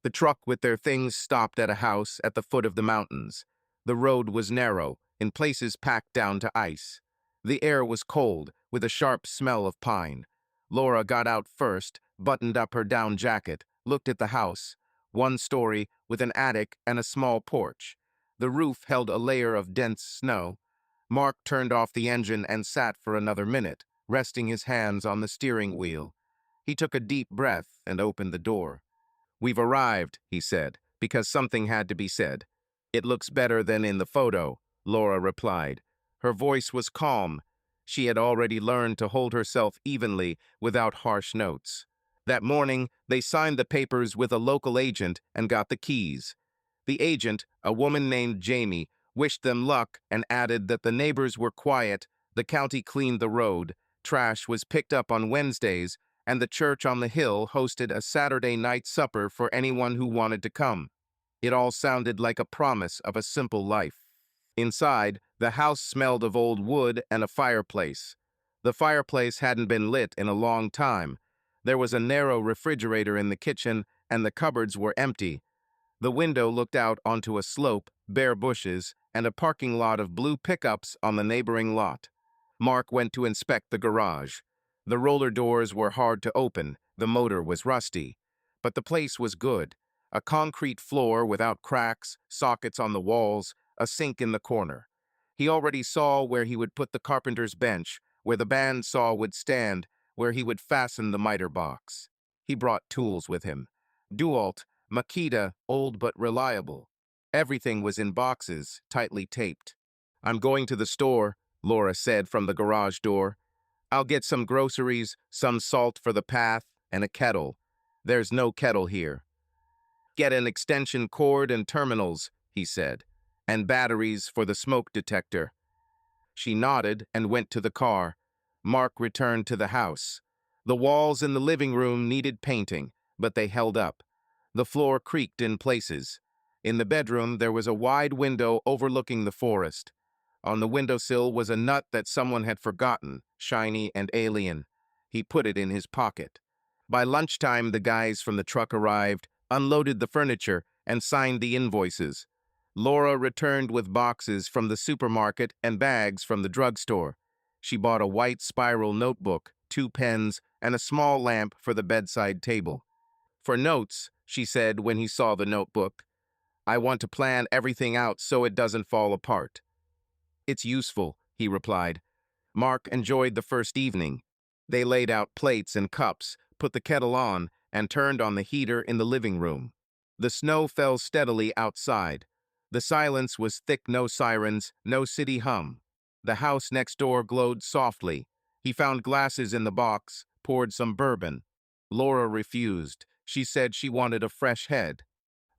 The truck with their things stopped at a house at the foot of the mountains. The road was narrow, in places packed down to ice. The air was cold, with a sharp smell of pine. Laura got out first, buttoned up her down jacket, looked at the house. One story, with an attic and a small porch. The roof held a layer of dense snow. Mark turned off the engine and sat for another minute, resting his hands on the steering wheel. He took a deep breath and opened the door. "We've arrived," he said, because something had to be said. "It looks better than in the photo," Laura replied. Her voice was calm. She had already learned to hold herself evenly without harsh notes. That morning, they signed the papers with a local agent and got the keys. The agent, a woman named Jamie, wished them luck and added that the neighbors were quiet, the county cleaned the road, trash was picked up on Wednesdays, and the church on the hill hosted a Saturday night supper for anyone who wanted to come. It all sounded like a promise of a simple life. Inside, the house smelled of old wood and a fireplace. The fireplace hadn't been lit in a long time. There was a narrow refrigerator in the kitchen, and the cupboards were empty. The window looked out onto a slope, bare bushes, and a parking lot of blue pickups on the neighboring lot. Mark went to inspect the garage. The roller doors were hard to open, the motor was rusty. But the place was good. A concrete floor without cracks, sockets on the walls, a sink in the corner. He already saw where he would put the carpenter's bench, where the bandsaw would stand, where he would fasten the miter box. He brought tools with him. Dualt, Makita, old but reliable. Everything was in boxes, tightly taped. "I'm going to the store," Laura said from the garage door. "I'll get some groceries, some salt for the path, and a kettle. There's no kettle here." "Get an extension cord and terminals," he said, "and batteries for the smoke detector." She nodded and went to the car. Mark returned to the house. The walls in the living room needed painting, but they held up. The floor creaked in places. In the bedroom, there was a wide window overlooking the forest. On the windowsill was a nut that someone had forgotten, shiny and alien. He put it in his pocket. By lunchtime, the guys from the truck arrived, unloaded the furniture, and signed the invoices. Laura returned with boxes from the supermarket and bags from the drugstore. She bought a white spiral notebook, 2 pens, and a small lamp for the bedside table. "For notes," she said when he saw the notebook, "I want to plan everything out so it doesn't fall apart." "It's useful," he replied. Mark enjoyed the first evening. They laid out plates and cups, put the kettle on, and turned on the heater in the living room. The snow fell steadily outside. The silence was thick, no sirens, no city hum. The house next door glowed softly. He found glasses in the box, poured some bourbon. Laura refused. She said she wanted a fresh head.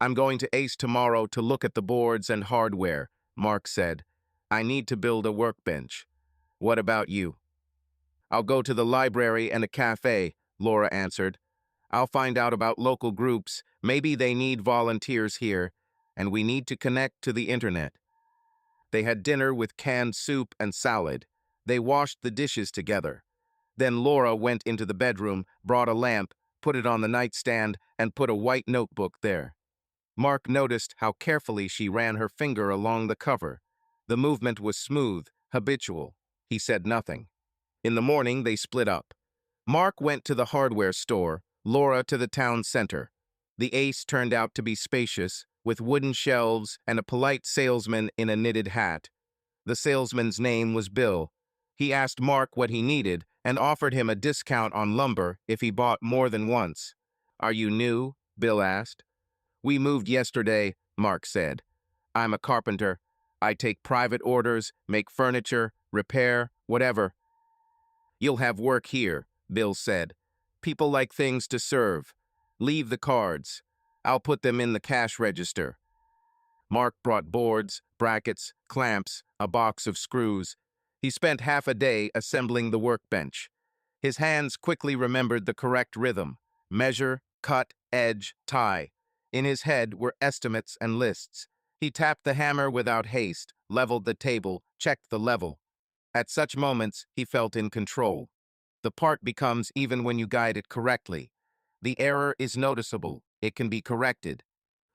"I'm going to Ace tomorrow to look at the boards and hardware," Mark said. "I need to build a workbench." "What about you?" "I'll go to the library and a cafe," Laura answered. "I'll find out about local groups. Maybe they need volunteers here, and we need to connect to the internet." They had dinner with canned soup and salad. They washed the dishes together. Then Laura went into the bedroom, brought a lamp, put it on the nightstand, and put a white notebook there. Mark noticed how carefully she ran her finger along the cover. The movement was smooth, habitual. He said nothing. In the morning, they split up. Mark went to the hardware store, Laura to the town center. The Ace turned out to be spacious, with wooden shelves and a polite salesman in a knitted hat. The salesman's name was Bill. He asked Mark what he needed and offered him a discount on lumber if he bought more than once. "Are you new?" Bill asked. "We moved yesterday," Mark said. "I'm a carpenter. I take private orders, make furniture, repair, whatever." "You'll have work here," Bill said. "People like things to serve. Leave the cards. I'll put them in the cash register." Mark brought boards, brackets, clamps, a box of screws. He spent half a day assembling the workbench. His hands quickly remembered the correct rhythm: measure, cut, edge, tie. In his head were estimates and lists. He tapped the hammer without haste, leveled the table, checked the level. At such moments, he felt in control. The part becomes even when you guide it correctly. The error is noticeable. It can be corrected.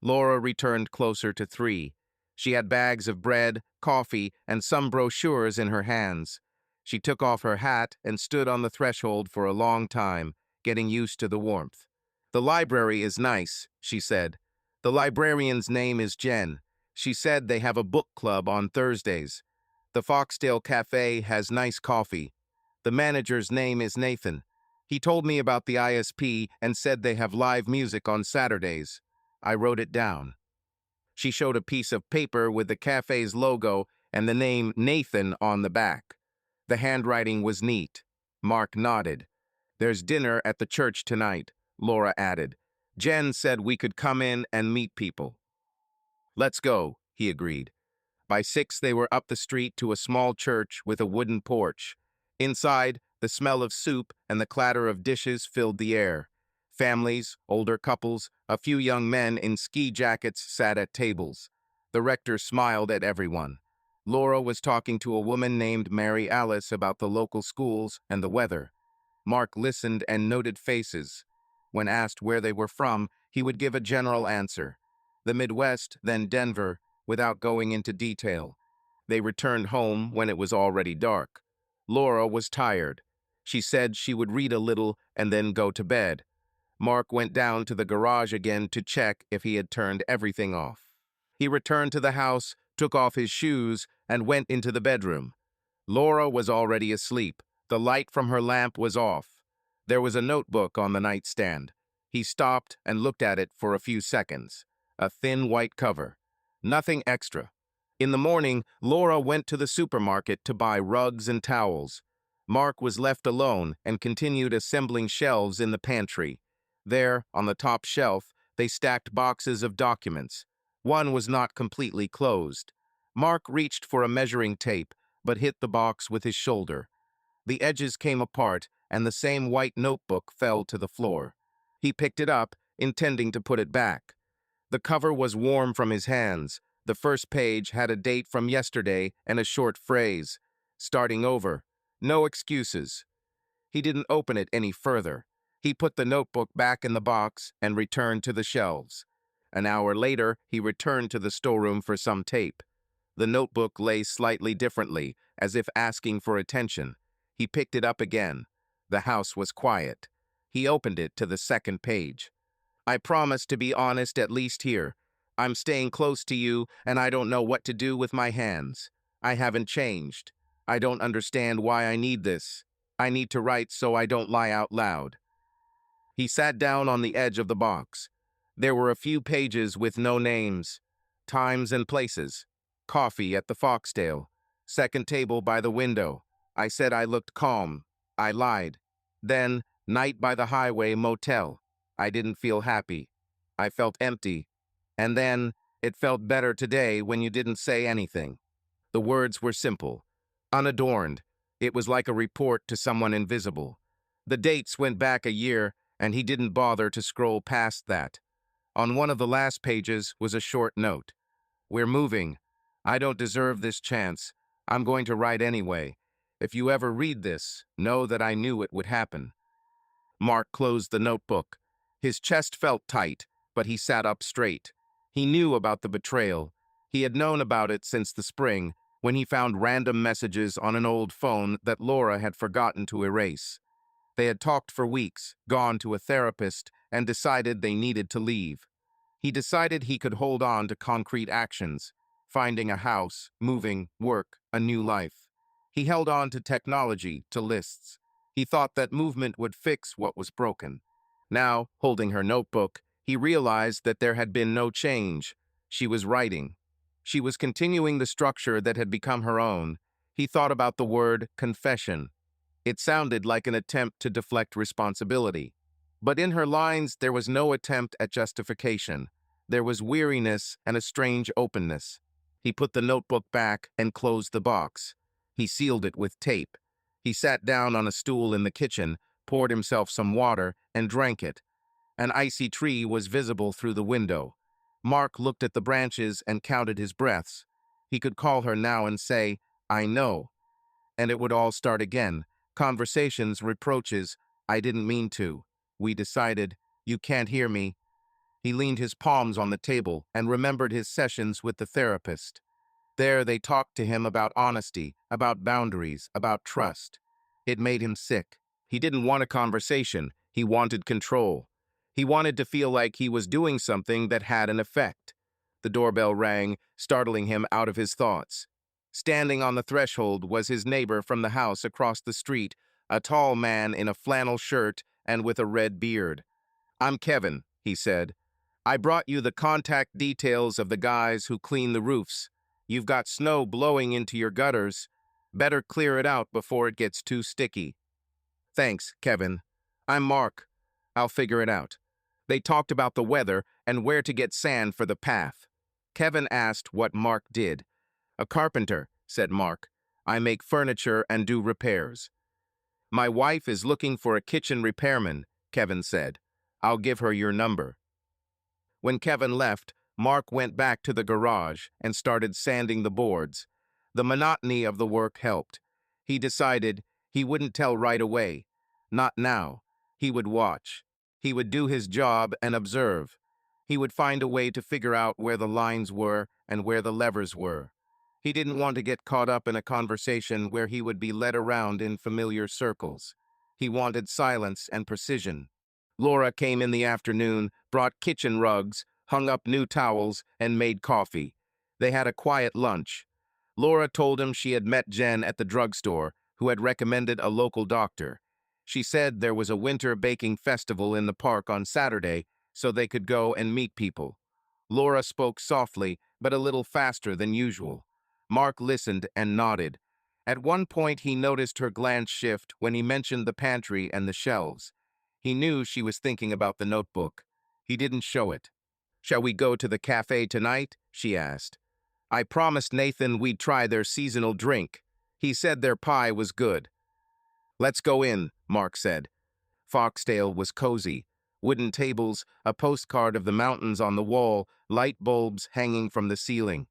Laura returned closer to 3. She had bags of bread, coffee, and some brochures in her hands. She took off her hat and stood on the threshold for a long time, getting used to the warmth. "The library is nice," she said. "The librarian's name is Jen. She said they have a book club on Thursdays. The Foxdale Cafe has nice coffee. The manager's name is Nathan. He told me about the ISP and said they have live music on Saturdays." I wrote it down. She showed a piece of paper with the cafe's logo and the name Nathan on the back. The handwriting was neat. Mark nodded. "There's dinner at the church tonight," Laura added. "Jen said we could come in and meet people." "Let's go," he agreed. By 6, they were up the street to a small church with a wooden porch. Inside, the smell of soup and the clatter of dishes filled the air. Families, older couples, a few young men in ski jackets sat at tables. The rector smiled at everyone. Laura was talking to a woman named Mary Alice about the local schools and the weather. Mark listened and noted faces. When asked where they were from, he would give a general answer. The Midwest, then Denver, without going into detail. They returned home when it was already dark. Laura was tired. She said she would read a little and then go to bed. Mark went down to the garage again to check if he had turned everything off. He returned to the house, took off his shoes, and went into the bedroom. Laura was already asleep. The light from her lamp was off. There was a notebook on the nightstand. He stopped and looked at it for a few seconds. A thin white cover. Nothing extra. In the morning, Laura went to the supermarket to buy rugs and towels. Mark was left alone and continued assembling shelves in the pantry. There, on the top shelf, they stacked boxes of documents. One was not completely closed. Mark reached for a measuring tape, but hit the box with his shoulder. The edges came apart, and the same white notebook fell to the floor. He picked it up, intending to put it back. The cover was warm from his hands. The first page had a date from yesterday and a short phrase. "Starting over. No excuses." He didn't open it any further. He put the notebook back in the box and returned to the shelves. An hour later, he returned to the storeroom for some tape. The notebook lay slightly differently, as if asking for attention. He picked it up again. The house was quiet. He opened it to the second page. "I promise to be honest at least here. I'm staying close to you, and I don't know what to do with my hands. I haven't changed. I don't understand why I need this. I need to write so I don't lie out loud." He sat down on the edge of the box. There were a few pages with no names. Times and places. Coffee at the Foxdale. Second table by the window. I said I looked calm. I lied. Then, night by the highway motel. I didn't feel happy. I felt empty. And then, it felt better today when you didn't say anything. The words were simple, unadorned. It was like a report to someone invisible. The dates went back a year, and he didn't bother to scroll past that. On one of the last pages was a short note. "We're moving. I don't deserve this chance. I'm going to write anyway. If you ever read this, know that I knew it would happen." Mark closed the notebook. His chest felt tight, but he sat up straight. He knew about the betrayal. He had known about it since the spring, when he found random messages on an old phone that Laura had forgotten to erase. They had talked for weeks, gone to a therapist, and decided they needed to leave. He decided he could hold on to concrete actions, finding a house, moving, work, a new life. He held on to technology, to lists. He thought that movement would fix what was broken. Now, holding her notebook, he realized that there had been no change. She was writing. She was continuing the structure that had become her own. He thought about the word confession. It sounded like an attempt to deflect responsibility. But in her lines, there was no attempt at justification. There was weariness and a strange openness. He put the notebook back and closed the box. He sealed it with tape. He sat down on a stool in the kitchen, poured himself some water, and drank it. An icy tree was visible through the window. Mark looked at the branches and counted his breaths. He could call her now and say, "I know." And it would all start again. Conversations, reproaches. "I didn't mean to. We decided. You can't hear me." He leaned his palms on the table and remembered his sessions with the therapist. There they talked to him about honesty, about boundaries, about trust. It made him sick. He didn't want a conversation. He wanted control. He wanted to feel like he was doing something that had an effect. The doorbell rang, startling him out of his thoughts. Standing on the threshold was his neighbor from the house across the street, a tall man in a flannel shirt and with a red beard. "I'm Kevin," he said. "I brought you the contact details of the guys who clean the roofs. You've got snow blowing into your gutters. Better clear it out before it gets too sticky." "Thanks, Kevin. I'm Mark. I'll figure it out." They talked about the weather and where to get sand for the path. Kevin asked what Mark did. "A carpenter," said Mark. "I make furniture and do repairs." "My wife is looking for a kitchen repairman," Kevin said. "I'll give her your number." When Kevin left, Mark went back to the garage and started sanding the boards. The monotony of the work helped. He decided he wouldn't tell right away. Not now. He would watch. He would do his job and observe. He would find a way to figure out where the lines were and where the levers were. He didn't want to get caught up in a conversation where he would be led around in familiar circles. He wanted silence and precision. Laura came in the afternoon, brought kitchen rugs, hung up new towels, and made coffee. They had a quiet lunch. Laura told him she had met Jen at the drugstore, who had recommended a local doctor. She said there was a winter baking festival in the park on Saturday, so they could go and meet people. Laura spoke softly, but a little faster than usual. Mark listened and nodded. At one point, he noticed her glance shift when he mentioned the pantry and the shelves. He knew she was thinking about the notebook. He didn't show it. "Shall we go to the cafe tonight?" she asked. "I promised Nathan we'd try their seasonal drink. He said their pie was good." "Let's go in," Mark said. Foxdale was cozy. Wooden tables, a postcard of the mountains on the wall, light bulbs hanging from the ceiling.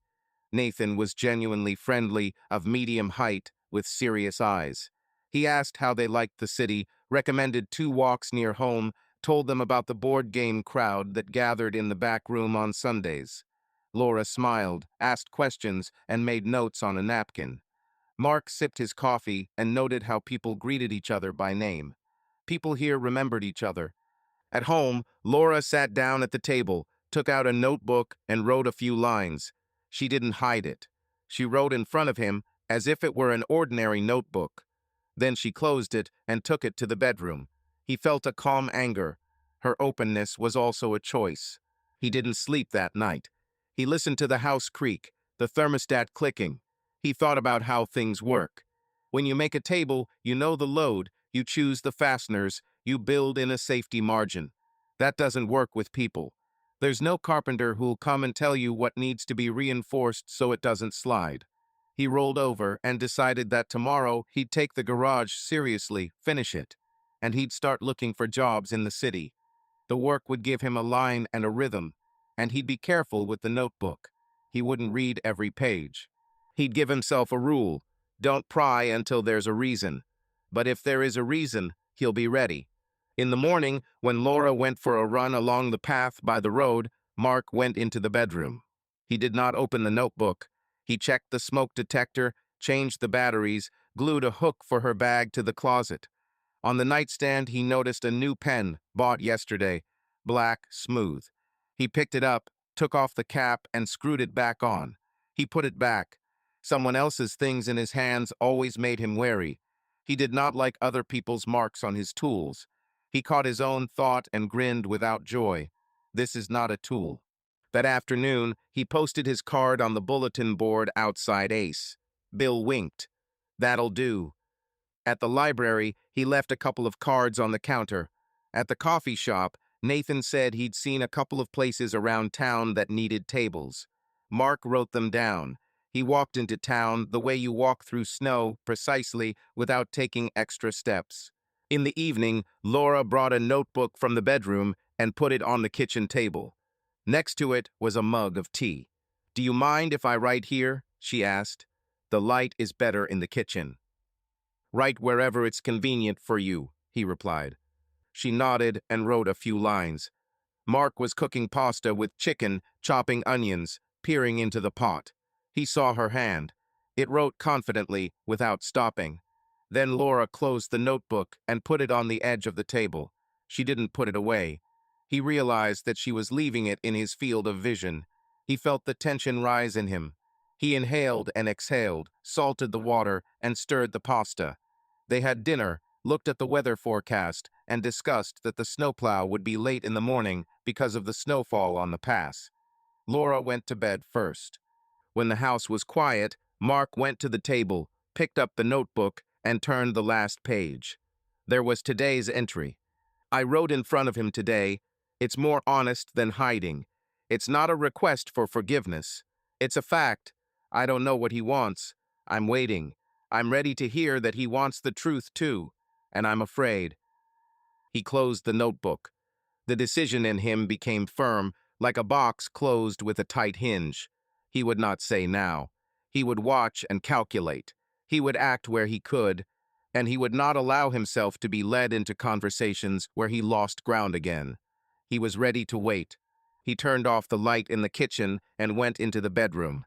Nathan was genuinely friendly, of medium height, with serious eyes. He asked how they liked the city, recommended 2 walks near home, told them about the board game crowd that gathered in the back room on Sundays. Laura smiled, asked questions, and made notes on a napkin. Mark sipped his coffee and noted how people greeted each other by name. People here remembered each other. At home, Laura sat down at the table, took out a notebook, and wrote a few lines. She didn't hide it. She wrote in front of him as if it were an ordinary notebook. Then she closed it and took it to the bedroom. He felt a calm anger. Her openness was also a choice. He didn't sleep that night. He listened to the house creak, the thermostat clicking. He thought about how things work. When you make a table, you know the load, you choose the fasteners, you build in a safety margin. That doesn't work with people. There's no carpenter who'll come and tell you what needs to be reinforced so it doesn't slide. He rolled over and decided that tomorrow he'd take the garage seriously, finish it, and he'd start looking for jobs in the city. The work would give him a line and a rhythm, and he'd be careful with the notebook. He wouldn't read every page. He'd give himself a rule: don't pry until there's a reason. But if there is a reason, he'll be ready. In the morning, when Laura went for a run along the path by the road, Mark went into the bedroom. He did not open the notebook. He checked the smoke detector, changed the batteries, glued a hook for her bag to the closet. On the nightstand, he noticed a new pen, bought yesterday, black, smooth. He picked it up, took off the cap, and screwed it back on. He put it back. Someone else's things in his hands always made him wary. He did not like other people's marks on his tools. He caught his own thought and grinned without joy. This is not a tool. That afternoon, he posted his card on the bulletin board outside Ace. Bill winked. "That'll do." At the library, he left a couple of cards on the counter. At the coffee shop, Nathan said he'd seen a couple of places around town that needed tables. Mark wrote them down. He walked into town the way you walk through snow, precisely, without taking extra steps. In the evening, Laura brought a notebook from the bedroom and put it on the kitchen table. Next to it was a mug of tea. "Do you mind if I write here?" she asked. "The light is better in the kitchen." "Write wherever it's convenient for you," he replied. She nodded and wrote a few lines. Mark was cooking pasta with chicken, chopping onions, peering into the pot. He saw her hand. It wrote confidently, without stopping. Then Laura closed the notebook and put it on the edge of the table. She didn't put it away. He realized that she was leaving it in his field of vision. He felt the tension rise in him. He inhaled and exhaled, salted the water, and stirred the pasta. They had dinner, looked at the weather forecast, and discussed that the snowplow would be late in the morning because of the snowfall on the pass. Laura went to bed first. When the house was quiet, Mark went to the table, picked up the notebook, and turned the last page. There was today's entry. I wrote in front of him today, "It's more honest than hiding. It's not a request for forgiveness. It's a fact. I don't know what he wants. I'm waiting. I'm ready to hear that he wants the truth too, and I'm afraid." He closed the notebook. The decision in him became firm, like a box closed with a tight hinge. He would not say now. He would watch and calculate. He would act where he could, and he would not allow himself to be led into conversations where he lost ground again. He was ready to wait. He turned off the light in the kitchen and went into the bedroom.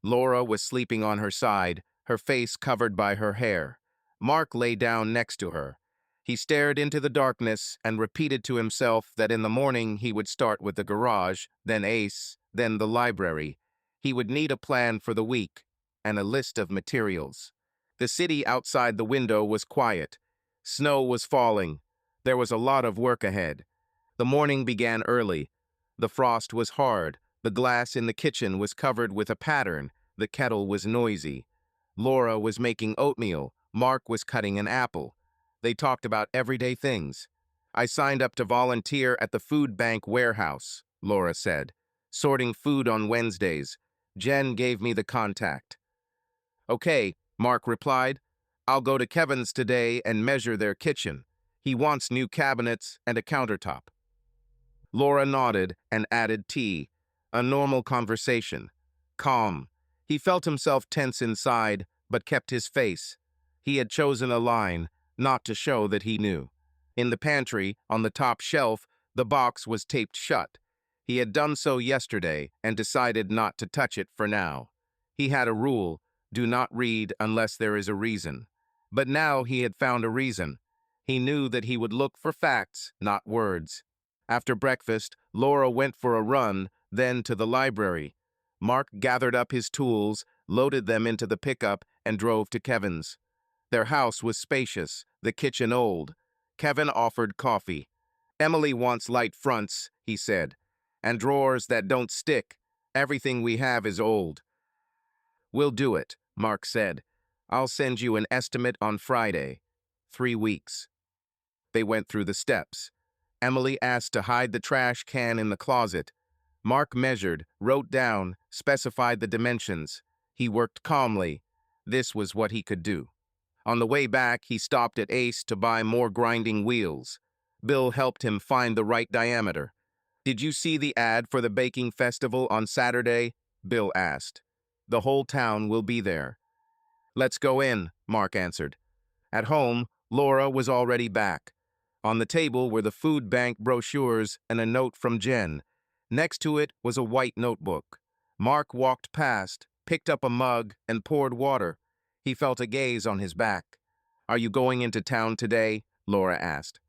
Laura was sleeping on her side, her face covered by her hair. Mark lay down next to her. He stared into the darkness and repeated to himself that in the morning he would start with the garage, then Ace, then the library. He would need a plan for the week and a list of materials. The city outside the window was quiet. Snow was falling. There was a lot of work ahead. The morning began early. The frost was hard. The glass in the kitchen was covered with a pattern. The kettle was noisy. Laura was making oatmeal. Mark was cutting an apple. They talked about everyday things. "I signed up to volunteer at the food bank warehouse," Laura said, "sorting food on Wednesdays. Jen gave me the contact." "Okay," Mark replied. "I'll go to Kevin's today and measure their kitchen. He wants new cabinets and a countertop." Laura nodded and added tea. A normal conversation. Calm. He felt himself tense inside, but kept his face. He had chosen a line, not to show that he knew. In the pantry, on the top shelf, the box was taped shut. He had done so yesterday and decided not to touch it for now. He had a rule: do not read unless there is a reason. But now he had found a reason. He knew that he would look for facts, not words. After breakfast, Laura went for a run, then to the library. Mark gathered up his tools, loaded them into the pickup, and drove to Kevin's. Their house was spacious, the kitchen old. Kevin offered coffee. "Emily wants light fronts," he said, "and drawers that don't stick. Everything we have is old." "We'll do it," Mark said. "I'll send you an estimate on Friday. 3 weeks." They went through the steps. Emily asked to hide the trash can in the closet. Mark measured, wrote down, specified the dimensions. He worked calmly. This was what he could do. On the way back, he stopped at Ace to buy more grinding wheels. Bill helped him find the right diameter. "Did you see the ad for the baking festival on Saturday?" Bill asked. "The whole town will be there." "Let's go in," Mark answered. At home, Laura was already back. On the table were the food bank brochures and a note from Jen. Next to it was a white notebook. Mark walked past, picked up a mug, and poured water. He felt a gaze on his back. "Are you going into town today?" Laura asked.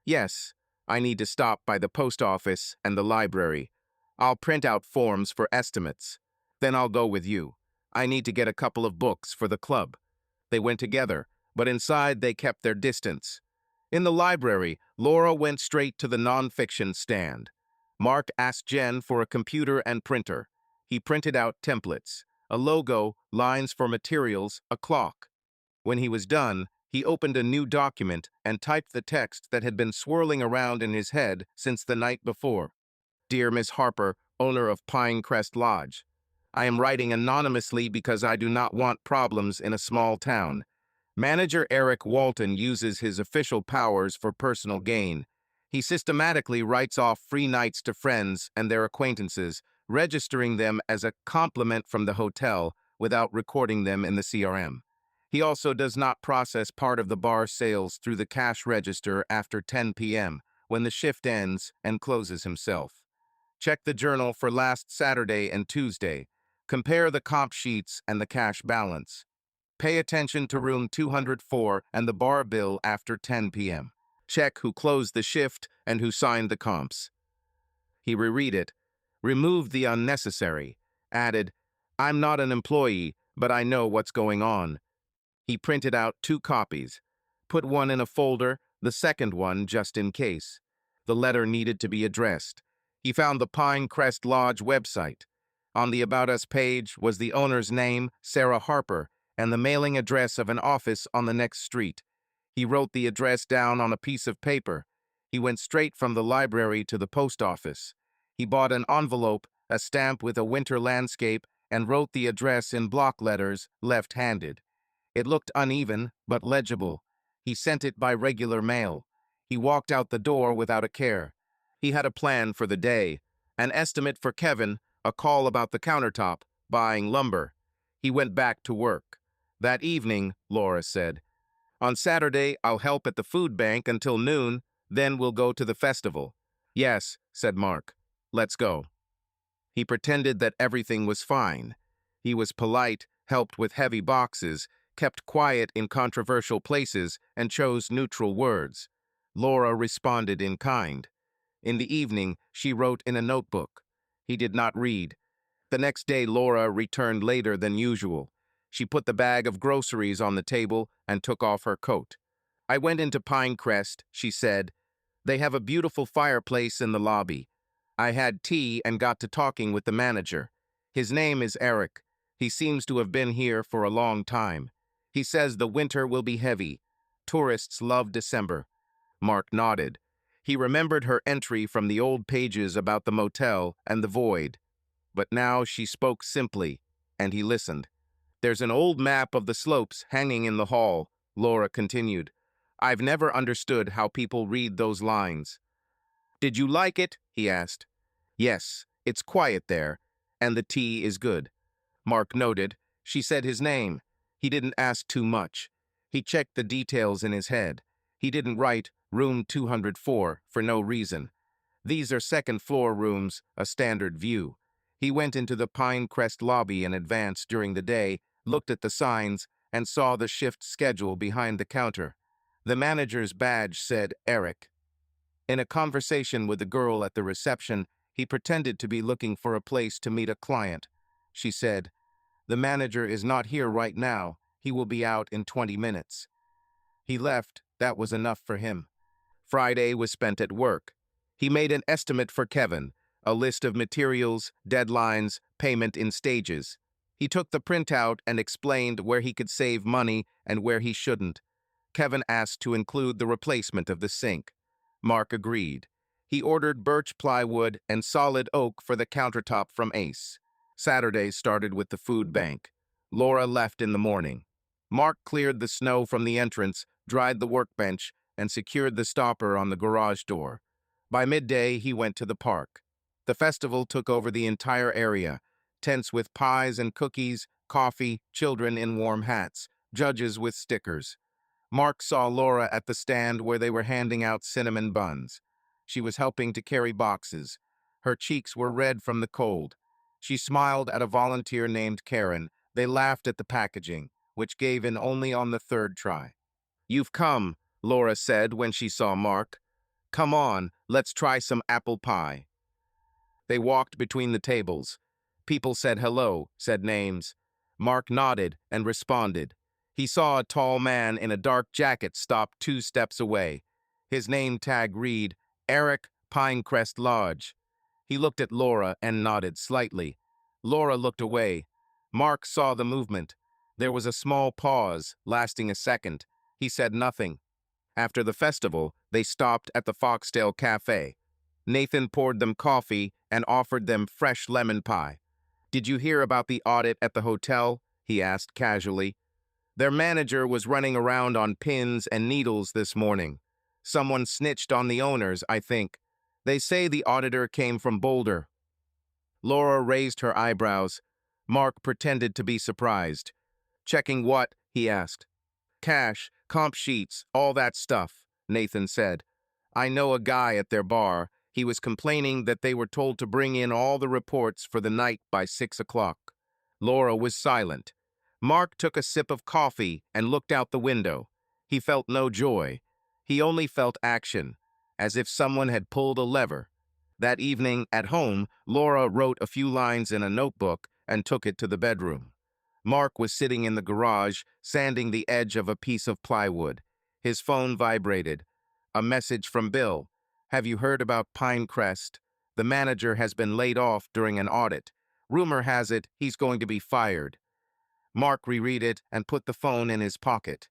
"Yes, I need to stop by the post office and the library. I'll print out forms for estimates. Then I'll go with you. I need to get a couple of books for the club." They went together, but inside they kept their distance. In the library, Laura went straight to the nonfiction stand. Mark asked Jen for a computer and printer. He printed out templates, a logo, lines for materials, a clock. When he was done, he opened a new document and typed the text that had been swirling around in his head since the night before. "Dear Miss Harper, owner of Pinecrest Lodge, I am writing anonymously because I do not want problems in a small town. Manager Eric Walton uses his official powers for personal gain. He systematically writes off free nights to friends and their acquaintances, registering them as a compliment from the hotel without recording them in the CRM. He also does not process part of the bar sales through the cash register after 10 p.m., when the shift ends and closes himself. Check the journal for last Saturday and Tuesday. Compare the comp sheets and the cash balance. Pay attention to room 204 and the bar bill after 10 p.m. Check who closed the shift and who signed the comps. He reread it, removed the unnecessary, added, "I'm not an employee, but I know what's going on." He printed out 2 copies, put one in a folder, the second one just in case. The letter needed to be addressed. He found the Pinecrest Lodge website. On the About Us page was the owner's name, Sarah Harper, and the mailing address of an office on the next street. He wrote the address down on a piece of paper. He went straight from the library to the post office. He bought an envelope, a stamp with a winter landscape, and wrote the address in block letters, left-handed. It looked uneven, but legible. He sent it by regular mail. He walked out the door without a care. He had a plan for the day, an estimate for Kevin, a call about the countertop, buying lumber. He went back to work. That evening, Laura said, "On Saturday, I'll help at the food bank until noon, then we'll go to the festival." "Yes," said Mark. "Let's go." He pretended that everything was fine. He was polite, helped with heavy boxes, kept quiet in controversial places, and chose neutral words. Laura responded in kind. In the evening, she wrote in a notebook. He did not read. The next day, Laura returned later than usual. She put the bag of groceries on the table and took off her coat. "I went into Pinecrest," she said. "They have a beautiful fireplace in the lobby. I had tea and got to talking with the manager. His name is Eric. He seems to have been here for a long time. He says the winter will be heavy. Tourists love December." Mark nodded. He remembered her entry from the old pages about the motel and the void. But now she spoke simply, and he listened. "There's an old map of the slopes hanging in the hall," Laura continued. "I've never understood how people read those lines." "Did you like it?" he asked. "Yes, it's quiet there, and the tea is good." Mark noted. She said his name. He didn't ask too much. He checked the details in his head. He didn't write room 204 for no reason. These are second-floor rooms, a standard view. He went into the Pinecrest lobby in advance during the day, looked at the signs, and saw the shift schedule behind the counter. The manager's badge said Eric. In a conversation with the girl at the reception, he pretended to be looking for a place to meet a client. She said, "The manager is not here right now. He will be out in 20 minutes." He left. That was enough for him. Friday was spent at work. He made an estimate for Kevin, a list of materials, deadlines, payment in stages. He took the printout and explained where he could save money and where he shouldn't. Kevin asked to include the replacement of the sink. Mark agreed. He ordered birch plywood and solid oak for the countertop from Ace. Saturday started with the food bank. Laura left in the morning. Mark cleared the snow from the entrance, dried the workbench, and secured the stopper on the garage door. By midday, he went to the park. The festival took over the entire area. Tents with pies and cookies, coffee, children in warm hats, judges with stickers. Mark saw Laura at the stand where they were handing out cinnamon buns. She was helping to carry boxes. Her cheeks were red from the cold. She smiled at a volunteer named Karen. They laughed at the packaging, which gave in only on the third try. "You've come," Laura said when she saw Mark. "Come on, let's try some apple pie." They walked between the tables. People said hello, said names. Mark nodded and responded. He saw a tall man in a dark jacket stop 2 steps away. His name tag read, Eric, Pinecrest Lodge. He looked at Laura and nodded slightly. Laura looked away. Mark saw the movement. There was a small pause, lasting a second. He said nothing. After the festival, they stopped at the Foxtail Cafe. Nathan poured them coffee and offered them fresh lemon pie. "Did you hear about the audit at the hotel?" he asked casually. "Their manager was running around on pins and needles this morning. Someone snitched on the owners, I think. They say the auditor came from Boulder." Laura raised her eyebrows. Mark pretended to be surprised. "Checking what?" he asked. "Cash, comp sheets, all that stuff," Nathan said. I know a guy at their bar. He was complaining that they were told to bring in all the reports for the night by 6 o'clock. Laura was silent. Mark took a sip of coffee and looked out the window. He felt no joy. He only felt action, as if someone had pulled a lever. That evening, at home, Laura wrote a few lines in a notebook and took it to the bedroom. Mark was sitting in the garage, sanding the edge of a piece of plywood. His phone vibrated. A message from Bill. Have you heard about Pinecrest? The manager has been laid off during an audit. Rumor has it he's going to be fired. Mark reread it and put the phone in his pocket.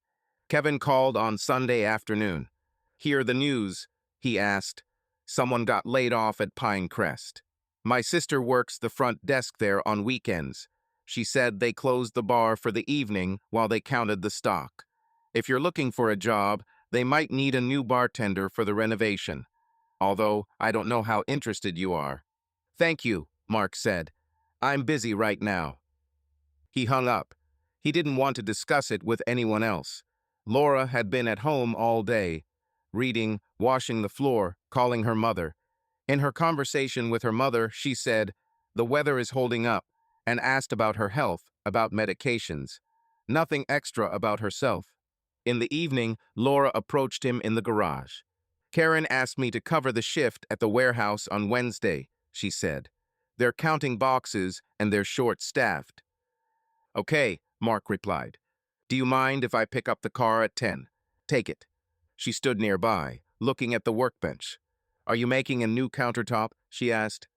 Kevin called on Sunday afternoon. Hear the news? He asked. Someone got laid off at Pinecrest. My sister works the front desk there on weekends. She said they closed the bar for the evening while they counted the stock. If you're looking for a job, they might need a new bartender for the renovation. Although I don't know how interested you are. Thank you, Mark said. I'm busy right now. He hung up. He didn't want to discuss it with anyone else. Laura had been at home all day, reading, washing the floor, calling her mother. In her conversation with her mother, she said, the weather is holding up, and asked about her health, about medications. Nothing extra about herself. In the evening, Laura approached him in the garage. Karen asked me to cover the shift at the warehouse on Wednesday, she said. They're counting boxes and they're short-staffed. Okay, Mark replied. Do you mind if I pick up the car at 10? Take it. She stood nearby, looking at the workbench. Are you making a new countertop? She asked.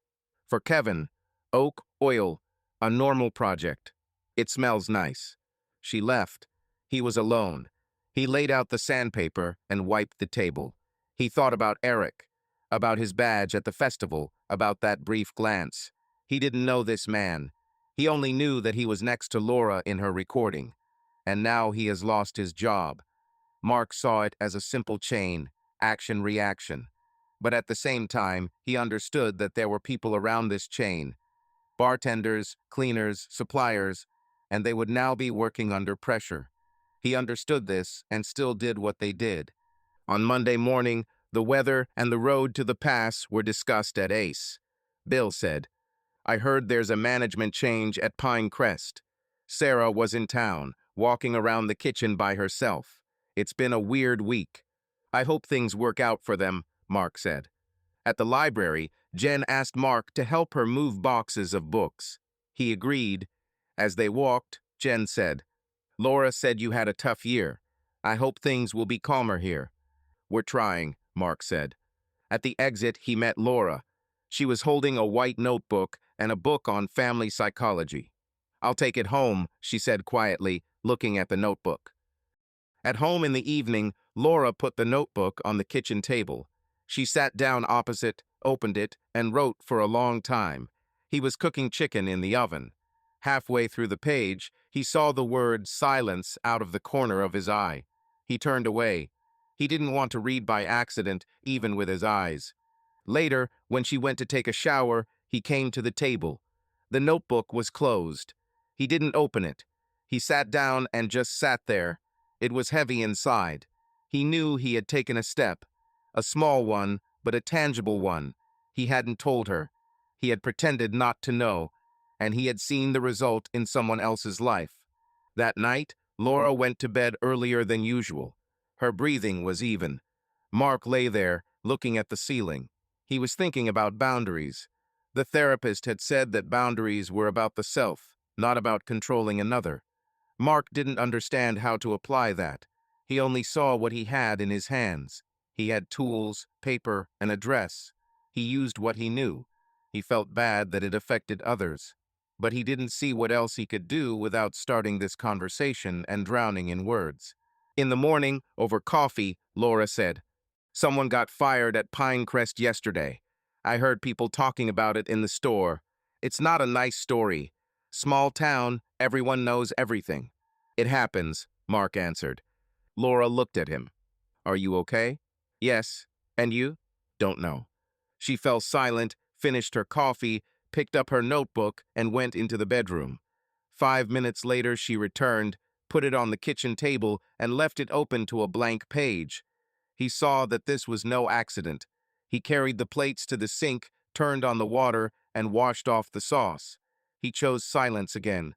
For Kevin, oak, oil, a normal project. It smells nice. She left. He was alone. He laid out the sandpaper and wiped the table. He thought about Eric, about his badge at the festival, about that brief glance. He didn't know this man. He only knew that he was next to Laura in her recording. And now he has lost his job. Mark saw it as a simple chain, action-reaction. But at the same time, he understood that there were people around this chain, bartenders, cleaners, suppliers, and they would now be working under pressure. He understood this and still did what they did. On Monday morning, the weather and the road to the pass were discussed at Ace. Bill said, I heard there's a management change at Pinecrest. Sarah was in town, walking around the kitchen by herself. It's been a weird week. I hope things work out for them, Mark said. At the library, Jen asked Mark to help her move boxes of books. He agreed. As they walked, Jen said, Laura said you had a tough year. I hope things will be calmer here. We're trying, Mark said. At the exit, he met Laura. She was holding a white notebook and a book on family psychology. I'll take it home, she said quietly, looking at the notebook. At home in the evening, Laura put the notebook on the kitchen table. She sat down opposite, opened it, and wrote for a long time. He was cooking chicken in the oven. Halfway through the page, he saw the word silence out of the corner of his eye. He turned away. He didn't want to read by accident, even with his eyes. Later, when she went to take a shower, he came to the table. The notebook was closed. He didn't open it. He sat down and just sat there. It was heavy inside. He knew he had taken a step. A small one, but a tangible one. He hadn't told her. He had pretended not to know, and he had seen the result in someone else's life. That night, Laura went to bed earlier than usual. Her breathing was even. Mark lay there, looking at the ceiling. He was thinking about boundaries. The therapist had said that boundaries were about the self, not about controlling another. Mark didn't understand how to apply that. He only saw what he had in his hands. He had tools, paper, and a dress. He used what he knew. He felt bad that it affected others. But he didn't see what else he could do without starting this conversation and drowning in words. In the morning, over coffee, Laura said, Someone got fired at Pinecrest yesterday. I heard people talking about it in the store. It's not a nice story. Small town, everyone knows everything. It happens, Mark answered. Laura looked at him. Are you okay? Yes. And you? Don't know. She fell silent, finished her coffee, picked up her notebook, and went into the bedroom. 5 minutes later, she returned, put it on the kitchen table, and left it open to a blank page. He saw that this was no accident. He carried the plates to the sink, turned on the water, and washed off the sauce. He chose silence again.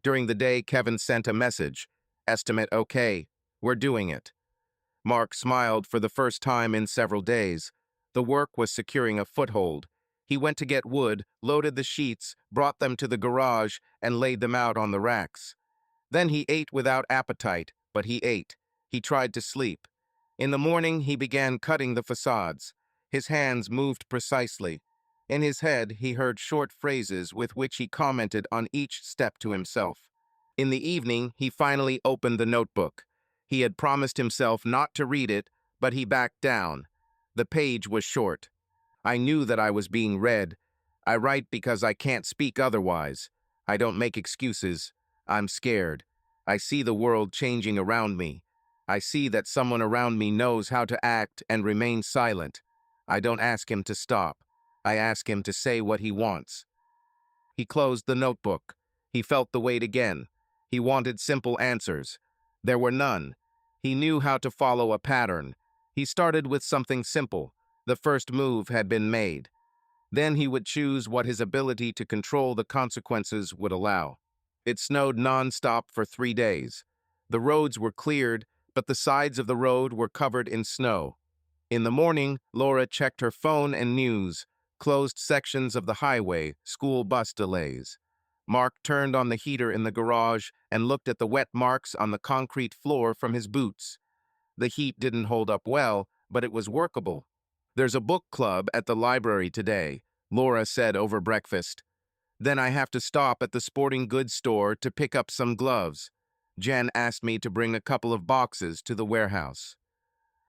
During the day, Kevin sent a message. Estimate okay. We're doing it. Mark smiled for the first time in several days. The work was securing a foothold. He went to get wood, loaded the sheets, brought them to the garage, and laid them out on the racks. Then he ate without appetite, but he ate. He tried to sleep. In the morning, he began cutting the facades. His hands moved precisely. In his head, he heard short phrases with which he commented on each step to himself. In the evening, he finally opened the notebook. He had promised himself not to read it, but he backed down. The page was short. I knew that I was being read. I write because I can't speak otherwise. I don't make excuses. I'm scared. I see the world changing around me. I see that someone around me knows how to act and remain silent. I don't ask him to stop. I ask him to say what he wants. He closed the notebook. He felt the weight again. He wanted simple answers. There were none. He knew how to follow a pattern. He started with something simple. The first move had been made. Then he would choose what his ability to control the consequences would allow. It snowed non-stop for 3 days. The roads were cleared, but the sides of the road were covered in snow. In the morning, Laura checked her phone and news, closed sections of the highway, school bus delays. Mark turned on the heater in the garage and looked at the wet marks on the concrete floor from his boots. The heat didn't hold up well, but it was workable. There's a book club at the library today, Laura said over breakfast. Then I have to stop at the sporting goods store to pick up some gloves. Jen asked me to bring a couple of boxes to the warehouse.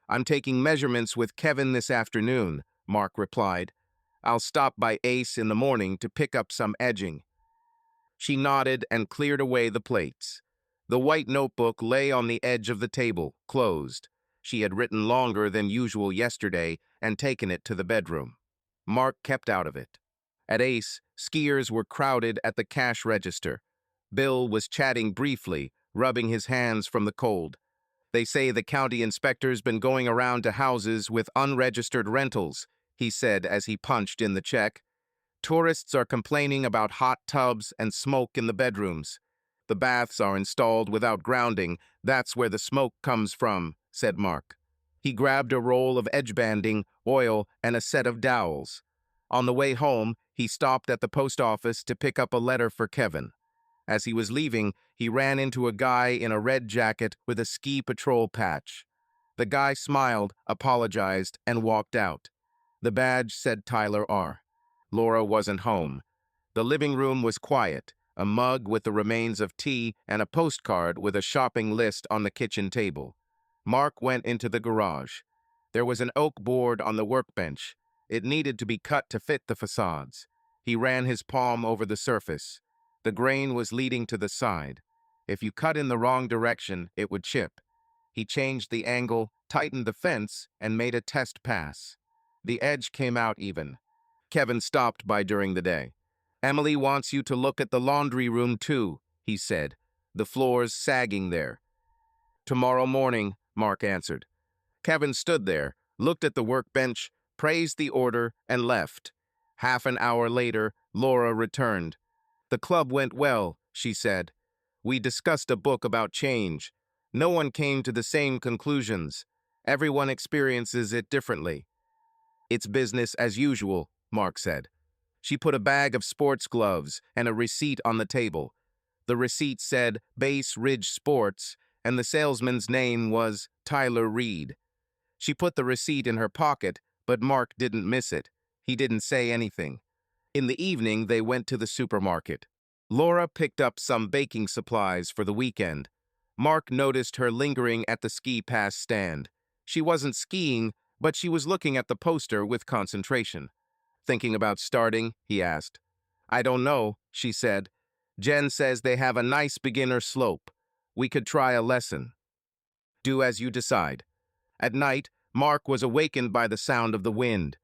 I'm taking measurements with Kevin this afternoon, Mark replied. I'll stop by Ace in the morning to pick up some edging. She nodded and cleared away the plates. The white notebook lay on the edge of the table, closed. She had written longer than usual yesterday and taken it to the bedroom. Mark kept out of it. At Ace, skiers were crowded at the cash register. Bill was chatting briefly, rubbing his hands from the cold. They say the county inspector's been going around to houses with unregistered rentals, he said as he punched in the check. Tourists are complaining about hot tubs and smoke in the bedrooms. The baths are installed without grounding. That's where the smoke comes from, said Mark. He grabbed a roll of edge banding, oil, and a set of dowels. On the way home, he stopped at the post office to pick up a letter for Kevin. As he was leaving, he ran into a guy in a red jacket with a ski patrol patch. The guy smiled, apologized, and walked out. The badge said Tyler R. Laura wasn't home. The living room was quiet, a mug with the remains of tea and a postcard with a shopping list on the kitchen table. Mark went into the garage. There was an oak board on the workbench. It needed to be cut to fit the facades. He ran his palm over the surface. The grain was leading to the side. If you cut in the wrong direction, it would chip. He changed the angle, tightened the fence, and made a test pass. The edge came out even. Kevin stopped by during the day. Emily wants you to look at the laundry room too, he said. The floor's sagging there. Tomorrow morning, Mark answered. Kevin stood there, looked at the workbench, praised the order, and left. Half an hour later, Laura returned. The club went well, she said. We discussed a book about change. No one came to the same conclusions. Everyone experiences it differently. It's business as usual, Mark said. She put a bag of sports gloves and a receipt on the table. The receipt said Base Ridge Sports, and the salesman's name was Tyler Reed. She put the receipt in her pocket, but Mark didn't miss it. He didn't say anything. In the evening, they went to the supermarket. Laura picked up some baking supplies for the weekend. Mark noticed her lingering at the ski pass stand. She wasn't skiing, but she was looking at the poster with concentration. Thinking about starting? He asked. I don't know, she said. Jen says they have a nice beginner slope. We could try a lesson. Do as you decide. At night, Mark was awakened by the sound of the wind.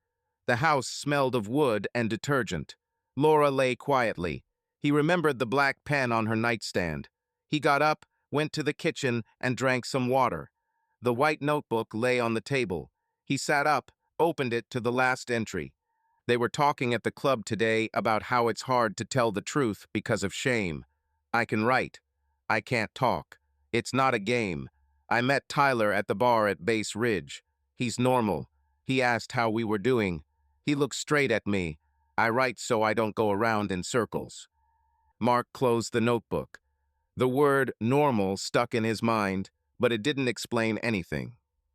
The house smelled of wood and detergent. Laura lay quietly. He remembered the black pen on her nightstand. He got up, went to the kitchen, and drank some water. The white notebook lay on the table. He sat up, opened it to the last entry. They were talking at the club today about how it's hard to tell the truth because of shame. I can write. I can't talk. It's not a game. I met Tyler at the bar at Base Ridge. He's normal. He asked how we were doing. He looked straight at me. I write so I don't go around in circles. Mark closed the notebook. The word normal stuck in his mind, but it didn't explain anything.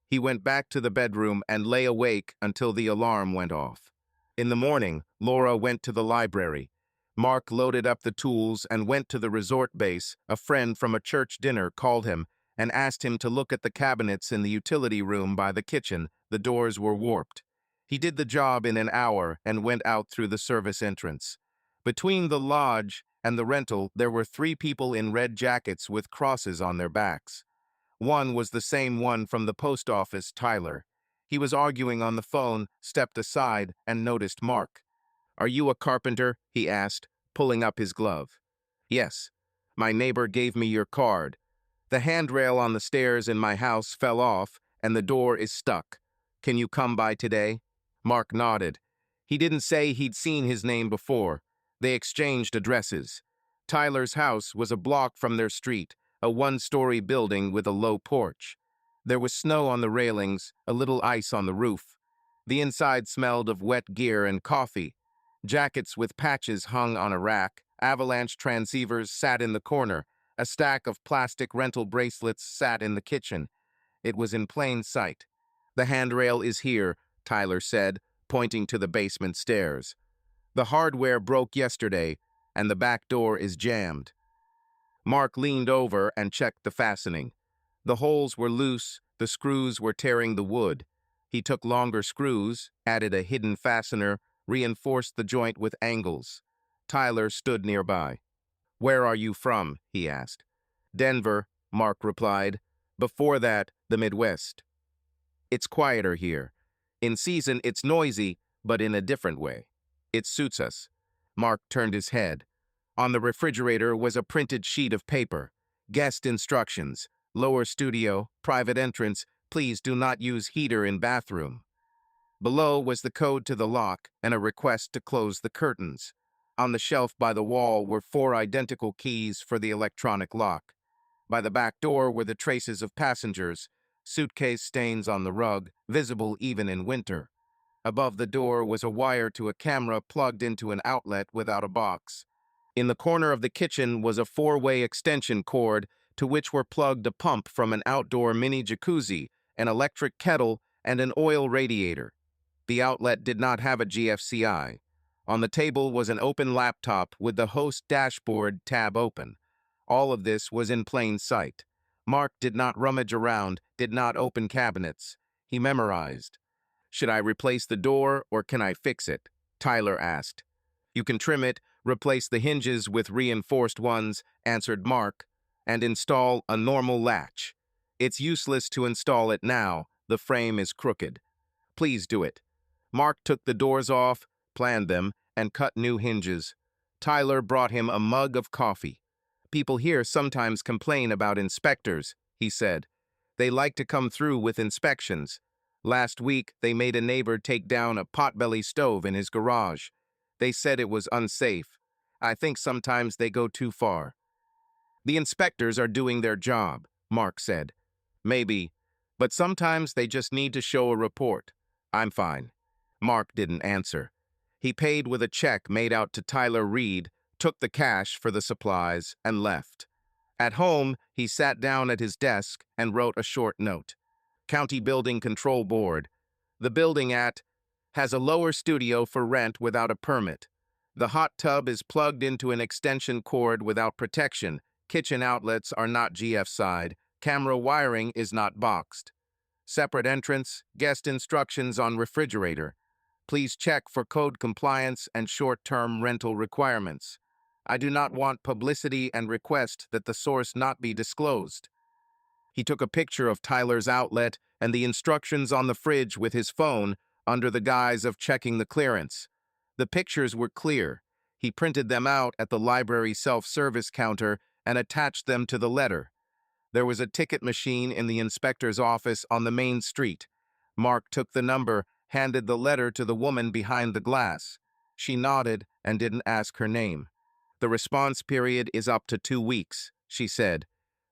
He went back to the bedroom and lay awake until the alarm went off. In the morning, Laura went to the library. Mark loaded up the tools and went to the resort base. A friend from a church dinner called him and asked him to look at the cabinets in the utility room by the kitchen. The doors were warped. He did the job in an hour and went out through the service entrance. Between the lodge and the rental, there were 3 people in red jackets with crosses on their backs. One was the same one from the post office, Tyler. He was arguing on the phone, stepped aside, and noticed Mark. "Are you a carpenter?" he asked, pulling up his glove. "Yes. My neighbor gave me your card. The handrail on the stairs in my house fell off, and the door is stuck. Can you come by today?" Mark nodded. He didn't say he'd seen his name before. They exchanged addresses. Tyler's house was a block from their street, a 1-story building with a low porch. There was snow on the railings, a little ice on the roof. The inside smelled of wet gear and coffee. Jackets with patches hung on a rack. Avalanche transceivers sat in the corner. A stack of plastic rental bracelets sat in the kitchen. It was in plain sight. "The handrail is here," Tyler said, pointing to the basement stairs. "The hardware broke yesterday, and the back door is jammed." Mark leaned over and checked the fastening. The holes were loose, the screws were tearing the wood. He took longer screws, added a hidden fastener, reinforced the joint with angles. Tyler stood nearby. "Where are you from?" he asked. "Denver," Mark replied. "Before that, the Midwest. It's quieter here. In season, it's noisy, but in a different way. It suits us." Mark turned his head. On the refrigerator was a printed sheet of paper. "Guest instructions. Lower studio, private entrance. Please do not use heater in bathroom." Below was the code to the lock and a request to close the curtains. On the shelf by the wall were 4 identical keys for the electronic lock. By the back door were the traces of passengers, suitcase stains on the rug, visible even in winter. Above the door was a wire to a camera plugged into an outlet without a box. In the corner of the kitchen was a 4-way extension cord to which were plugged a pump from an outdoor mini jacuzzi, an electric kettle, and an oil radiator. The outlet did not have a GFCI. On the table was an open laptop with the host dashboard tab open. All of this was in plain sight. Mark did not rummage around, did not open cabinets. He memorized. "Should I replace the door or can I fix it?" Tyler asked. "You can trim it, replace the hinges with reinforced ones," answered Mark, "and install a normal latch. It's useless to install it now. The frame is crooked. Please do it." Mark took the doors off, planned them, and cut new hinges. Tyler brought him a mug of coffee. "People here sometimes complain about inspectors," he said. "They like to come through with inspections. Last week, they made a neighbor take down a potbelly stove in his garage. They said it was unsafe. I think sometimes they go too far." "The inspectors are doing their job," Mark said. "Maybe, but sometimes they just need to show a report. I'm fine." Mark didn't answer. He paid with a check made out to Tyler Reed, took the cash for the supplies, and left. At home, he sat down at his desk and wrote a short note. "County Building Control Board. The building at has a lower studio for rent without a permit. The hot tub is plugged into an extension cord without protection. Kitchen outlets are not GF-side. Camera wiring is not boxed. Separate entrance, guest instructions on refrigerator. Please check for code compliance and short-term rental requirements. I do not want publicity and request that the source not be disclosed." He took a picture of Tyler's outlet and the instructions on the fridge with his phone under the guise of checking the clearance. The pictures were clear. He printed them out at the library self-service counter and attached them to the letter. There was a ticket machine in the inspector's office on the main street. Mark took the number, handed the letter to the woman behind the glass. She nodded and didn't ask her name. The response period is up to 2 weeks, she said.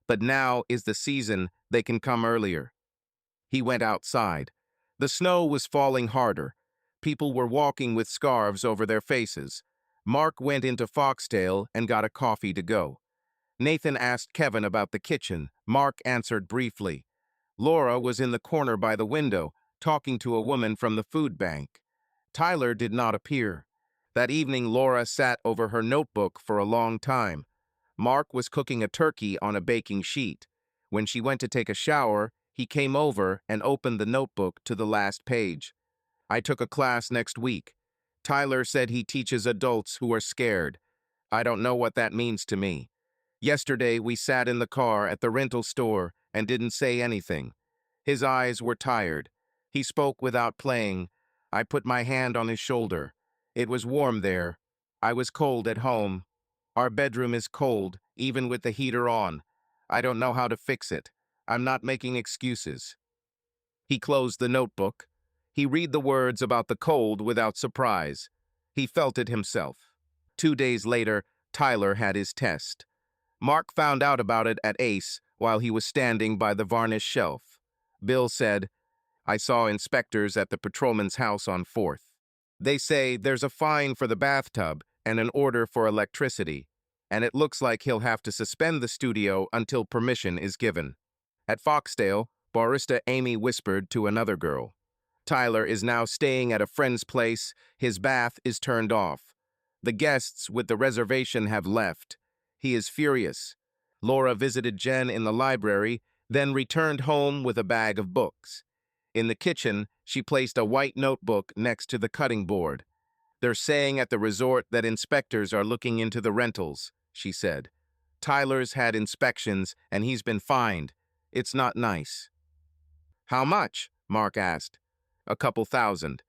But now is the season, they can come earlier. He went outside. The snow was falling harder. People were walking with scarves over their faces. Mark went into Foxdale and got a coffee to go. Nathan asked Kevin about the kitchen. Mark answered briefly. Laura was in the corner by the window, talking to a woman from the food bank. Tyler did not appear. That evening, Laura sat over her notebook for a long time. Mark was cooking a turkey on a baking sheet. When she went to take a shower, he came over and opened the notebook to the last page. I took a class next week. Tyler said he teaches adults who are scared. I don't know what that means to me. Yesterday, we sat in the car at the rental store and didn't say anything. His eyes were tired. He spoke without playing. I put my hand on his shoulder. It was warm there. I was cold at home. Our bedroom is cold, even with the heater on. I don't know how to fix it. I'm not making excuses. He closed the notebook. He read the words about the cold without surprise. He felt it himself. 2 days later, Tyler had his test. Mark found out about it at Ace while he was standing by the varnish shelf. Bill said, I saw inspectors at the patrolman's house on 4th. They say there's a fine for the bathtub and an order for electricity, and it looks like he'll have to suspend the studio until permission is given. At Foxdale, barista Amy whispered to another girl. Tyler is now staying at a friend's place. His bath is turned off. The guests with the reservation have left. He is furious. Laura visited Jen in the library, then returned home with a bag of books. In the kitchen, she placed a white notebook next to the cutting board. They're saying at the resort that inspectors are looking into the rentals, she said. Tyler's had inspections and he's been fined. It's not nice. How much? Mark asked. A couple thousand.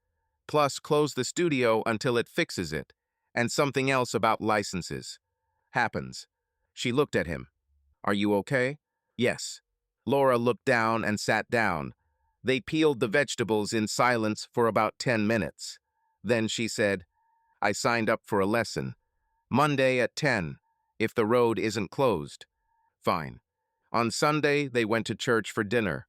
Plus close the studio until it fixes it. And something else about licenses. Happens. She looked at him. Are you okay? Yes. Laura looked down and sat down. They peeled the vegetables in silence for about 10 minutes. Then she said, I signed up for a lesson. Monday at 10, if the road isn't closed. Fine. On Sunday, they went to church for dinner.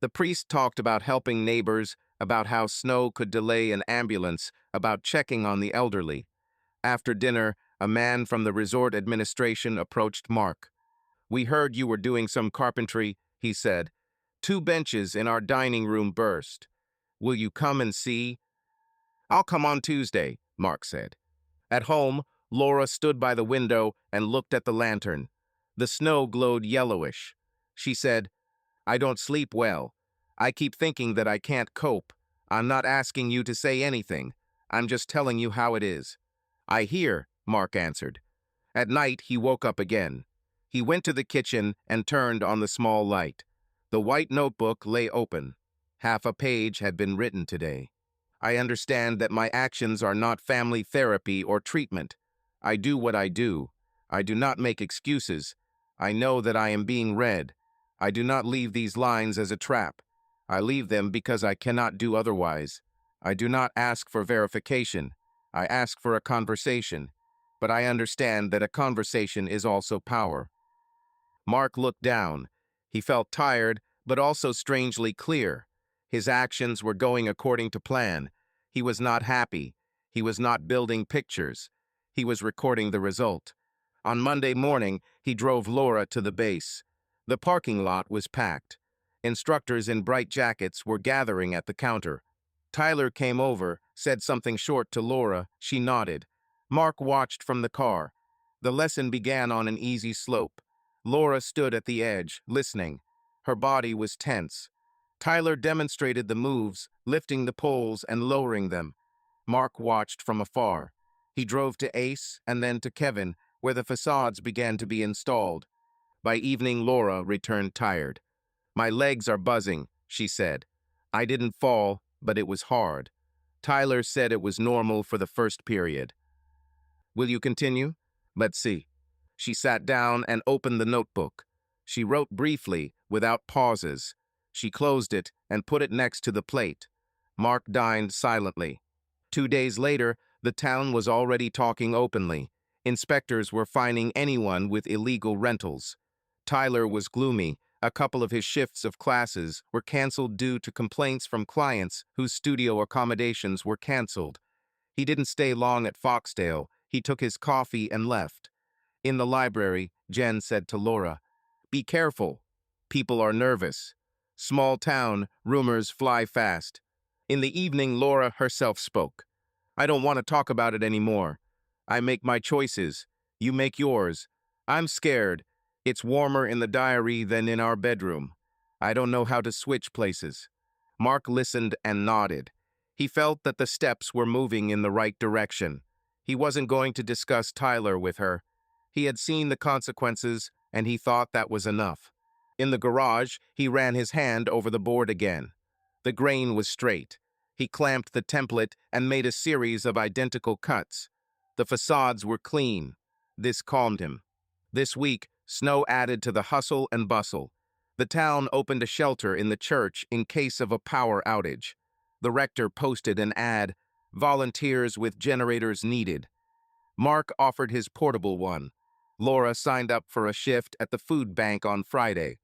The priest talked about helping neighbors, about how snow could delay an ambulance, about checking on the elderly. After dinner, a man from the resort administration approached Mark. We heard you were doing some carpentry, he said. 2 benches in our dining room burst. Will you come and see? I'll come on Tuesday, Mark said. At home, Laura stood by the window and looked at the lantern. The snow glowed yellowish. She said, I don't sleep well. I keep thinking that I can't cope. I'm not asking you to say anything. I'm just telling you how it is. I hear, Mark answered. At night, he woke up again. He went to the kitchen and turned on the small light. The white notebook lay open. Half a page had been written today. I understand that my actions are not family therapy or treatment. I do what I do. I do not make excuses. I know that I am being read. I do not leave these lines as a trap. I leave them because I cannot do otherwise. I do not ask for verification. I ask for a conversation. But I understand that a conversation is also power. Mark looked down. He felt tired, but also strangely clear. His actions were going according to plan. He was not happy. He was not building pictures. He was recording the result. On Monday morning, he drove Laura to the base. The parking lot was packed. Instructors in bright jackets were gathering at the counter. Tyler came over, said something short to Laura. She nodded. Mark watched from the car. The lesson began on an easy slope. Laura stood at the edge, listening. Her body was tense. Tyler demonstrated the moves, lifting the poles and lowering them. Mark watched from afar. He drove to Ace and then to Kevin, where the facades began to be installed. By evening, Laura returned tired. My legs are buzzing, she said. I didn't fall, but it was hard. Tyler said it was normal for the first period. Will you continue? Let's see. She sat down and opened the notebook. She wrote briefly, without pauses. She closed it and put it next to the plate. Mark dined silently. 2 days later, the town was already talking openly. Inspectors were fining anyone with illegal rentals. Tyler was gloomy. A couple of his shifts of classes were canceled due to complaints from clients whose studio accommodations were canceled. He didn't stay long at Foxdale. He took his coffee and left. In the library, Jen said to Laura, "Be careful. People are nervous. Small town, rumors fly fast." In the evening, Laura herself spoke. "I don't want to talk about it anymore. I make my choices. You make yours. I'm scared. It's warmer in the diary than in our bedroom. I don't know how to switch places." Mark listened and nodded. He felt that the steps were moving in the right direction. He wasn't going to discuss Tyler with her. He had seen the consequences, and he thought that was enough. In the garage, he ran his hand over the board again. The grain was straight. He clamped the template and made a series of identical cuts. The facades were clean. This calmed him. This week, snow added to the hustle and bustle. The town opened a shelter in the church in case of a power outage. The rector posted an ad, "Volunteers with generators needed." Mark offered his portable one. Laura signed up for a shift at the food bank on Friday.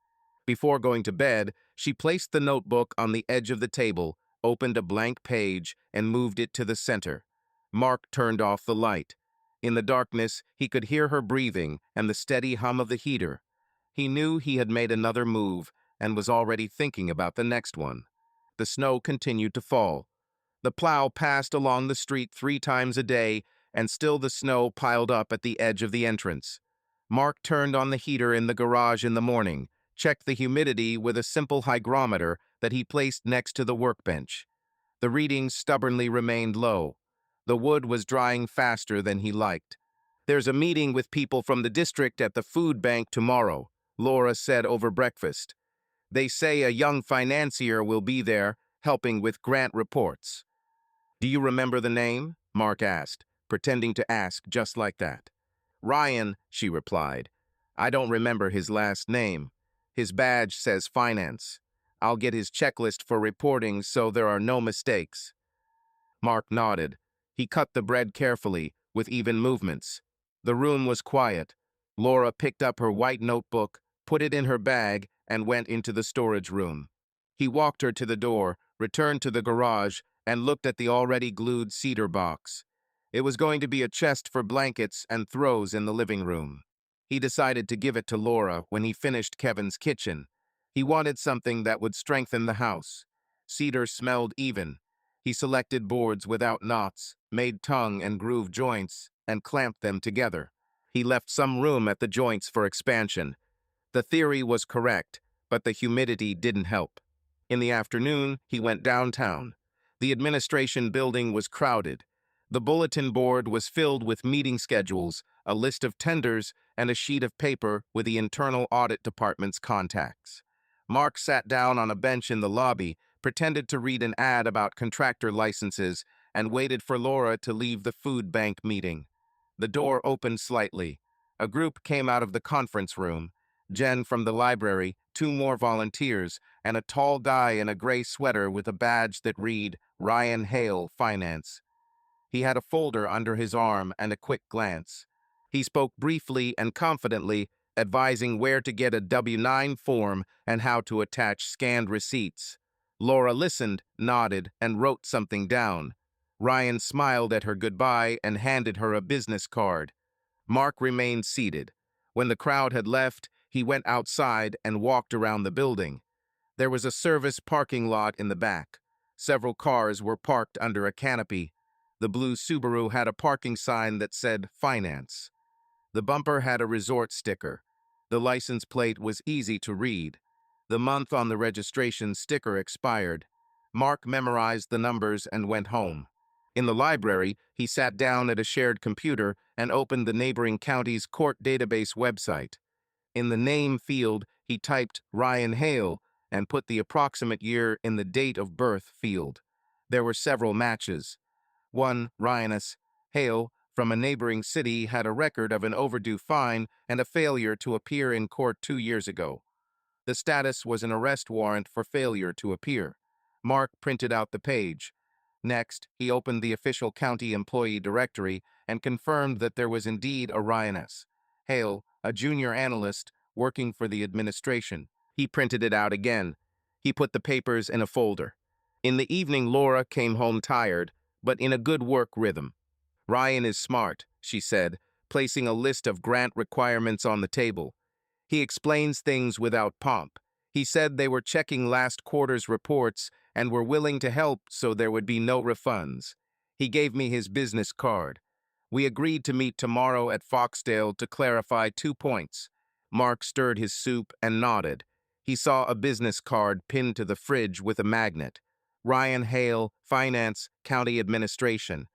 Before going to bed, she placed the notebook on the edge of the table, opened a blank page, and moved it to the center. Mark turned off the light. In the darkness, he could hear her breathing and the steady hum of the heater. He knew he had made another move and was already thinking about the next one. The snow continued to fall. The plow passed along the street 3 times a day, and still the snow piled up at the edge of the entrance. Mark turned on the heater in the garage in the morning, checked the humidity with a simple hygrometer that he placed next to the workbench. The readings stubbornly remained low. The wood was drying faster than he liked. "There's a meeting with people from the district at the food bank tomorrow," Laura said over breakfast. "They say a young financier will be there, helping with grant reports." "Do you remember the name?" Mark asked, pretending to ask just like that. "Ryan," she replied. "I don't remember his last name. His badge says finance. I'll get his checklist for reporting so there are no mistakes." Mark nodded. He cut the bread carefully, with even movements. The room was quiet. Laura picked up her white notebook, put it in her bag, and went into the storage room. He walked her to the door, returned to the garage, and looked at the already glued cedar box. It was going to be a chest for blankets and throws in the living room. He decided to give it to Laura when he finished Kevin's kitchen. He wanted something that would strengthen the house. Cedar smelled even. He selected boards without knots, made tongue and groove joints, and clamped them together. He left some room at the joints for expansion. The theory was correct, but the humidity didn't help. In the afternoon, he went downtown. The administration building was crowded. The bulletin board was filled with meeting schedules, a list of tenders, and a sheet of paper with the internal audit department's contacts. Mark sat down on a bench in the lobby, pretended to read an ad about contractor licenses, and waited for Laura to leave the food bank meeting. The door opened slightly. A group came out of the conference room. Jen from the library, 2 more volunteers, and a tall guy in a gray sweater with a badge that read, "Ryan Hale, Finance." He had a folder under his arm and a quick glance. He spoke briefly and confidently, advising where to get a W-9 form and how to attach scanned receipts. Laura listened, nodded, and wrote something down. Ryan smiled at her goodbye and handed her a business card. Mark remained seated. When the crowd had left, he went outside and walked around the building. There was a service parking lot in the back. Several cars were parked under a canopy. The blue Subaru had a parking sign that said Finance. The bumper had a resort sticker. The license plate was easy to read. The month on the registration sticker expired. Mark memorized the numbers and went home. In the library, he sat down at a shared computer and opened the neighboring county's court database website. In the name field, he typed Ryan Hale and put the approximate year in the date of birth field. There were several matches. One, Ryanus Hale, from a neighboring city had a record of an overdue fine and a failure to appear in court 2 years ago. The status was an arrest warrant for failure to appear. Mark printed out the page. Next, he opened the official county employee directory and confirmed that there was indeed a Ryan S. Hale, a junior analyst, working for the administration. He printed it out again. He put the papers in a folder. In the evening, Laura came home tired, but in a good work rhythm. "Ryan is smart," she said, placing a list of grant requirements on the table. "He explains things without pomp. He said they were checking last quarter's reports and were willing to help so there would be no refunds. He gave me his business card. We agreed to meet tomorrow at Foxdale to clarify 2 points." Mark stirred his soup and nodded. He saw a business card pinned to the fridge with a magnet. Ryan Hale, Finance, County Administration.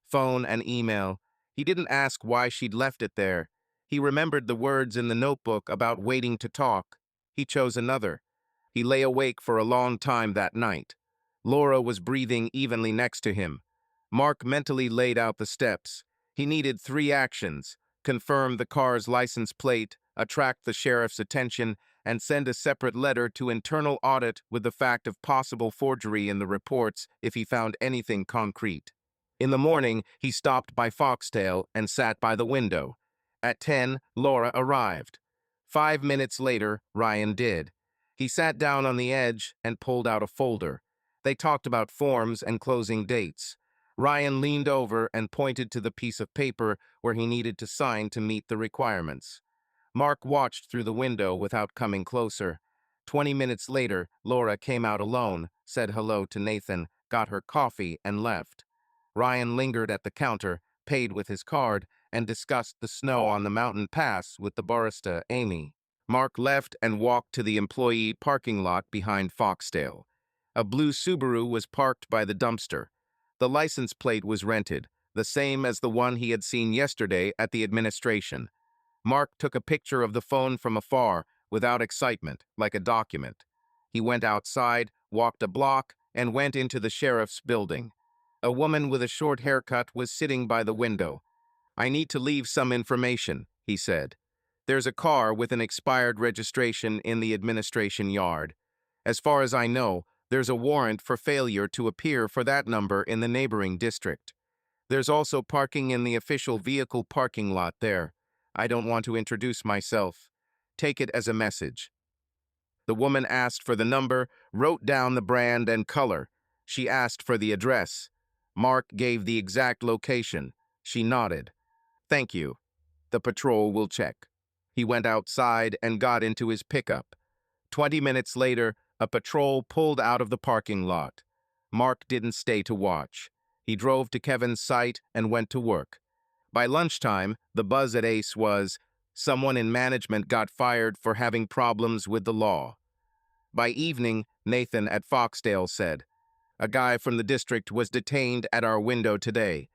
Phone and email. He didn't ask why she'd left it there. He remembered the words in the notebook about waiting to talk. He chose another. He lay awake for a long time that night. Laura was breathing evenly next to him. Mark mentally laid out the steps. He needed 3 actions: confirm the car's license plate, attract the sheriff's attention, and send a separate letter to internal audit with the fact of possible forgery in the reports if he found anything concrete. In the morning, he stopped by Foxdale and sat by the window. At 10, Laura arrived. 5 minutes later, Ryan did. He sat down on the edge and pulled out a folder. They talked about forms and closing dates. Ryan leaned over and pointed to the piece of paper where he needed to sign to meet the requirements. Mark watched through the window without coming closer. 20 minutes later, Laura came out alone, said hello to Nathan, got her coffee, and left. Ryan lingered at the counter, paid with his card, and discussed the snow on the mountain pass with the barista, Amy. Mark left and walked to the employee parking lot behind Foxdale. A blue Subaru was parked by the dumpster. The license plate was rented, the same as the one he had seen yesterday at the administration. Mark took a picture of the phone from afar, without excitement, like a document. He went outside, walked a block, and went into the sheriff's building. A woman with a short haircut was sitting by the window. "I need to leave some information," he said. "There's a car with an expired registration in the administration yard. As far as I know, there's a warrant for failure to appear for that number in the neighboring district. There's also parking in the official vehicle parking lot there. I don't want to introduce myself. Take it as a message." The woman asked for the number, wrote down the brand and color. She asked for the address. Mark gave the exact location. She nodded. "Thank you. The patrol will check." He went outside and got into his pickup. 20 minutes later, a patrol pulled out of the parking lot. Mark didn't stay to watch. He drove to Kevin's site and went to work. By lunchtime, the buzz at Ace was, someone in management got fired for having problems with the law. By evening, Nathan at Foxdale said, "A guy from the district was detained at our window today.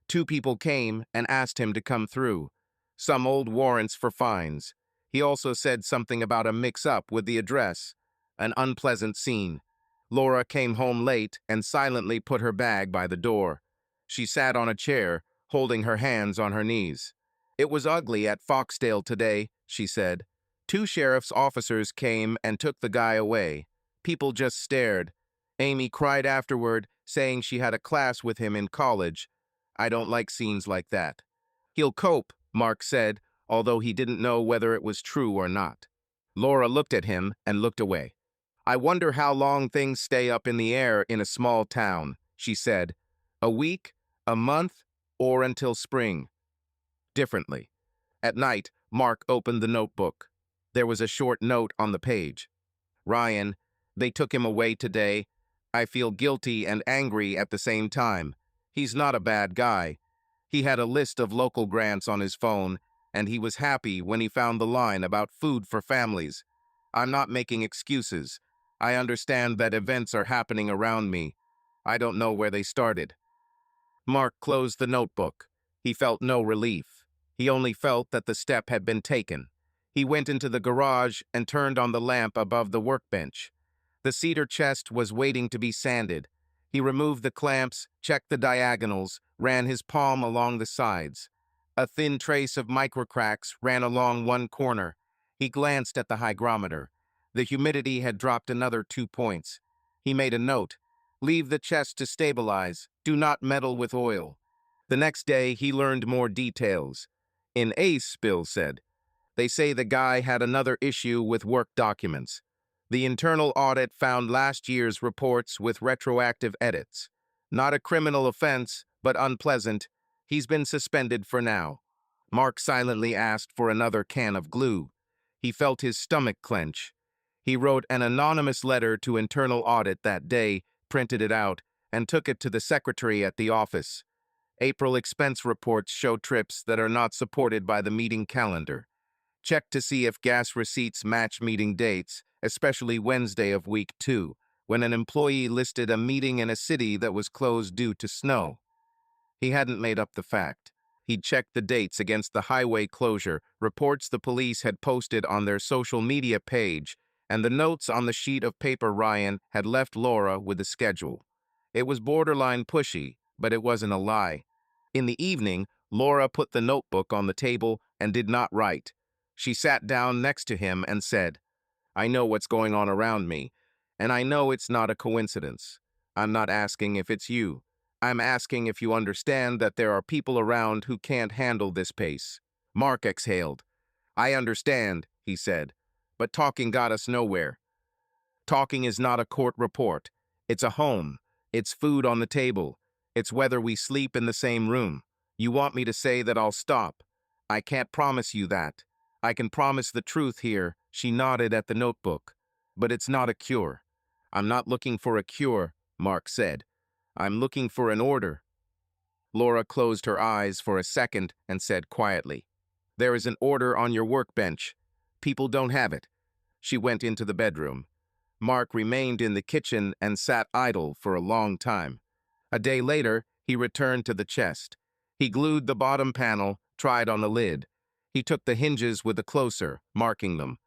2 people came and asked him to come through. Some old warrants for fines. He also said something about a mix-up with the address. An unpleasant scene." Laura came home late and silently put her bag by the door. She sat on a chair, holding her hands on her knees. "It was ugly at Foxdale today," she said. 2 sheriff's officers came and took the guy away. People just stared. Amy cried afterward, saying she had a class with him in college. "I don't like scenes like that." "He'll cope," Mark said, although he didn't know whether it was true or not. Laura looked at him and looked away. "I wonder how long things stay up in the air in a small town," she said. "A week? A month? Or until spring?" Differently. At night, Mark opened the notebook. There was a short note on the page. "Ryan, they took him away today. I feel guilty and angry at the same time. He's not a bad guy. He had a list of local grants on his phone, and he was happy when he found the line about food for families. I'm not making excuses. I understand that events are happening around me. I don't know where they started." Mark closed the notebook. He felt no relief. He only felt that the step had been taken. He went into the garage and turned on the lamp above the workbench. The cedar chest was waiting to be sanded. He removed the clamps, checked the diagonals, ran his palm along the sides. A thin trace of microcracks ran along one corner. He glanced at the hygrometer. The humidity had dropped another 2 points. He made a note. Leave the chest to stabilize. Do not meddle with oil. The next day, he learned more details. In Ace, Bill said, they say the guy had another issue with work documents. The internal audit found last year's reports with retroactive edits. Not a criminal offense, but unpleasant. He's been suspended for now. Mark silently asked for another can of glue. He felt his stomach clench. He wrote an anonymous letter to internal audit that day, printed it out, and took it to the secretary at the office. April expense reports show trips that are not supported by the meeting calendar. Check to see if gas receipts match meeting dates, especially Wednesday of week 2, when an employee listed a meeting in a city that was closed due to snow. He hadn't made up the fact. He'd checked the dates against the highway closure, reports the police had posted on their social media page, and the notes on the sheet of paper Ryan had left Laura with the schedule. It was borderline pushy, but it wasn't a lie. In the evening, Laura put the notebook on the table and did not write. She sat down next to him and said, I know what's going on around me, and I know it's not a coincidence. I'm not asking if it's you. I'm asking if you understand that there are people around who can't handle this pace. Mark exhaled. I understand, he said, but talking got us nowhere. Talking is not a court report. It's a home. It's food on the table. It's whether we sleep in the same room. You want me to say that I'll stop. I can't promise you that. I can promise the truth here, she nodded at the notebook. But it's not a cure. I'm not looking for a cure, Mark said. I'm looking for an order. Laura closed her eyes for a second and said quietly, There is an order on your workbench. People don't have it. She went into the bedroom. Mark remained in the kitchen and sat idle for a long time. A day later, he returned to the chest. He glued the bottom panel, tried on the lid. He took the hinges with a closer, marking them.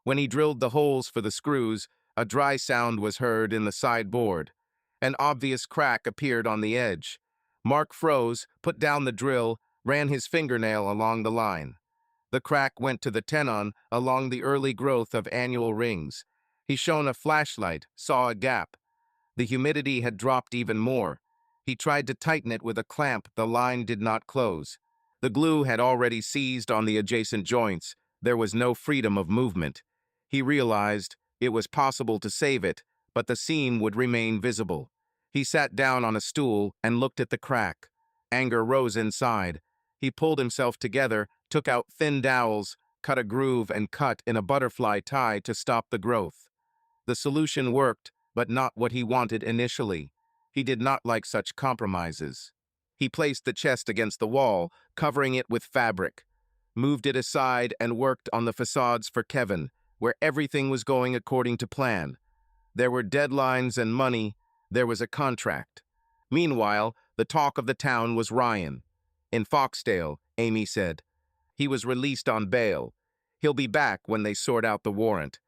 When he drilled the holes for the screws, a dry sound was heard in the sideboard. An obvious crack appeared on the edge. Mark froze, put down the drill, ran his fingernail along the line. The crack went to the tenon along the early growth of annual rings. He shone a flashlight, saw a gap. The humidity had dropped even more. He tried to tighten it with a clamp. The line did not close. The glue had already seized on the adjacent joints. There was no freedom of movement. He realized it was possible to save it, but the seam would remain visible. He sat down on a stool and looked at the crack. Anger rose inside. He pulled himself together, took out thin dowels, cut a groove and cut in a butterfly tie to stop the growth. The solution worked, but not what he wanted initially. He did not like such compromises. He placed the chest against the wall, covering it with fabric, moved it aside and worked on the facades for Kevin, where everything was going according to plan. There were deadlines and money. There was a contract. Meanwhile, the talk of the town was Ryan. In Foxdale, Amy said. He was released on bail. He'll be back when they sort out the warrant.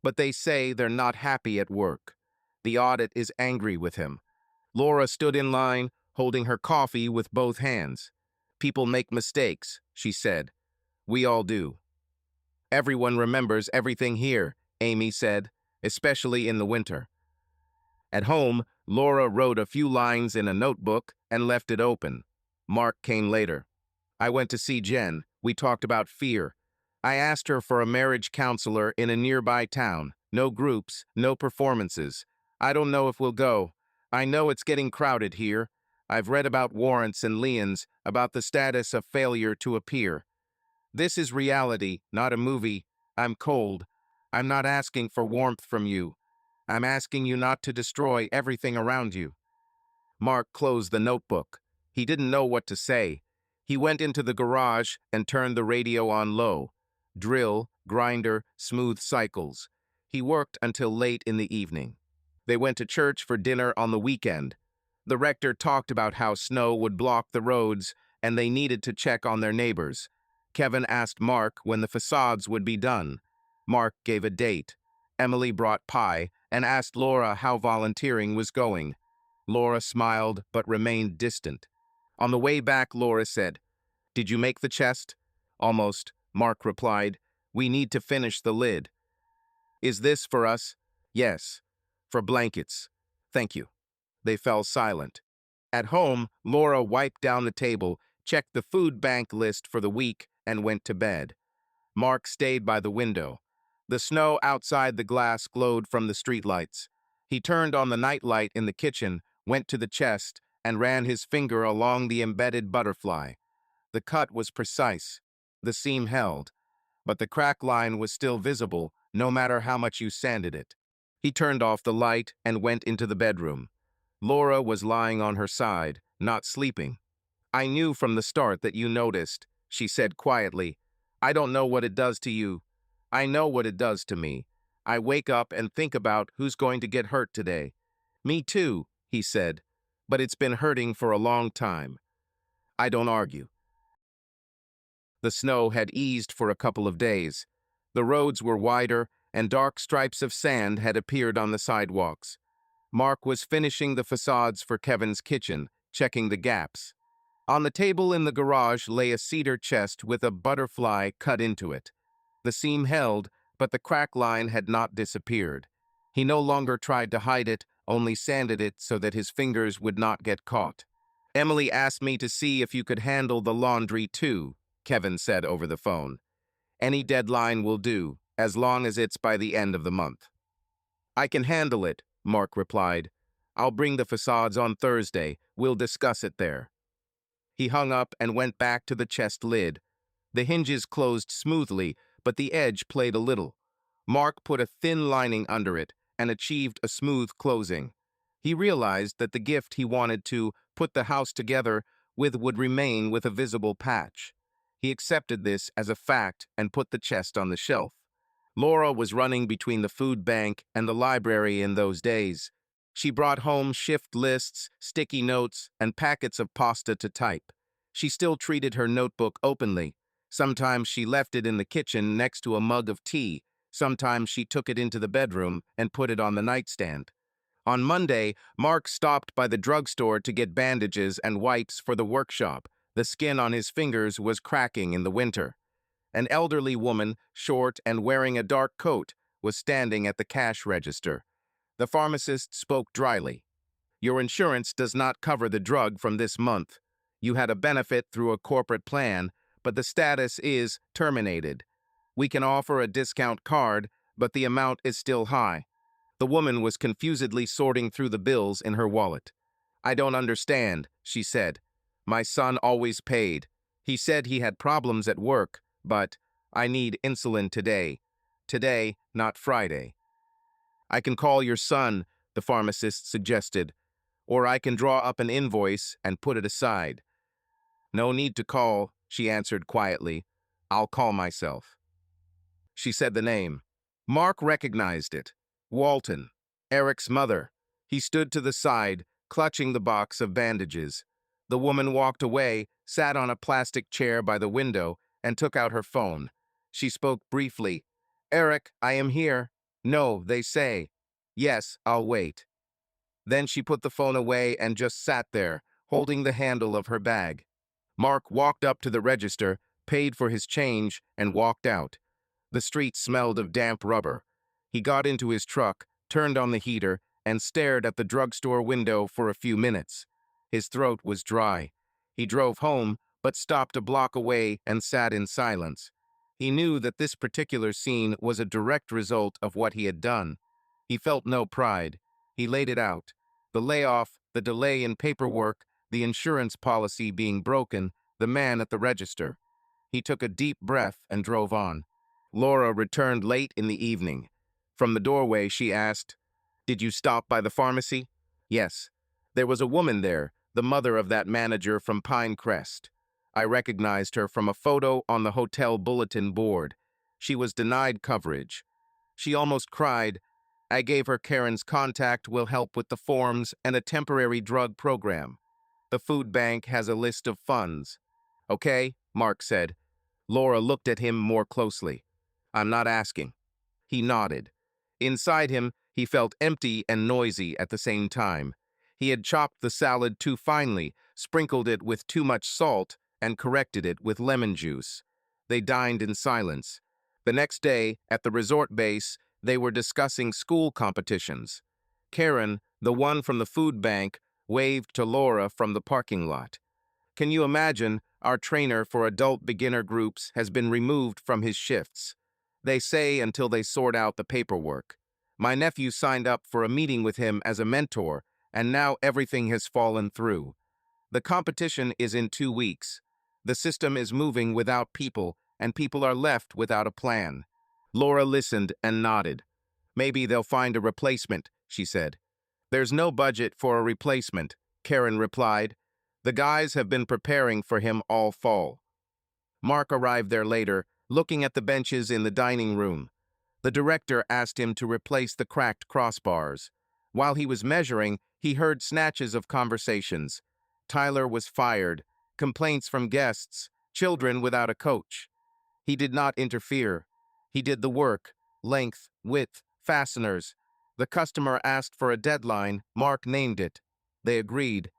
But they say they're not happy at work. The audit is angry with him. Laura stood in line, holding her coffee with both hands. People make mistakes, she said. We all do. Everyone remembers everything here, Amy said, especially in the winter. At home, Laura wrote a few lines in a notebook and left it open. Mark came later. I went to see Jen. We talked about fear. I asked her for a marriage counselor in a nearby town. No groups, no performances. I don't know if we'll go. I know it's getting crowded here. I've read about warrants and liens, about the status of failure to appear. This is reality, not a movie. I'm cold. I'm not asking for warmth from you. I'm asking you not to destroy everything around you. Mark closed the notebook. He didn't know what to say. He went into the garage and turned the radio on low. Drill, grinder, smooth cycles. He worked until late in the evening. They went to church for dinner on the weekend. The rector talked about how snow would block the roads and they needed to check on their neighbors. Kevin asked Mark when the facades would be done. Mark gave a date. Emily brought pie and asked Laura how volunteering was going. Laura smiled but remained distant. On the way back, Laura said, "Did you make the chest?" "Almost," Mark replied. "We need to finish the lid." "Is this for us?" "Yes, for blankets. Thank you." They fell silent. At home, Laura wiped down the table, checked the food bank list for the week, and went to bed. Mark stayed by the window. The snow outside the glass glowed from the streetlights. He turned on the nightlight in the kitchen, went to the chest, and ran his finger along the embedded butterfly. The cut was precise. The seam held, but the crack line was still visible, no matter how much you sanded it. He turned off the light and went into the bedroom. Laura was lying on her side, not sleeping. "I knew from the start that you noticed," she said quietly. "I don't know what it does to you. I know what it does to me. I wake up and think about who's going to get hurt today." "Me too," he said, "but it's been hurting for a long time." I don't argue. The snow had eased for a couple of days. The roads were wider, and dark stripes of sand had appeared on the sidewalks. Mark was finishing the facades for Kevin's kitchen, checking the gaps. On the table in the garage lay a cedar chest with a butterfly cut into it. The seam held, but the crack line had not disappeared. He no longer tried to hide it, only sanded it so that his fingers would not get caught. "Emily asked me to see if you could handle the laundry too," Kevin said over the phone. "Any deadline will do, as long as it's by the end of the month." "I can handle it," Mark replied. "I'll bring the facades on Thursday. We'll discuss it there." He hung up and went back to the chest lid. The hinges closed smoothly, but the edge played a little. Mark put a thin lining under it and achieved a smooth closing. He realized that the gift he wanted to put the house together with would remain with a visible patch. He accepted this as a fact and put the chest on the shelf. Laura was running between the food bank and the library in those days. She brought home shift lists, sticky notes, and packets of pasta to type. She still treated her notebook openly. Sometimes she left it in the kitchen next to a mug of tea. Sometimes she took it into the bedroom and put it on the nightstand. On Monday, Mark stopped by the drugstore to get bandages and wipes for the workshop. The skin on his fingers was cracking in the winter. An elderly woman, short and wearing a dark coat, was standing at the cash register. The pharmacist spoke dryly. "Your insurance does not cover the drug from this month. You had a benefit through a corporate plan, but the status is terminated. We can offer a discount card, but the amount is still high." The woman was confusedly sorting through the bills in her wallet. "I don't understand," she said. "My son always paid. He said he had problems at work, but I need insulin today. Today, not Friday." "I can call your son," the pharmacist suggested, "or I can draw up an invoice and put it aside." "No need to call," she answered quietly. "I'll call myself." She said the name. Mark recognized it. Walton, Eric's mother. He stood to the side, clutching the box of bandages. The woman walked away, sat on a plastic chair by the window, and took out her phone. She spoke briefly. "Eric, I am here." "No, they say." "Yes, I'll wait." Then she put the phone away and just sat there, holding the handle of her bag. Mark walked up to the register, paid for his change, and walked out. The street smelled of damp rubber. He got into his truck, turned on the heater, and stared at the drugstore window for a few minutes. His throat was dry. He drove home, but stopped a block away and sat in silence. He knew that this particular scene was a direct result of what he had done. He felt no pride. He laid it out. The layoff, the delay in paperwork, the insurance policy being broken, the man at the register. He took a deep breath and drove on. Laura returned late in the evening. From the doorway, she asked, "Did you stop by the pharmacy?" "Yes. There was a woman there, the mother of that manager from Pinecrest. I recognized her from a photo on the hotel bulletin board. She was denied coverage. She almost cried. I gave her Karen's contact, will help with the forms and a temporary drug program. The food bank has a list of funds." "Okay," Mark said. Laura looked at him more closely. "I'm not asking." He nodded. Inside him, he felt empty and noisy at the same time. He had chopped the salad too finely, sprinkled it with too much salt, and corrected it with lemon juice. They dined in silence. The next day, at the resort base, they were discussing school competitions. Karen, the one from the food bank, waved to Laura from the parking lot. Can you imagine, our trainer for adult beginner groups has been removed from his shifts. They say until they sort out the paperwork. My nephew signed up for a meeting with him as a mentor, and now everything has fallen through. The competition is in 2 weeks. The system is moving without people, and people are left without a plan. Laura listened and nodded. Maybe they'll find a replacement, she said. There's no budget for a replacement, Karen replied. The guys have been preparing for him all fall. Mark arrived there later, looking at the benches in the dining room. The director asked him to replace the cracked crossbars. While he was measuring, he heard snatches of conversations. Tyler was fired, complaints from guests, children without a coach. He did not interfere. He did the work, length, width, fasteners. The customer asked for a deadline, Mark named it. They agreed.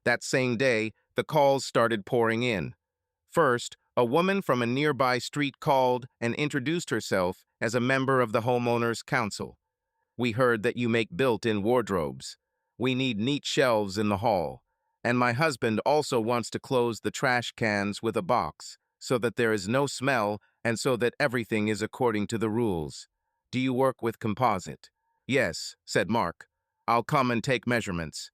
That same day, the calls started pouring in. First, a woman from a nearby street called and introduced herself as a member of the homeowners' council. We heard that you make built-in wardrobes. We need neat shelves in the hall. And my husband also wants to close the trash cans with a box, so that there is no smell and so that everything is according to the rules. Do you work with composite? Yes, said Mark. I'll come and take measurements.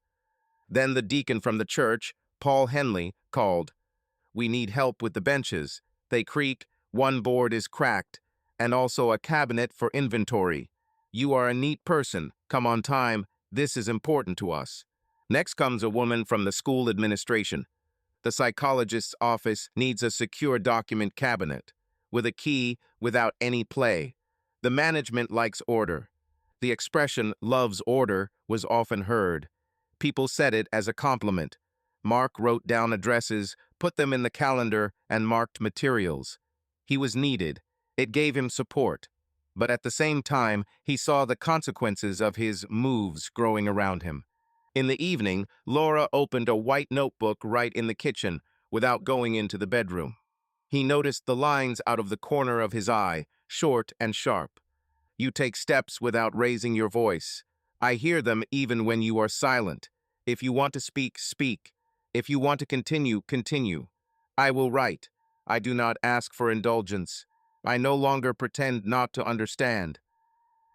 Then the deacon from the church, Paul Henley, called. We need help with the benches. They creak, one board is cracked, and also a cabinet for inventory. You are a neat person. Come on time. This is important to us. Next comes a woman from the school administration. The psychologist's office needs a secure document cabinet, with a key without any play. The management likes order. The expression loves order was often heard. People said it as a compliment. Mark wrote down addresses, put them in the calendar, and marked materials. He was needed. It gave him support. But at the same time, he saw the consequences of his moves growing around him. In the evening, Laura opened a white notebook right in the kitchen, without going into the bedroom. He noticed the lines out of the corner of his eye, short and sharp. You take steps without raising your voice. I hear them even when you are silent. If you want to speak, speak. If you want to continue, continue. I will write. I do not ask for indulgence. I no longer pretend not to understand.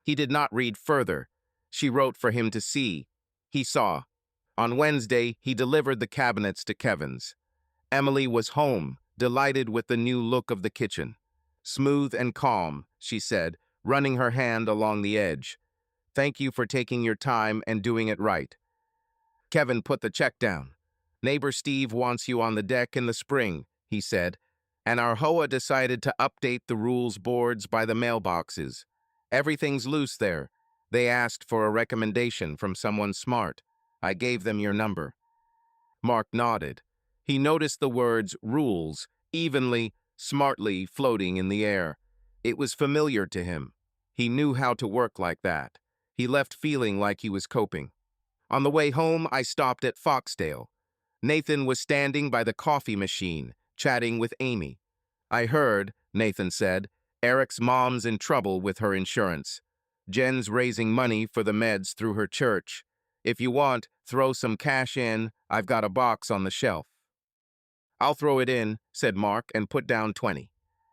He did not read further. She wrote for him to see. He saw. On Wednesday, he delivered the cabinets to Kevin's. Emily was home, delighted with the new look of the kitchen. Smooth and calm, she said, running her hand along the edge. Thank you for taking your time and doing it right. Kevin put the check down. Neighbor Steve wants you on the deck in the spring, he said, and our HOA decided to update the rules boards by the mailboxes. Everything's loose there. They asked for a recommendation from someone smart. I gave them your number. Mark nodded. He noticed the words rules evenly, smartly floating in the air. It was familiar to him. He knew how to work like that. He left feeling like he was coping. On the way home, I stopped at Foxdale. Nathan was standing by the coffee machine, chatting with Amy. I heard, Nathan said, Eric's mom's in trouble with her insurance. Jen's raising money for the meds through her church. If you want, throw some cash in. I've got a box on the shelf. I'll throw it in, said Mark, and put down 20.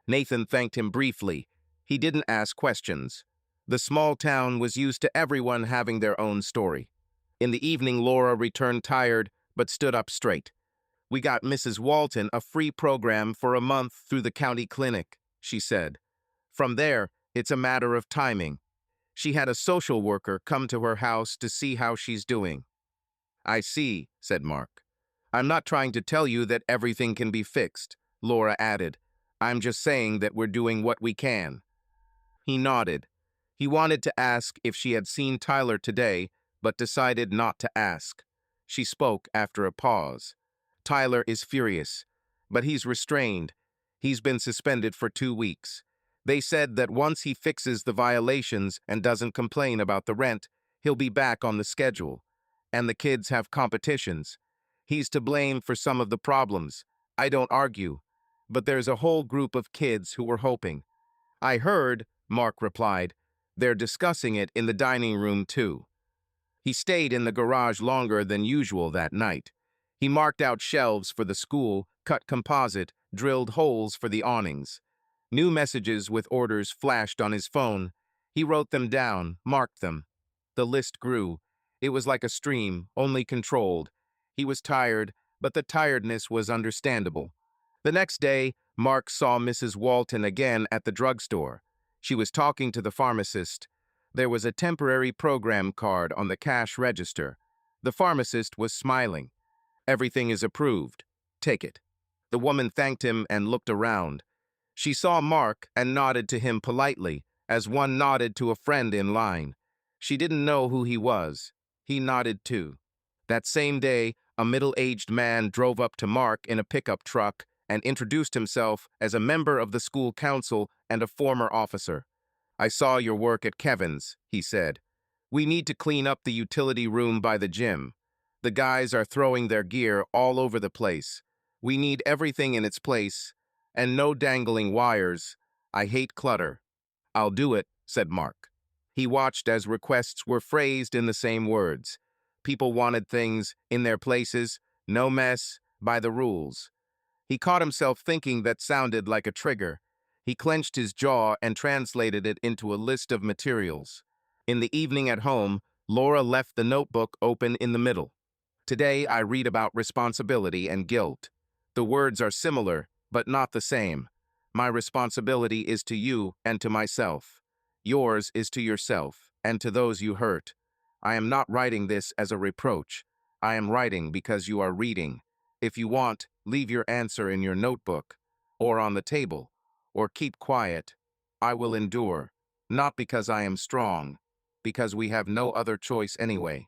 Nathan thanked him briefly. He didn't ask questions. The small town was used to everyone having their own story. In the evening, Laura returned tired, but stood up straight. We got Mrs. Walton a free program for a month through the county clinic, she said. From there, it's a matter of timing. She had a social worker come to her house to see how she's doing. I see, said Mark. I'm not trying to tell you that everything can be fixed, Laura added. I'm just saying that we're doing what we can. He nodded. He wanted to ask if she had seen Tyler today, but decided not to ask. She spoke after a pause. Tyler is furious, but he's restrained. He's been suspended for 2 weeks. They said that once he fixes the violations and doesn't complain about the rent, he'll be back on the schedule. And the kids have competitions. He's to blame for some of the problems. I don't argue. But there's a whole group of kids who were hoping. I heard, Mark replied. They're discussing it in the dining room, too. He stayed in the garage longer than usual that night. He marked out shelves for the school, cut composite, drilled holes for the awnings. New messages with orders flashed on his phone. He wrote them down, marked them. The list grew. It was like a stream, only controlled. He was tired, but the tiredness was understandable. The next day, Mark saw Mrs. Walton again at the drugstore. She was talking to the pharmacist. There was a temporary program card on the cash register. The pharmacist was smiling. Everything is approved. Take it. The woman thanked him and looked around. She saw Mark and nodded to him politely, as one nodded to a friend in line. She didn't know who he was. He nodded too. That same day, a middle-aged man drove up to Mark in a pickup truck and introduced himself as a member of the school council and a former officer. I saw your work at Kevin's, he said. We need to clean up the utility room by the gym. The guys are throwing their gear all over the place. We need everything in its place, and no dangling wires. I hate clutter. I'll do it, said Mark. He watched as requests were phrased in the same words. People wanted things in their places, no mess, by the rules. He caught himself thinking that sounded like a trigger. He clenched his jaw and translated it into a list of materials. In the evening at home, Laura left the notebook open in the middle. Today I read about responsibility and guilt. The words are similar, but not the same. My responsibility is to you and to myself. Yours is to yourself and to those you hurt. I am not writing this as a reproach. I am writing because you are reading. If you want, leave your answer in your notebook, or on the table, or keep quiet. I will endure, not because I am strong, because we have no other choice anyway.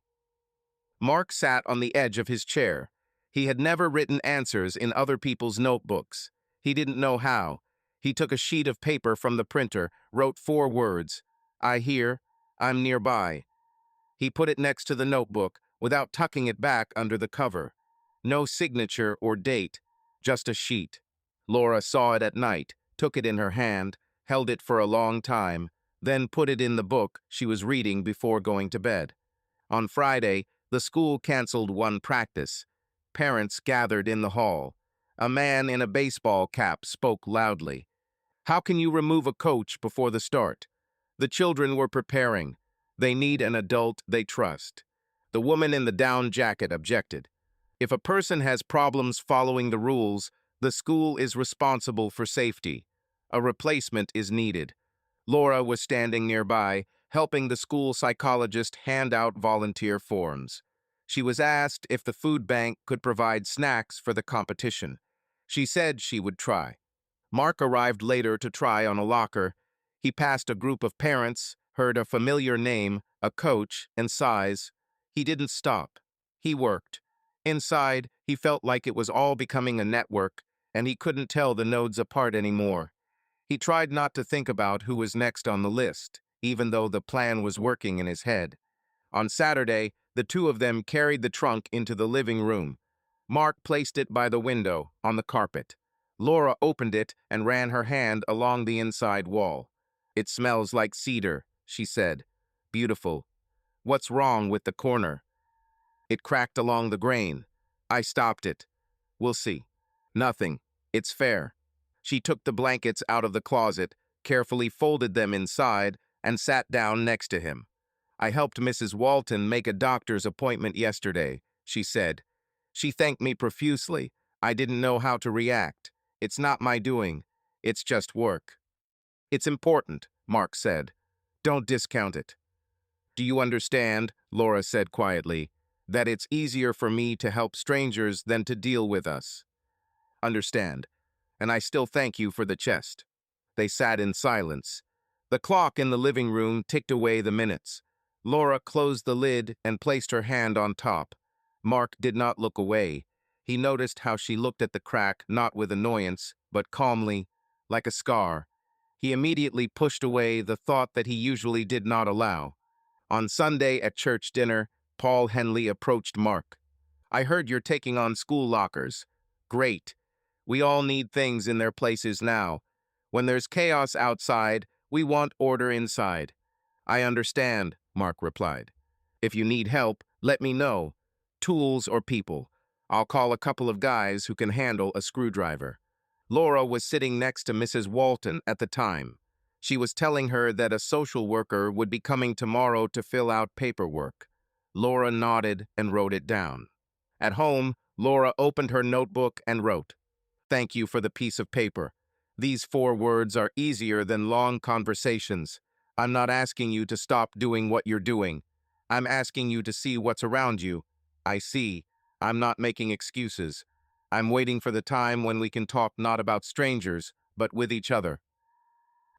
Mark sat on the edge of his chair. He had never written answers in other people's notebooks. He didn't know how. He took a sheet of paper from the printer, wrote 4 words. I hear, I'm nearby. He put it next to the notebook, without tucking it back under the cover. No signature or date, just a sheet. Laura saw it at night, took it in her hand, held it for a long time, then put it in the book she was reading before going to bed. On Friday, the school canceled one practice. Parents gathered in the hall. A man in a baseball cap spoke loudly. How can you remove a coach before the start? The children were preparing. They need an adult they trust. The woman in the down jacket objected. If a person has problems following the rules, the school is responsible for safety. A replacement is needed. Laura was standing nearby, helping the school psychologist hand out volunteer forms. She was asked if the food bank could provide snacks for the competition. She said she would try. Mark arrived later to try on a locker. He passed a group of parents, heard a familiar name, a coach, and sighs. He didn't stop. He worked. Inside, he felt like it was all becoming a network, and he couldn't tell the nodes apart anymore. He tried not to think about who was next on the list, even though the plan was working in his head. On Saturday, the two of them carried the trunk into the living room. Mark placed it by the window, on the carpet. Laura opened it and ran her hand along the inside wall. It smells like cedar, she said. Beautiful. What's wrong with the corner? It cracked along the grain. I stopped it. We'll see. Nothing. It's fair. She took the blankets out of the closet, carefully folded them inside, and sat down next to him. I helped Mrs. Walton make a doctor's appointment yesterday, she said. She thanked me profusely. I didn't know how to react. It's not my doing. It's just work. It's important, Mark said. Don't discount it. Do you understand, Laura said quietly, that it's easier for me to help strangers than to deal with us? Understand. And I still thank you for the chest. They sat in silence. The clock in the living room ticked away the minutes. Laura closed the lid and placed her hand on top. Mark did not look away. He noticed how she looked at the crack, not with annoyance, but calmly, like a scar. He immediately pushed away the thought that he usually did not allow. On Sunday at church dinner, Paul Henley approached Mark. I heard you're taking on school lockers. Great. We all need things in their places now. When there's chaos outside, we want order inside. I understand, Mark replied. If you need help, let me know. Tools or people. I'll call a couple of guys who can handle a screwdriver. Laura was sitting next to Mrs. Walton at the time. She was telling her that a social worker would be coming tomorrow to fill out paperwork. Laura nodded and wrote it down. At home, Laura opened her notebook and wrote, "Thank you for the piece of paper. These 4 words are easier than long conversations. I'm not asking you to stop doing what you're doing. I'm asking you to see what's around you. I see. I'm not making excuses. I'm waiting for the time when we can talk not about strangers, but with each other."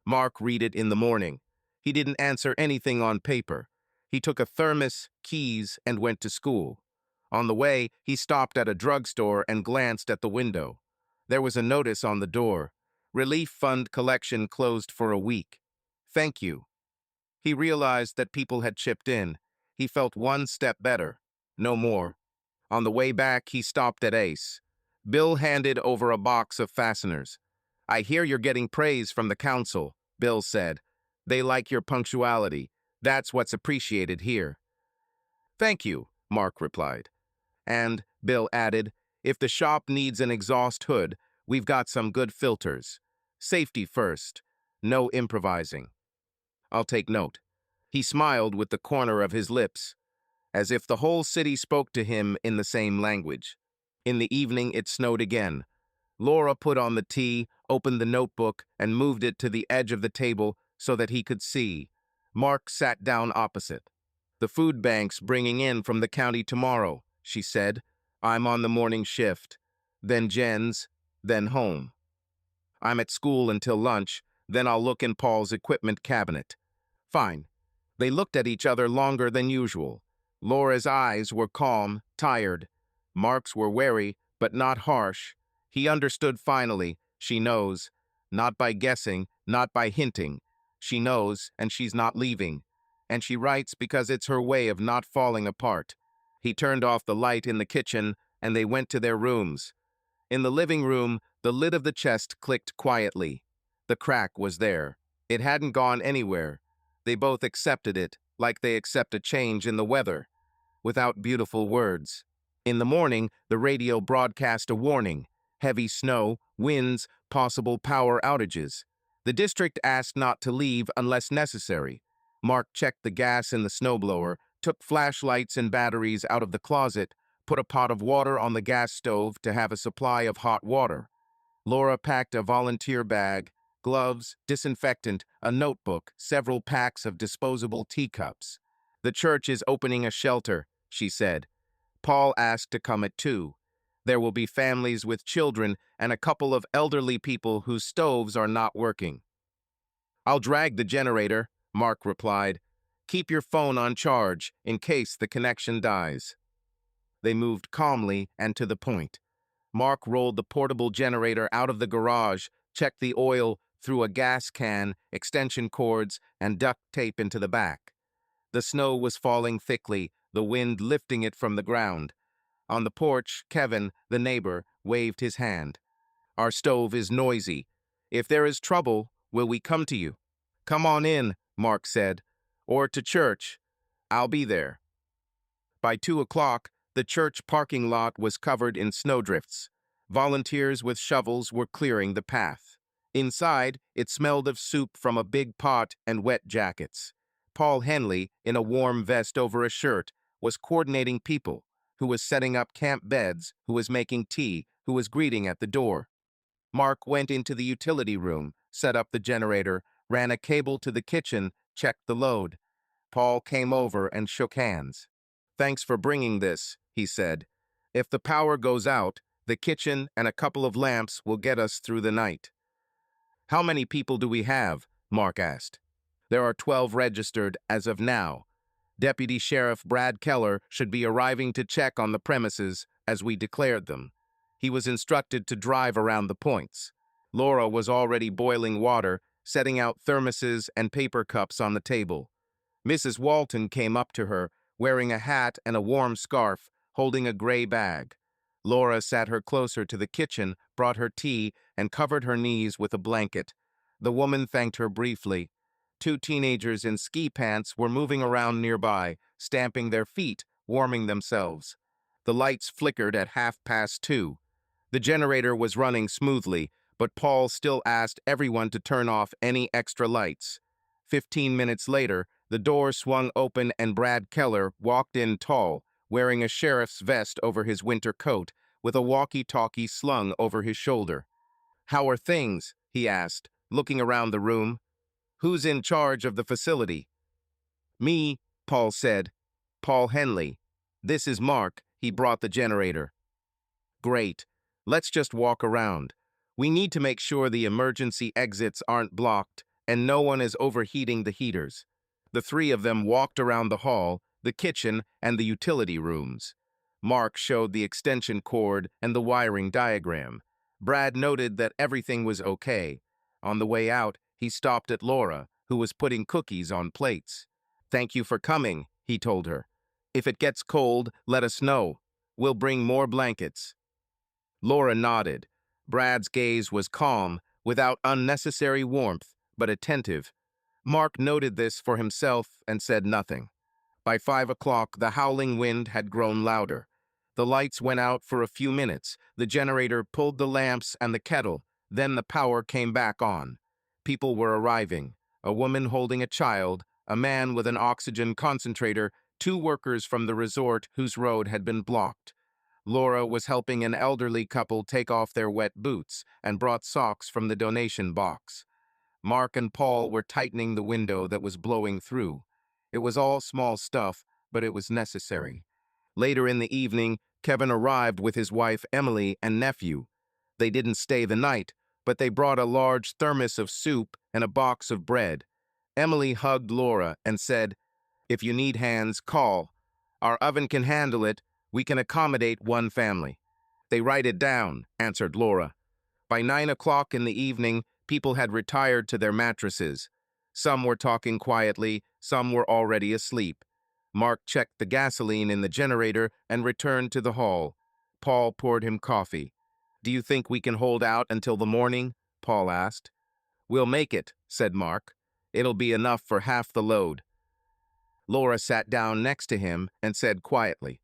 Mark read it in the morning. He didn't answer anything on paper. He took a thermos, keys, and went to school. On the way, he stopped at a drugstore and glanced at the window. There was a notice on the door. Relief Fund collection closed for a week. Thank you. He realized that people had chipped in. He felt one step better. No more. On the way back, he stopped at Ace. Bill handed over a box of fasteners. "I hear you're getting praise from the council," Bill said. "They like your punctuality. That's what's appreciated here." "Thank you," Mark replied. And, Bill added, "if the shop needs an exhaust hood, we've got some good filters. Safety first. No improvising. I'll take note." He smiled with the corner of his lips, as if the whole city spoke to him in the same language. In the evening, it snowed again. Laura put on the tea, opened the notebook, and moved it to the edge of the table so that he could see. Mark sat down opposite. "The food bank's bringing in from the county tomorrow," she said. "I'm on the morning shift. Then Jen's, then home. I'm at school until lunch, then I'll look in Paul's equipment cabinet." "Fine." They looked at each other longer than usual. Laura's eyes were calm, tired. Mark's were wary, but not harsh. He understood finally. She knows. Not by guessing, not by hinting. She knows, and she's not leaving. And she writes because it's her way of not falling apart. He turned off the light in the kitchen, and they went to their rooms. In the living room, the lid of the chest clicked quietly. The crack was there. It hadn't gone anywhere. They both accepted it, like they accept a change in the weather, without beautiful words. In the morning, the radio broadcast a warning: heavy snow, winds, possible power outages. The district asked not to leave unless necessary. Mark checked the gas in the snowblower, took flashlights and batteries out of the closet, put a pot of water on the gas stove to have a supply of hot water. Laura packed a volunteer bag, gloves, disinfectant, a notebook, several packs of disposable teacups. "The church is opening a shelter," she said. "Paul asked to come at 2. There will be families with children and a couple of elderly people whose stoves are not working." "I'll drag the generator," Mark replied. "Keep your phone on charge in case the connection dies." They moved calmly and to the point. Mark rolled the portable generator out of the garage, checked the oil, threw a gas can, extension cords, and duct tape into the back. The snow was falling thickly, the wind lifting it from the ground. On the porch, Kevin, the neighbor, waved his hand. "Our stove is noisy. If there is trouble, will we come to you?" "Come on in," Mark said. "Or to church. I'll be there." By 2 o'clock, the church parking lot was covered in snowdrifts. Volunteers with shovels were clearing the path. Inside, it smelled of soup from a big pot and wet jackets. Paul Henley, in a warm vest over a shirt, was coordinating people, who was setting up camp beds, who was making tea, who was greeting at the door. Mark went into the utility room, set up the generator, ran a cable to the kitchen, checked the load. Paul came over and shook hands. "Thanks for bringing this," he said. "If the power goes out, the kitchen and a couple of lamps will get us through the night." "How many people do we have?" Mark asked. "There are 12 registered as of now. Deputy Sheriff Brad Keller should be arriving to check on the premises as we declared them. He was instructed to drive around the points." Laura was already boiling water, setting out thermoses and paper cups on the table. Mrs. Walton came up to her, wearing a hat and a warm scarf, holding a gray bag. Laura sat her closer to the kitchen, brought her tea, and covered her knees with a blanket. The woman thanked her briefly. Two teenagers in ski pants were moving around nearby, stamping their feet, warming themselves. The lights flickered at 2:30. The generator was running smoothly, but Paul still asked everyone to turn off any extra lights. 15 minutes later, the door swung open and Brad Keller walked in tall, wearing a sheriff's vest over his winter coat, with a walkie-talkie slung over his shoulder. "How are things?" he asked, looking around the room. "Who's in charge of the facility?" "Me," Paul said. "Paul Henley. This is Mark." He brought the generator. "Great. Let's just walk around. We need to make sure the emergency exits aren't blocked and no one is overheating the heaters." The three of them walked around the hall, the kitchen, and the utility rooms. Mark showed the extension cord and the wiring diagram. Brad noted that everything was okay. On the way out, he stopped at Laura, who was putting cookies on plates. "Thank you for coming," he told her. "If it gets cold, let us know. We'll bring more blankets." Laura nodded. Brad's gaze was calm, without unnecessary warmth, but attentive. Mark noted this for himself and said nothing. By 5 o'clock, the howling wind had grown louder. The lights went out for a few minutes. The generator pulled the lamps and the kettle. Then the power came back on. People were arriving. A woman holding a child, a man with an oxygen concentrator, two workers from the resort whose road had been blocked. Laura was helping an elderly couple take off their wet boots and brought socks from the donation box. Mark and Paul were tightening the window that was blowing through. It was all small stuff, but it was necessary. Later in the evening, Kevin arrived with his wife Emily and nephew. They didn't stay the night, but they brought a large thermos of soup and a box of bread. Emily hugged Laura and said, "If you need hands, call. Our oven can handle it. We can accommodate one family." "They write it down," answered Laura. By 9 o'clock in the evening, people had retired to their mattresses. Some were talking quietly, some were already asleep. Mark checked the gasoline in the generator and returned to the hall. Paul poured him coffee. "Do you think we can hold out until the morning?" Paul asked. "We'll make it," said Mark. "It'll be enough for half the load." Laura sat down next to him and said quietly,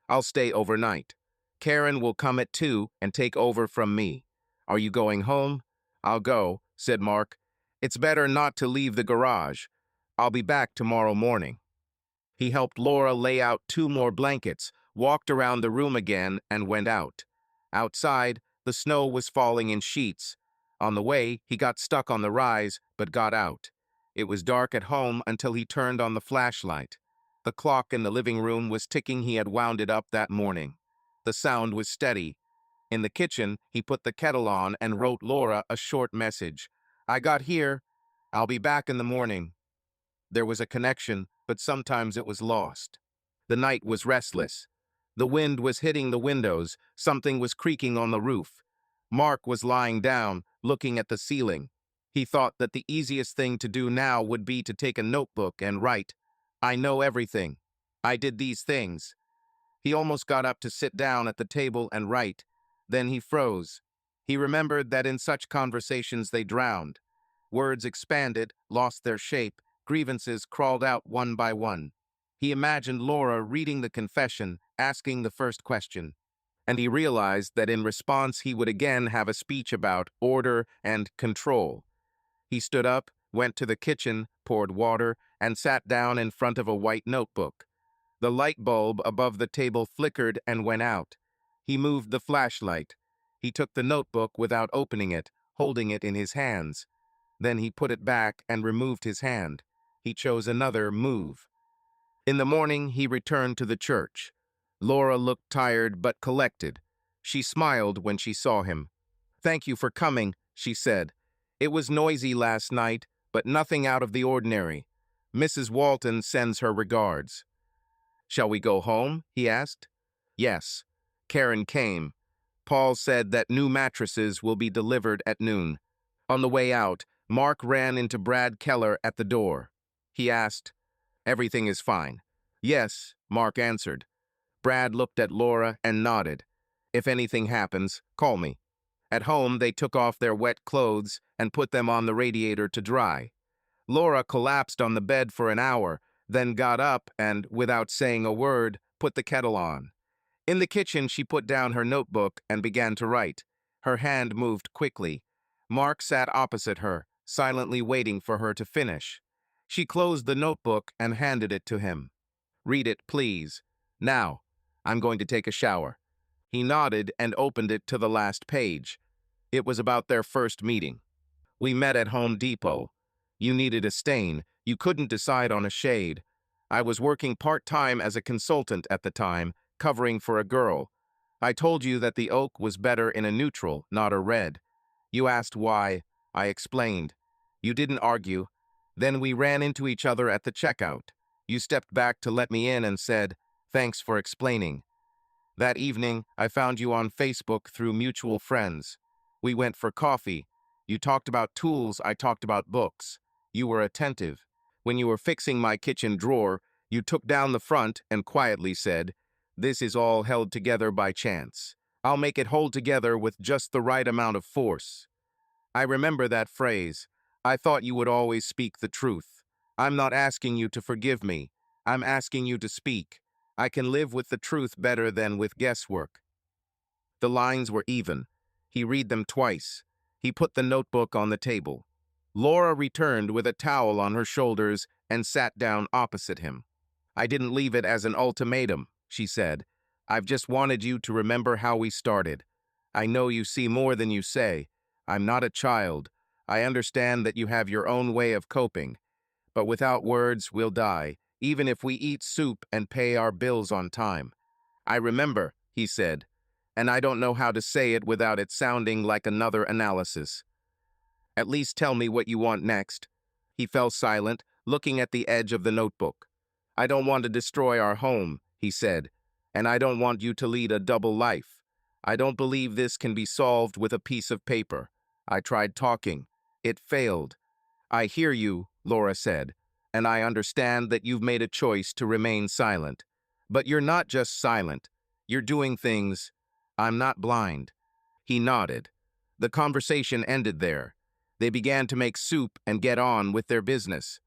"I'll stay overnight. Karen will come at 2 and take over from me. Are you going home?" "I'll go," said Mark. "It's better not to leave the garage. I'll be back tomorrow morning." He helped Laura lay out 2 more blankets, walked around the room again, and went out. Outside, the snow was falling in sheets. On the way, he got stuck on the rise, but got out. It was dark at home until he turned on the flashlight. The clock in the living room was ticking. He had wound it up that morning. The sound was steady. In the kitchen, he put the kettle on and wrote Laura a short message. "I got here. I'll be back in the morning." There was a connection, but sometimes it was lost. The night was restless. The wind was hitting the windows. Something was creaking on the roof. Mark was lying down, looking at the ceiling. He thought that the easiest thing to do now would be to take a notebook and write, "I know everything. I did these things." He almost got up to sit down at the table and write. Then he froze. He remembered that in such conversations they drowned. Words expanded, lost their shape, grievances crawled out one by one. He imagined Laura reading the confession, asking the first question. And he realized that in response he would again have a speech about order and control. He stood up, went to the kitchen, poured water, and sat down in front of a white notebook. The light bulb above the table flickered and went out. He moved the flashlight. He took the notebook without opening it, holding it in his hands. Then he put it back and removed his hand. He chose another move. In the morning, he returned to the church. Laura looked tired but collected. She smiled when she saw him. "Thank you for coming," she said. "It was noisy last night, but nothing out of the ordinary. Mrs. Walton sends her regards." "Shall we go home?" he asked. "Yes." Karen came. Paul said that new mattresses will be delivered at noon. On the way out, Mark ran into Brad Keller at the door. He asked, "Everything is fine?" "Yes," Mark answered. Brad looked at Laura and nodded. If anything happens, call me. At home, they took off their wet clothes and put them on the radiator to dry. Laura collapsed on the bed for an hour, then got up and, without saying a word, put the kettle on. In the kitchen, she put down her notebook and began to write. Her hand moved quickly. Mark sat opposite her, silently waiting for her to finish. She closed the notebook and handed it to him. Read it, please. Now, I'm going to take a shower. He nodded and opened it to the last page. It was about their first meeting. We met at Home Depot. You needed a stain. You couldn't decide on a shade. I was working part-time as a consultant at the time, covering for a girl. I told you that the oak was better in a neutral, not a red. You asked why. I explained. You didn't argue. Then we ran into each other at the checkout. You stepped back to let me in and said, "Thanks for explaining." That evening, I found you on Facebook through mutual friends. We went for coffee. You talked about tools, I talked about books. You were attentive. When you were fixing my kitchen drawer, you took down the front and quietly said, "This is all held together by chance. I'll make it hold together with just the right amount of force." I remember that phrase. I thought you would always speak the truth. I'm not asking you to forgive me. I'm asking you to speak. I can live with the truth better than with guesswork. The lines were even. He read them twice. He put the notebook on the table. Laura returned with a towel on her shoulders and sat down opposite him. "I didn't leave it as an ultimatum," she said. "I've just wanted you to remember how we started. I know you see more than you say. I'm not a child. I understand that you have your own way of coping. But without words, we'll die, even if we eat soup and pay our bills on time." "I remember," he said, "and I don't know how to say it without it sounding like another analysis. At least tell me what you want next." He fell silent, looking at the edge of the notebook. "I don't want to destroy our home," he said, "and I don't want you to lead a double life. I don't believe this can be solved with a piece of paper. I tried talking. It failed." "I hear you," Laura said, "and I understand that you've made a choice to remain silent. But you're not just silent. You're doing things. I'm not blind." He nodded. The conversation ended there. They began to make soup and get on with their business.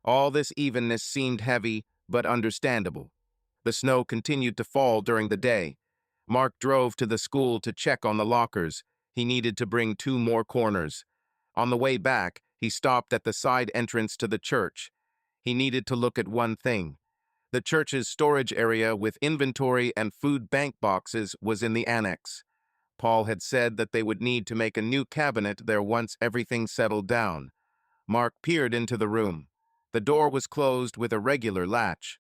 All this evenness seemed heavy, but understandable. The snow continued to fall during the day. Mark drove to the school to check on the lockers. He needed to bring 2 more corners. On the way back, he stopped at the side entrance to the church. He needed to look at one thing. The church's storage area with inventory and food bank boxes was in the annex. Paul had said that they would need to make a new cabinet there once everything settled down. Mark peered into the room. The door was closed with a regular latch.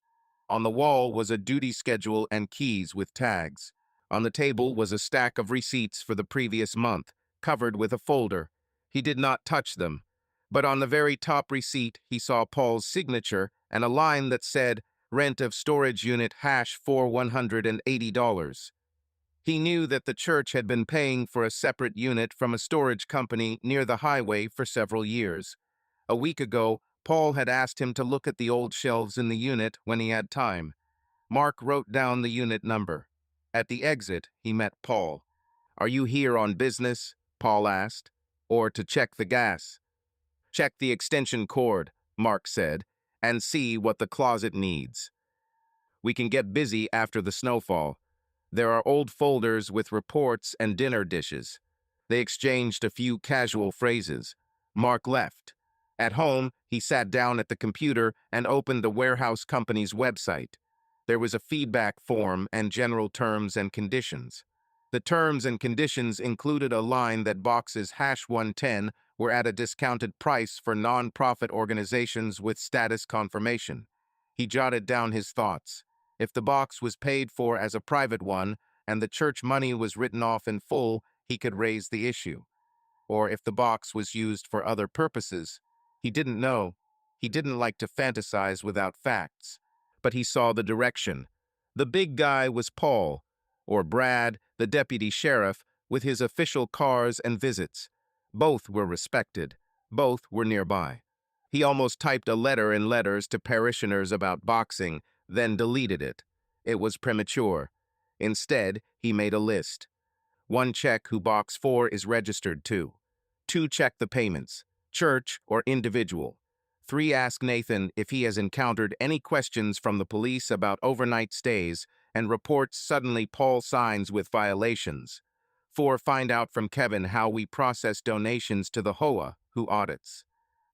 On the wall was a duty schedule and keys with tags. On the table was a stack of receipts for the previous month, covered with a folder. He did not touch them, but on the very top receipt he saw Paul's signature and a line that said, "Rent of storage unit hash for $180. He knew that the church had been paying for a separate unit from a storage company near the highway for several years. A week ago, Paul had asked him to look at the old shelves in the unit when he had time. Mark wrote down the unit number. At the exit, he met Paul. "Are you here on business?" Paul asked. "Or to check the gas?" "Check the extension cord," Mark said, "and see what the closet needs. We can get busy after the snowfall. There are old folders with reports and dinner dishes." They exchanged a few casual phrases. Mark left. At home, he sat down at the computer and opened the warehouse company's website. There was a feedback form and general terms and conditions. The terms and conditions included a line that boxes hash 110 were at a discounted price for non-profit organizations with status confirmation. He jotted down his thoughts. If the box was paid for as a private one and the church money was written off in full, he could raise the issue. Or if the box was used for other purposes. He didn't know. He didn't like to fantasize without facts. But he saw the direction. The big guy was Paul, or Brad, the deputy sheriff, with his official cars and visits. Both were respected. Both were nearby. He almost typed a letter in letters to parishioners about boxing, then deleted it. It was premature. Instead, he made a list. 1, check who box 4 is registered to. 2, check the payments, church or individual. 3, ask Nathan if he has encountered any questions from the police about overnight stays and reports suddenly Paul signs with violations. 4, find out from Kevin how we process donations to the HOA, who audits.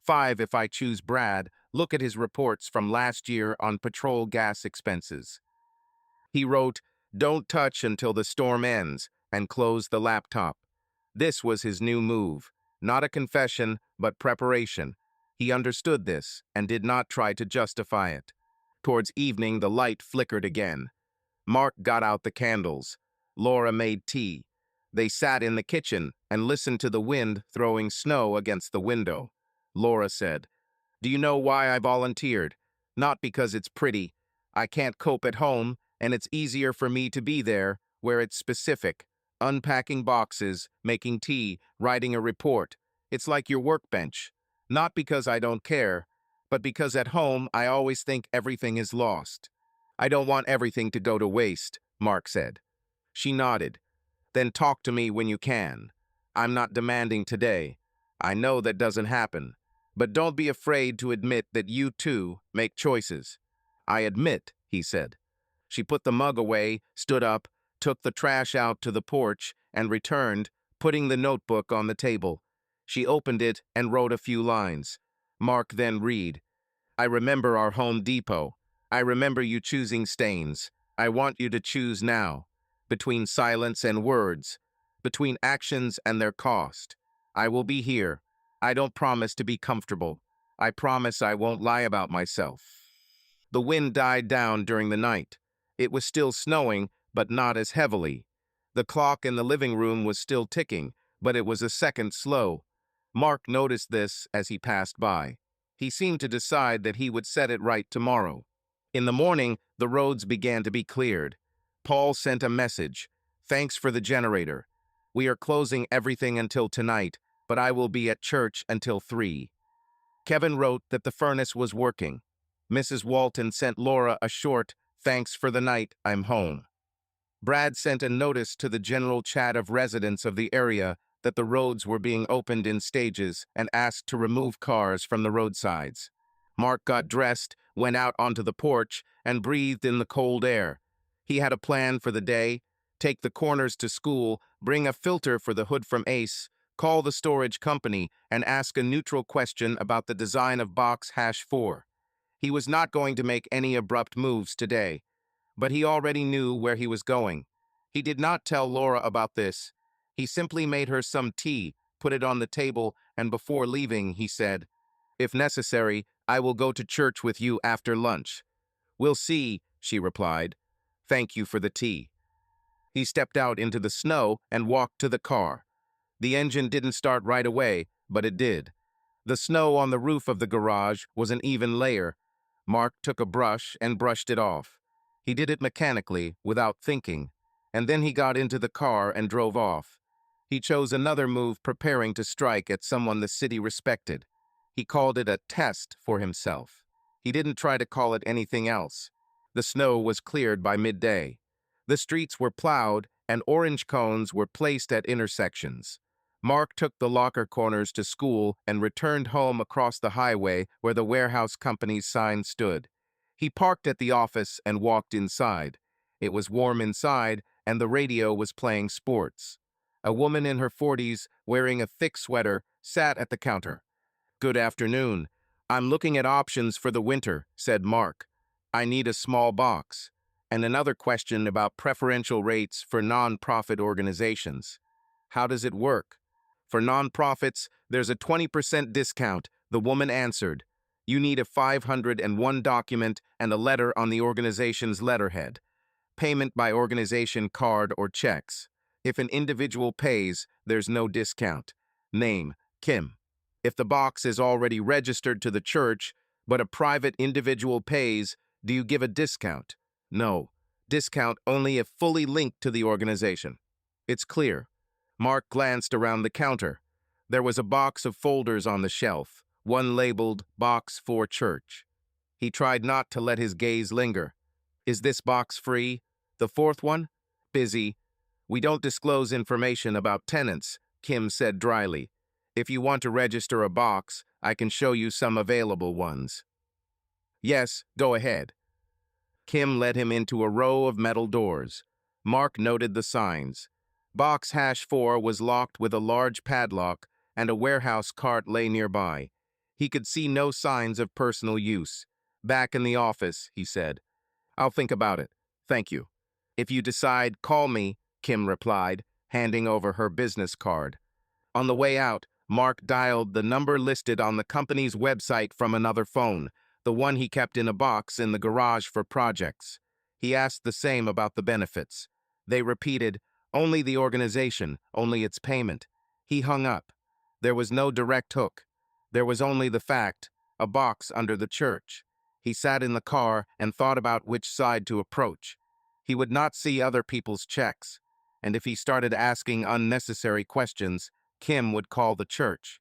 5, if I choose Brad, look at his reports from last year on patrol gas expenses. He wrote, "Don't touch until the storm ends," and closed the laptop. This was his new move, not a confession, but preparation. He understood this and did not try to justify it. Towards evening, the light flickered again. Mark got out the candles. Laura made tea. They sat in the kitchen and listened to the wind throwing snow against the window. Laura said, "Do you know why I volunteered? Not because it's pretty. I can't cope at home, and it's easier for me to be there, where it's specific. Unpacking boxes, making tea, writing a report. It's like your workbench. Not because I don't care, but because at home I always think everything is lost." "I don't want everything to go to waste," Mark said. She nodded. "Then talk to me when you can. I'm not demanding today. I know that doesn't happen. But don't be afraid to admit that you, too, make choices." "I admit," he said. She put the mug away, stood up, took the trash out to the porch, and returned, putting the notebook on the table. She opened it and wrote a few lines. Mark then read, "I remember our Home Depot. I remember you choosing stains. I want you to choose now. Between silence and words. Between actions and their cost. I will be here. I don't promise to be comfortable. I promise I won't lie about myself." The wind died down during the night. It was still snowing, but not as heavily. The clock in the living room was still ticking, but it was a second slow. Mark noticed this as he passed by. He seemed to decide that he would set it right tomorrow. In the morning, the roads began to be cleared. Paul sent a message. "Thanks for the generator. We are closing everything until tonight, but I will be at church until 3. Kevin wrote that the furnace was working. Mrs. Walton sent Laura a short, "Thanks for the night, I'm home." Brad sent a notice to the general chat of residents of the area that the roads were being opened in stages and asked to remove cars from the roadsides. Mark got dressed, went out onto the porch, and breathed in the cold air. He had a plan for the day: take the corners to school, bring a filter for the hood from Ace, call the storage company, and ask a neutral question about the design of box #4. He was not going to make any abrupt moves today, but he already knew where he was going. He did not tell Laura about this. He simply made her some tea, put it on the table, and before leaving, he said, "If necessary, I will go to church with you after lunch." "We'll see," she replied. "Thank you for the tea." He stepped out into the snow and walked to the car. The engine didn't start right away, but it did. The snow on the roof of the garage was an even layer. Mark took a brush and brushed it off. He did it mechanically, without thinking, and then he got into the car and drove off. He chose another move, preparing to strike at someone the city respected. He called it a test for himself. He didn't try to call it anything else. The snow was cleared by midday. The streets were plowed, and orange cones were placed at intersections. Mark took the locker corners to school and returned home across the highway where the warehouse company's sign stood. He parked at the office and walked inside. It was warm inside, and the radio was playing sports. A woman in her 40s, wearing a thick sweater, sat at the counter. "Good afternoon. I'm looking at options for the winter," said Mark. "I need a small box." And another question about preferential rates for non-profit organizations. "How does it work?" "For nonprofits, there's a 20% discount," the woman answered. "You need a 501 document and a letter on the organization's letterhead. Payment by organization card or checks. If an individual pays, there's no discount. Name, Kim. If the box is already registered to the church, but a private individual pays, do you give a discount?" "No. Discount only if fully linked to the organization." "It's clear." Mark glanced around the counter. There was a box of folders on the shelf, one labeled Box for Church. He tried not to let his gaze linger. Is this box free? The fourth one? Busy. We don't disclose information about tenants, Kim said dryly. If you want to register a box, I can show you some available ones. Yes, go ahead. Kim led him into a row of metal doors. Mark noted the signs. Box #4 was locked with a large padlock, and a warehouse cart lay nearby. He could see no signs of personal use. Back in the office, he said. I'll think about it. Thank you. If you decide, call me, Kim replied, handing over her business card. On the way out, Mark dialed the number listed on the company's website from another phone, the one he kept in a box in the garage for projects. He asked the same about the benefits. They repeated, only the organization, only its payment. He hung up. There was no direct hook. There was only the fact, a box under the church. He sat in the car and thought about which side to approach. He would not see other people's checks, and if he started asking unnecessary questions, Kim would call the church.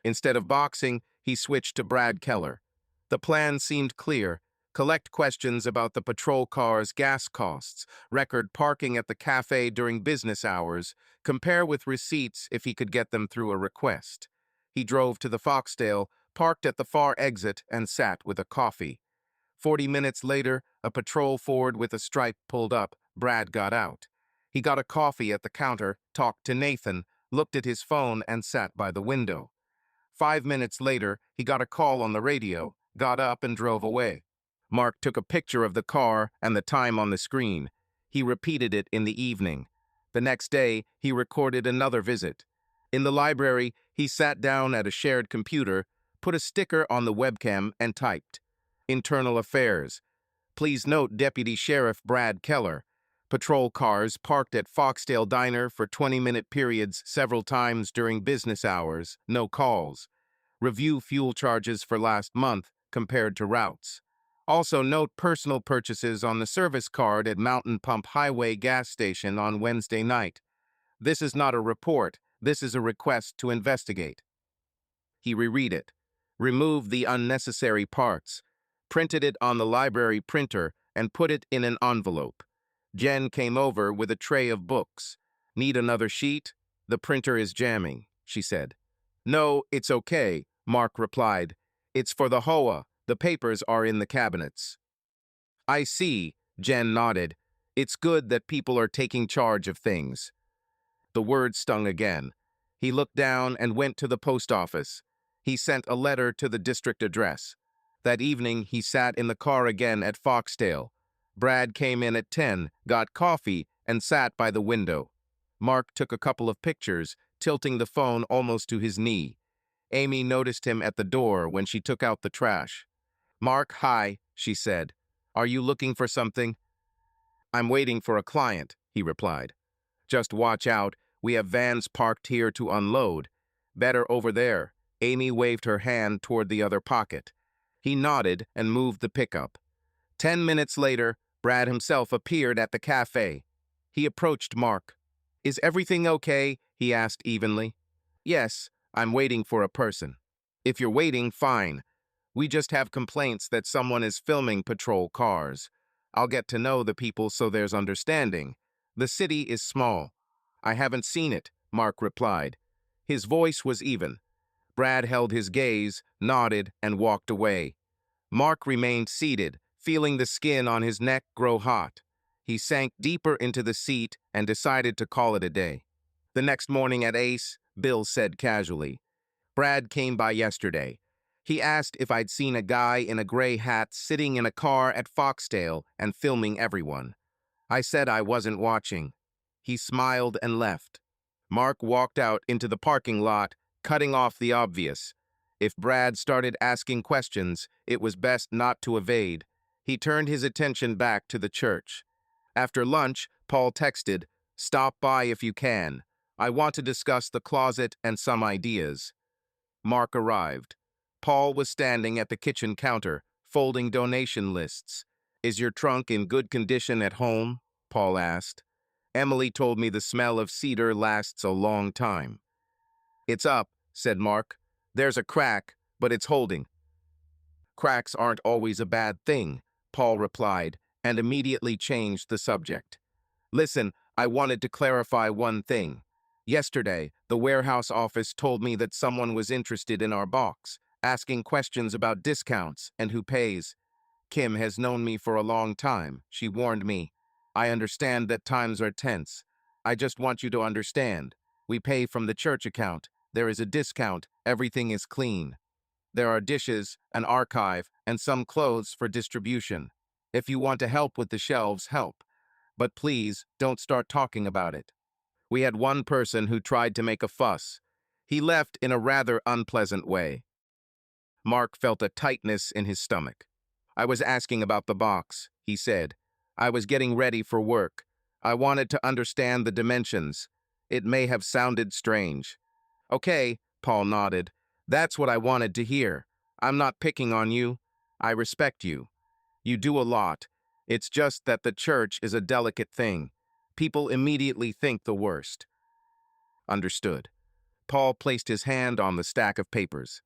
Instead of boxing, he switched to Brad Keller. The plan seemed clear. Collect questions about the patrol car's gas costs, record parking at the cafe during business hours, compare with receipts if he could get them through a request. He drove to the Foxdale, parked at the far exit, and sat with a coffee. 40 minutes later, a patrol Ford with a stripe pulled up. Brad got out. He got a coffee at the counter, talked to Nathan, looked at his phone, and sat by the window. 5 minutes later, he got a call on the radio, got up, and drove away. Mark took a picture of the car and the time on the screen. He repeated it in the evening. The next day, he recorded another visit. In the library, he sat down at a shared computer, put a sticker on the webcam, and typed. Internal Affairs. Please note Deputy Sheriff Brad Keller. Patrol cars parked at Foxdale Diner for 20-minute periods several times during business hours, no calls. Review fuel charges for last month compared to routes. Also note personal purchases on the service card at Mountain Pump Highway gas station on Wednesday night. This is not a report. This is a request to investigate. He reread it, removed the unnecessary parts, printed it on the library printer, and put it in an envelope. Jen came over with a tray of books. Need another sheet? The printer is jamming, she said. No, it's okay, Mark replied. It's for the HOA. The papers are in the cabinets. I see, Jen nodded. It's good that people are taking charge of things. The word stung again. He looked down and went to the post office. He sent a letter to the district address. That evening, he sat in the car again at Foxdale. Brad came in at 10, got coffee, and sat by the window. Mark took a couple of pictures, tilting the phone almost to his knee. Amy noticed him at the door when she took out the trash. Mark, hi, she said. Are you looking for something? I'm waiting for a client, he replied. Just watch out, we have vans parked here to unload. Better over there. Amy waved her hand toward the other pocket. He nodded and moved the pickup. 10 minutes later, Brad himself appeared at the cafe. He approached Mark. Is everything okay? He asked evenly. Yes, I'm waiting for a person. If you're waiting, fine. We just have complaints that someone is filming patrol cars. I'll get to know the people so there's understanding. The city is small. I haven't seen it, Mark replied. His voice was even. Brad held his gaze, nodded, and walked away. Mark remained seated, feeling the skin on his neck grow hot. He sank deeper into the seat and decided to call it a day. The next morning at Ace, Bill said casually, Brad came by yesterday. He asked if I'd seen a guy in a gray hat sitting in a car at Foxdale and filming everyone. I said I wasn't watching. He smiled and left. Mark walked out into the parking lot, cutting off the obvious. If Brad started asking questions, it was best not to evade. He turned his attention back to the church. After lunch, Paul texted, Stop by if you can. I want to discuss the closet and some ideas. Mark arrived. Paul was standing at the kitchen counter, folding donation lists. Is your trunk in good condition at home? Paul asked. Emily told me the smell of cedar lasts a long time. It's up, said Mark. There's a crack, but it's holding. Cracks aren't always a bad thing, Paul replied, and immediately changed the subject. Listen, I wanted to clarify one thing. Yesterday, the warehouse office told me that someone was interested in our box, asking questions about discounts and who pays. Kim has known me for a long time. She warned me. I understand that times are tense. I just want you to understand. We pay from the church account. There is a discount. Everything is clean. There are dishes, an archive, and some clothes for distribution. If you want to help with the shelves, help. But please, don't start talking about it. We had one person who tried to make a fuss. He left in a rather unpleasant way. Mark felt a tightness in his stomach. I was asking about the box, he said. I was getting ready for work. I wanted to understand the dimensions. It may have sounded strange. Okay, Paul nodded. That's what I wanted to hear. I'm not picking on you. I respect you. You do a lot. It's just that the church is a delicate thing. People immediately think the worst. Understood. Paul placed his hand on the stack of papers.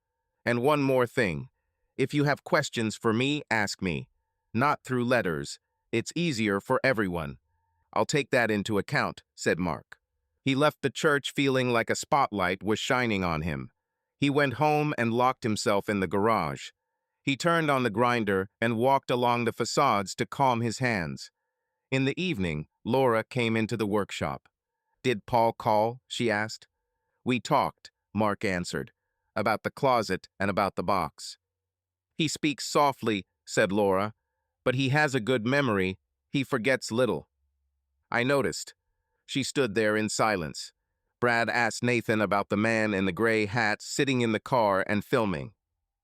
And one more thing. If you have questions for me, ask me. Not through letters. It's easier for everyone. I'll take that into account, said Mark. He left the church feeling like a spotlight was shining on him. He went home and locked himself in the garage. He turned on the grinder and walked along the facades to calm his hands. In the evening, Laura came into the workshop. Did Paul call? She asked. We talked, Mark answered, about the closet and about the box. He speaks softly, said Laura, but he has a good memory. He forgets little. I noticed. She stood there in silence. Brad asked Nathan about the man in the gray hat sitting in the car and filming.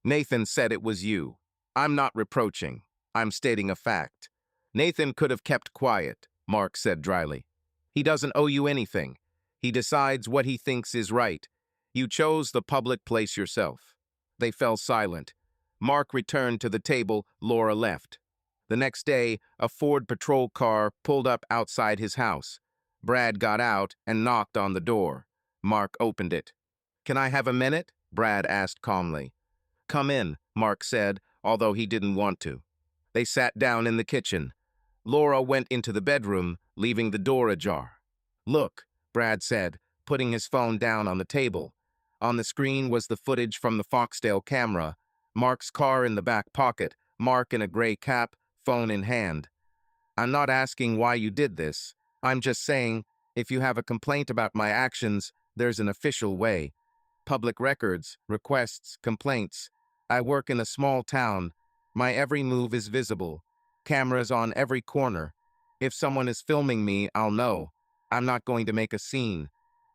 Nathan said it was you. I'm not reproaching. I'm stating a fact. Nathan could have kept quiet, Mark said dryly. He doesn't owe you anything. He decides what he thinks is right. You chose the public place yourself. They fell silent. Mark returned to the table. Laura left. The next day, a Ford patrol car pulled up outside his house. Brad got out and knocked on the door. Mark opened it. Can I have a minute? Brad asked calmly. Come in, Mark said, although he didn't want to. They sat down in the kitchen. Laura went into the bedroom, leaving the door ajar. Look, Brad said, putting his phone down on the table. On the screen was the footage from the Foxdale camera, Mark's car in the back pocket, Mark in a gray cap, phone in hand. I'm not asking why you did this. I'm just saying, if you have a complaint about my actions, there's an official way. Public records, requests, complaints. I work in a small town. My every move is visible. Cameras on every corner. If someone is filming me, I'll know. I'm not going to make a scene.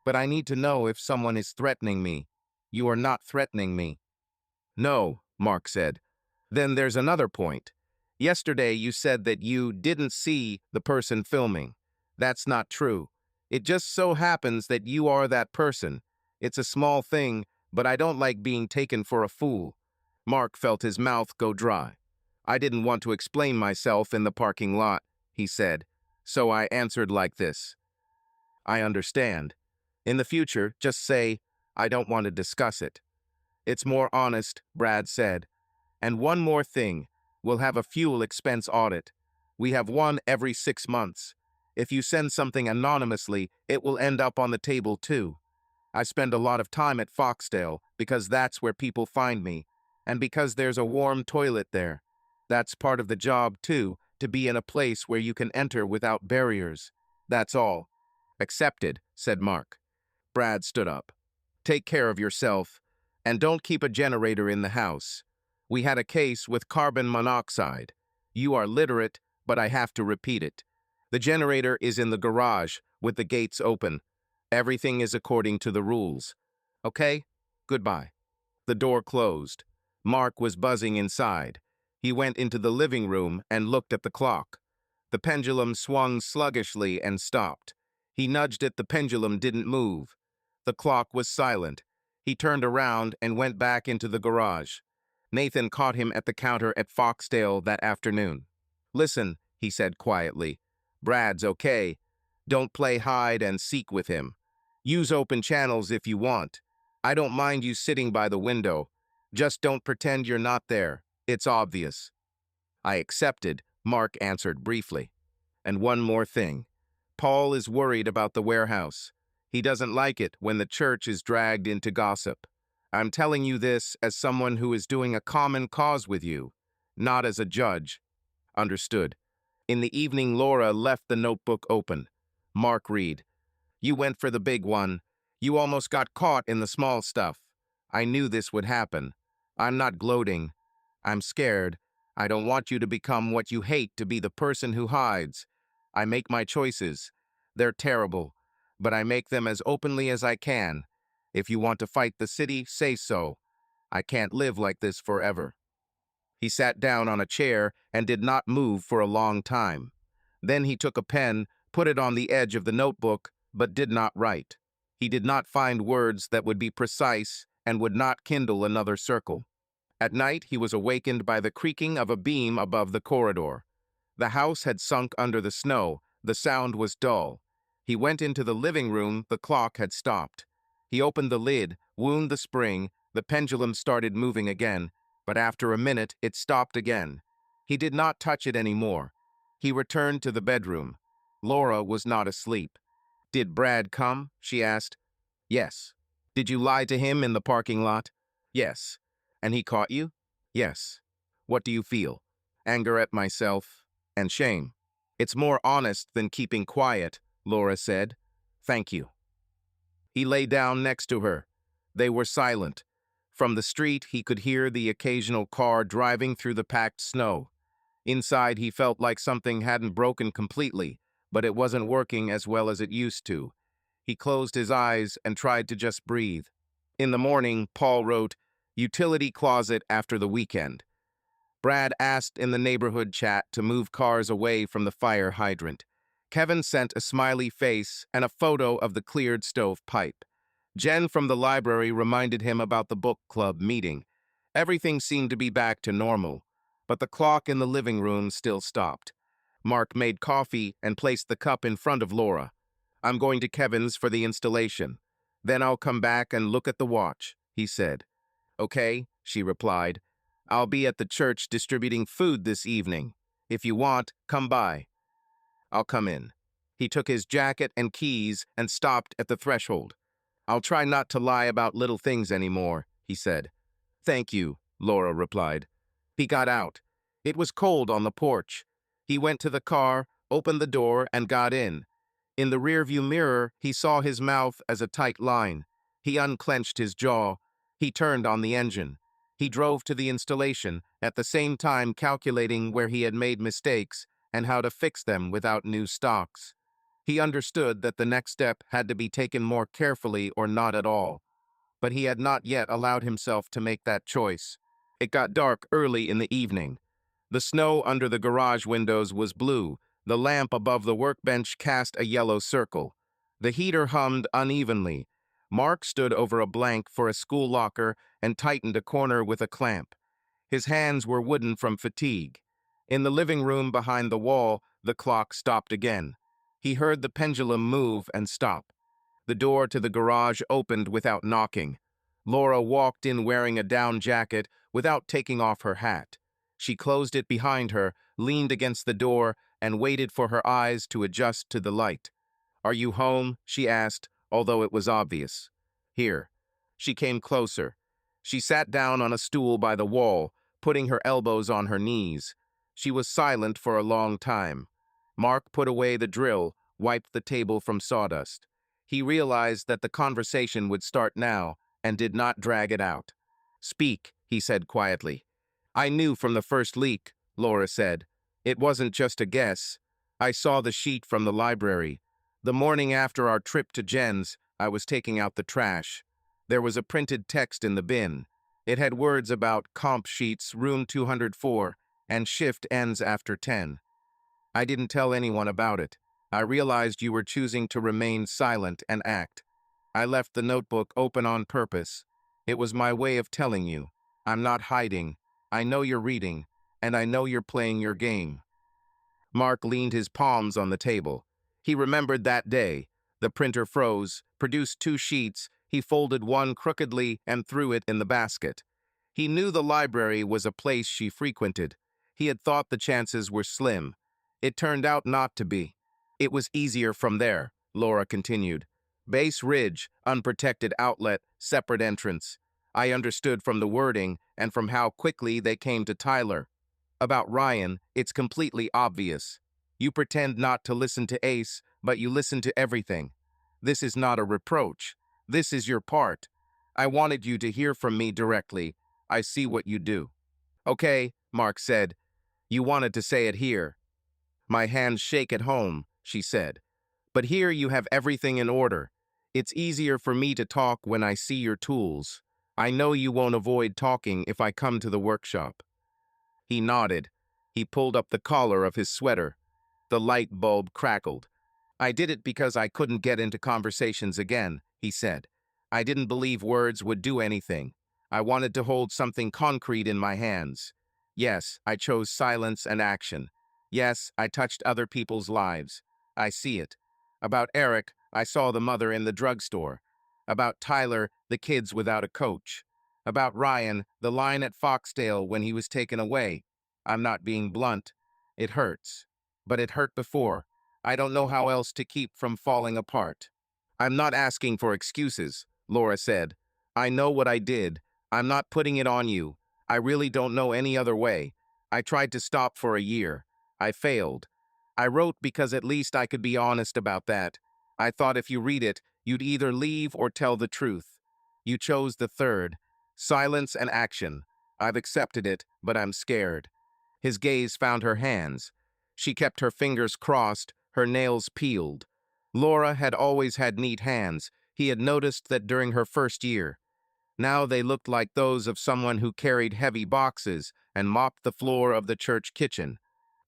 But I need to know if someone is threatening me. You are not threatening me. No, Mark said. Then there's another point. Yesterday you said that you didn't see the person filming. That's not true. It just so happens that you are that person. It's a small thing, but I don't like being taken for a fool. Mark felt his mouth go dry. I didn't want to explain myself in the parking lot, he said, so I answered like this. I understand. In the future, just say, I don't want to discuss it. It's more honest, Brad said. And one more thing, we'll have a fuel expense audit. We have one every 6 months. If you send something anonymously, it will end up on the table too. I spend a lot of time at Foxdale because that's where people find me, and because there's a warm toilet there. That's part of the job too, to be in a place where you can enter without barriers. That's all. Accepted, said Mark. Brad stood up. Take care of yourself, and don't keep a generator in the house. We had a case with carbon monoxide. You are literate, but I have to repeat it. The generator is in the garage, with the gates open. Everything is according to the rules. Okay? Goodbye. The door closed. Mark was buzzing inside. He went into the living room and looked at the clock. The pendulum swung sluggishly and stopped. He nudged it. The pendulum didn't move. The clock was silent. He turned around and went back into the garage. Nathan caught him at the counter at Foxdale that afternoon. Listen, he said quietly. Brad's okay. Don't play hide and seek with him. Use open channels if you want. I don't mind you sitting by the window. Just don't pretend you're not there. It's obvious. I accepted, Mark answered briefly. And one more thing. Paul is worried about the warehouse. He doesn't like it when the church is dragged into gossip. I'm telling you this as someone who is doing a common cause with you, not as a judge. Understood. In the evening, Laura left the notebook open. Mark read. You went for the big one. You almost got caught in the small stuff. I knew this would happen. I'm not gloating. I'm scared. I don't want you to become what you hate, to be the person who hides. I make my choices. They're terrible, but I make them as openly as I can. If you want to fight the city, say so. I can't live like this forever. He sat down on a chair and did not move for a long time. Then he took a pen, put it on the edge of the notebook, but did not write. He did not find words that would be precise and would not kindle another circle. At night, he was awakened by the creaking of a beam above the corridor. The house had sunk under the snow. The sound was dull. He went into the living room. The clock had stopped. He opened the lid, wound the spring. The pendulum started moving again, but after a minute, it stopped again. He did not touch it anymore. He returned to the bedroom. Laura was not asleep. Did Brad come? She asked. Yes. Did you lie to him in the parking lot? Yes. And he caught you? Yes. What do you feel? Anger at myself and shame. It's more honest than keeping quiet, Laura said. Thank you. He lay down next to her. They were silent. From the street, he could hear the occasional car driving through the packed snow. Inside, he felt like something hadn't broken completely, but it wasn't working as well as it used to. He closed his eyes and tried to just breathe. In the morning, Paul wrote, "Utility closet after the weekend." Brad asked in the neighborhood chat to move cars away from the fire hydrant. Kevin sent a smiley face and a photo of the cleared stove pipe. Jen from the library reminded him about the book club meeting. Everything seemed to be back to normal, but the clock in the living room still stopped. Mark made coffee and placed the cup in front of Laura. I'm going to Kevin's for the installation. Then I'll come back and look at the watch, he said. Okay, she replied. I'll be at the church distributing food this evening. If you want, come by. I'll come in. He took his jacket and keys and stopped at the threshold. I'll try not to lie about little things anymore, he said. Thank you, Laura replied. He got out. It was cold on the porch. He went to the car, opened the door, and got in. In the rearview mirror, he saw his mouth as a tight line. He unclenched his jaw. He turned on the engine. He drove to the installation, at the same time calculating where he had made mistakes and how to fix them without new stocks. He understood that the next step had to be taken more carefully or not at all, but he had not yet allowed himself to make that choice. It got dark early in the evening. The snow under the garage windows was blue. The lamp above the workbench cast a yellow circle. The heater hummed unevenly. Mark stood over a blank for a school locker and tightened a corner with a clamp. His hands were wooden from fatigue. In the living room behind the wall, the clock stopped again. He heard the pendulum move and stop. The door to the garage opened without knocking. Laura walked in wearing a down jacket without taking off her hat. She closed it behind her, leaned against the door, and waited for her eyes to adjust to the light. Are you home? She asked, although it was obvious. Here. She came closer. She sat down on a stool by the wall, putting her elbows on her knees. She was silent for a long time. Mark put away the drill, wiped the table from sawdust. He realized that the conversation would start now, and did not drag it out. Speak, he said quietly. I knew from the first leak, Laura said. It wasn't just a guess. I saw the sheet from the library. The morning after our trip to Jen's, I was taking out the trash. There was a printed text in the bin. It had words about comp sheets, room 204, and shift ends after 10. I didn't tell anyone about it. I realized you were choosing to remain silent and act. I left the notebook open on purpose. It was my way of telling you. I'm not hiding. I know you're reading, and I know you're playing your game. Mark leaned his palms on the table. He remembered that day. The printer froze, produced 2 sheets. He folded one crookedly and threw it in the basket. He knew the library was a place she frequented. He had thought the chances were slim. It turned out not to be. It was easier from there, Laura continued. Base ridge, unprotected outlet, separate entrance. I understood from the wording and from how quickly they came to Tyler. About Ryan, it's completely obvious. You pretend not to listen to Ace, but you listen to everything. This is not a reproach. This is your part. I wanted you to hear from me directly. I see what you do. Okay, Mark said. You wanted to say it here. My hands shake at home, she said. But here you have everything in order. It's easier for me to talk when I see your tools. I know you won't avoid talking if I come to the workshop. He nodded. He pulled up the collar of his sweater. The light bulb crackled. I did it because I couldn't get into conversations again, he said. I didn't believe words would do anything. I wanted to hold something concrete in my hands. Yes, I chose silence and action. Yes, I touched other people's lives. I see it. About Eric, I saw the mother in the drugstore. About Tyler, the kids without a coach. About Ryan, the line at Foxdale when he was taken away. I'm not being blunt. It hurts. But it hurt before. I don't know how else to keep from falling apart. I'm not asking for excuses, Laura said. I know what I did. I'm not putting it on you. I really don't know any other way. I tried to stop for a year. I failed. I wrote because at least I could be honest about that. I thought if you read it, you'd either leave or tell the truth. You chose the third. Silence and action. I've accepted it, but I'm scared. His gaze found her hands. She kept her fingers crossed, her nails peeled. Laura had always had neat hands. He had noticed that during her first year. Now they looked like those of someone who carried heavy boxes and mopped the floor of the church kitchen.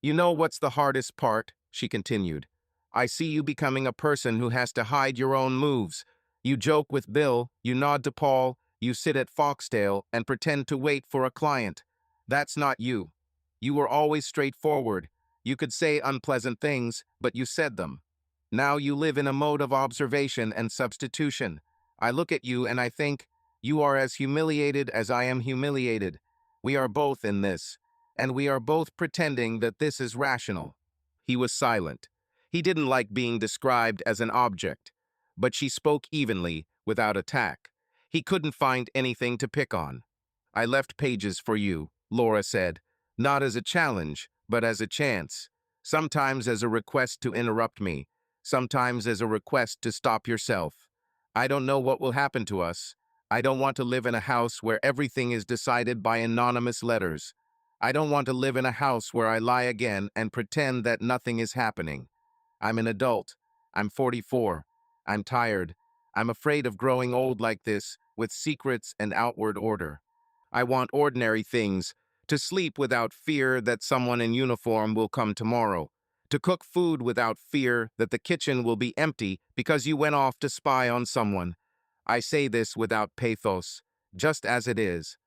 You know what's the hardest part? She continued. I see you becoming a person who has to hide your own moves. You joke with Bill, you nod to Paul, you sit at Foxdale and pretend to wait for a client. That's not you. You were always straightforward. You could say unpleasant things, but you said them. Now you live in a mode of observation and substitution. I look at you and I think, you are as humiliated as I am humiliated. We are both in this, and we are both pretending that this is rational. He was silent. He didn't like being described as an object, but she spoke evenly, without attack. He couldn't find anything to pick on. I left pages for you, Laura said, not as a challenge, but as a chance. Sometimes as a request to interrupt me, sometimes as a request to stop yourself. I don't know what will happen to us. I don't want to live in a house where everything is decided by anonymous letters. I don't want to live in a house where I lie again and pretend that nothing is happening. I'm an adult. I'm 44. I'm tired. I'm afraid of growing old like this, with secrets and outward order. I want ordinary things, to sleep without fear that someone in uniform will come tomorrow, to cook food without fear that the kitchen will be empty because you went off to spy on someone. I say this without pathos, just as it is.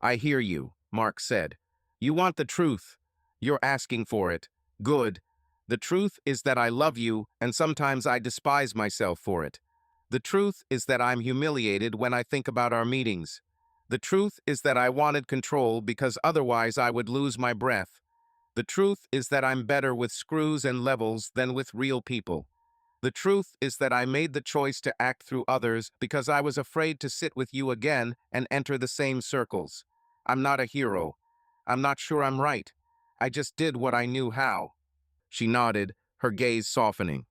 I hear you, Mark said. You want the truth. You're asking for it. Good. The truth is that I love you, and sometimes I despise myself for it. The truth is that I'm humiliated when I think about our meetings. The truth is that I wanted control because otherwise I would lose my breath. The truth is that I'm better with screws and levels than with real people. The truth is that I made the choice to act through others because I was afraid to sit with you again and enter the same circles. I'm not a hero. I'm not sure I'm right. I just did what I knew how. She nodded, her gaze softening.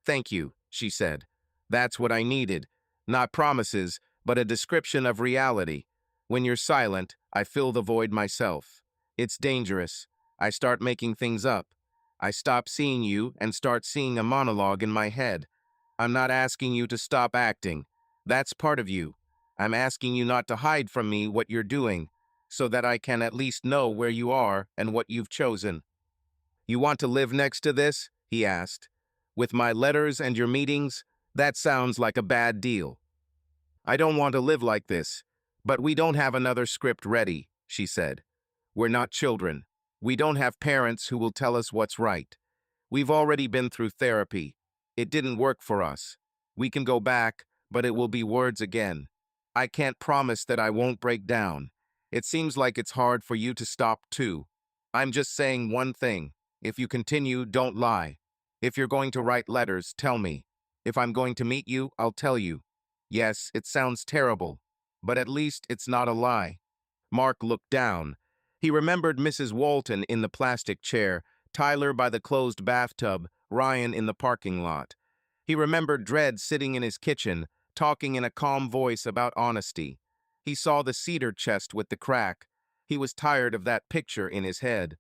Thank you, she said. That's what I needed. Not promises, but a description of reality. When you're silent, I fill the void myself. It's dangerous. I start making things up. I stop seeing you and start seeing a monologue in my head. I'm not asking you to stop acting. That's part of you. I'm asking you not to hide from me what you're doing, so that I can at least know where you are and what you've chosen. You want to live next to this? He asked. With my letters and your meetings? That sounds like a bad deal. I don't want to live like this, but we don't have another script ready, she said. We're not children. We don't have parents who will tell us what's right. We've already been through therapy. It didn't work for us. We can go back, but it will be words again. I can't promise that I won't break down. It seems like it's hard for you to stop too. I'm just saying one thing. If you continue, don't lie. If you're going to write letters, tell me. If I'm going to meet you, I'll tell you. Yes, it sounds terrible, but at least it's not a lie. Mark looked down. He remembered Mrs. Walton in the plastic chair, Tyler by the closed bathtub, Ryan in the parking lot. He remembered Dredd sitting in his kitchen, talking in a calm voice about honesty. He saw the cedar chest with the crack. He was tired of that picture in his head.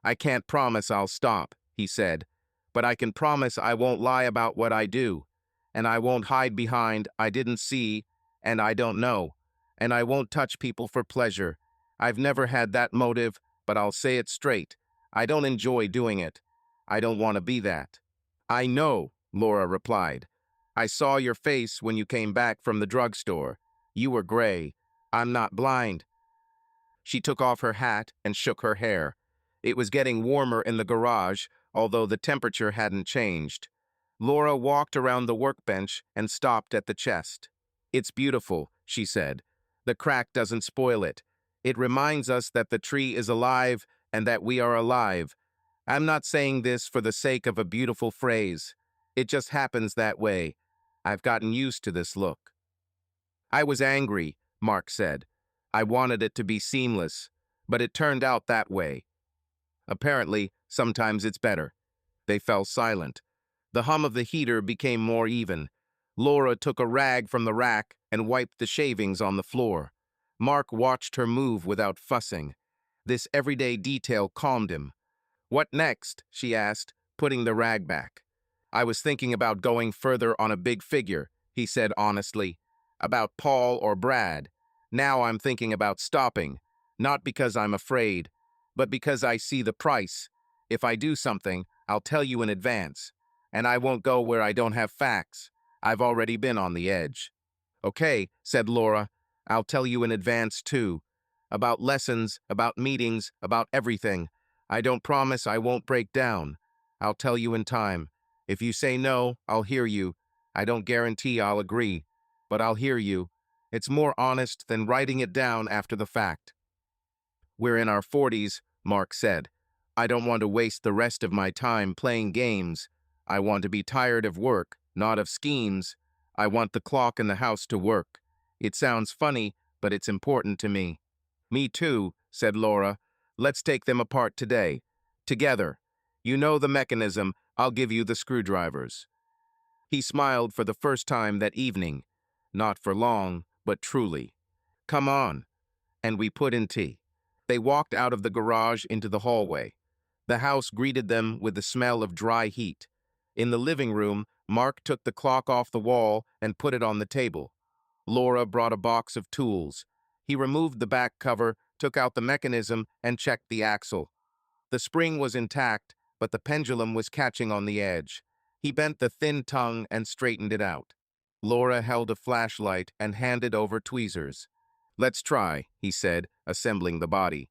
I can't promise I'll stop, he said, but I can promise I won't lie about what I do, and I won't hide behind I didn't see and I don't know, and I won't touch people for pleasure. I've never had that motive, but I'll say it straight. I don't enjoy doing it. I don't want to be that. I know, Laura replied. I saw your face when you came back from the drugstore. You were gray. I'm not blind. She took off her hat and shook her hair. It was getting warmer in the garage, although the temperature hadn't changed. Laura walked around the workbench and stopped at the chest. It's beautiful, she said. The crack doesn't spoil it. It reminds us that the tree is alive and that we are alive. I'm not saying this for the sake of a beautiful phrase. It just happens that way. I've gotten used to this look. I was angry, Mark said. I wanted it to be seamless, but it turned out that way. Apparently, sometimes it's better. They fell silent. The hum of the heater became more even. Laura took a rag from the rack and wiped the shavings on the floor. Mark watched her move without fussing. This everyday detail calmed him. What next? She asked, putting the rag back. I was thinking about going further on a big figure, he said honestly. About Paul or Brad. Now I'm thinking about stopping, not because I'm afraid, but because I see the price. If I do something, I'll tell you in advance, and I won't go where I don't have facts. I've already been on the edge. Okay, said Laura. I'll tell you in advance, too. About lessons, about meetings, about everything. I don't promise I won't break down. I'll tell you in time. If you say no, I'll hear you. I don't guarantee I'll agree, but I'll hear you. It's more honest than writing it down after the fact. We're in our 40s, Mark said. I don't want to waste the rest of my time playing games. I want to be tired of work, not of schemes. I want the clock in the house to work. It sounds funny, but it's important to me. Me too, said Laura. Let's take them apart today. Together. You know the mechanism. I'll give you the screwdrivers. He smiled for the first time that evening. Not for long, but truly. Come on. And we put in tea. They walked out of the garage into the hallway. The house greeted them with the smell of dry heat. In the living room, Mark took the clock off the wall and put it on the table. Laura brought a box of tools. He removed the back cover, took out the mechanism, and checked the axle. The spring was intact, but the pendulum was catching on the edge. He bent the thin tongue and straightened it out. Laura held a flashlight and handed over tweezers. Let's try, he said, assembling the body.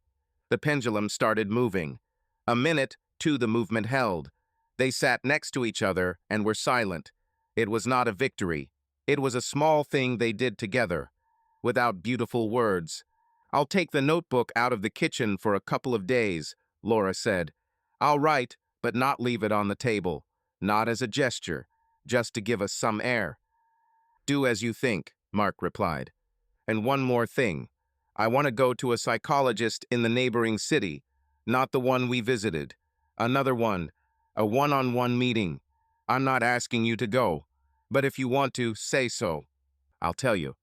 The pendulum started moving. A minute, two, the movement held. They sat next to each other and were silent. It was not a victory. It was a small thing they did together, without beautiful words. I'll take the notebook out of the kitchen for a couple of days, Laura said. I'll write, but not leave it on the table. Not as a gesture, just to give us some air. Do as you think, Mark replied. And one more thing. I want to go to a psychologist in the neighboring city, not the one we visited. Another one, a one-on-one meeting. I'm not asking you to go, but if you want to, say so. I'll tell you.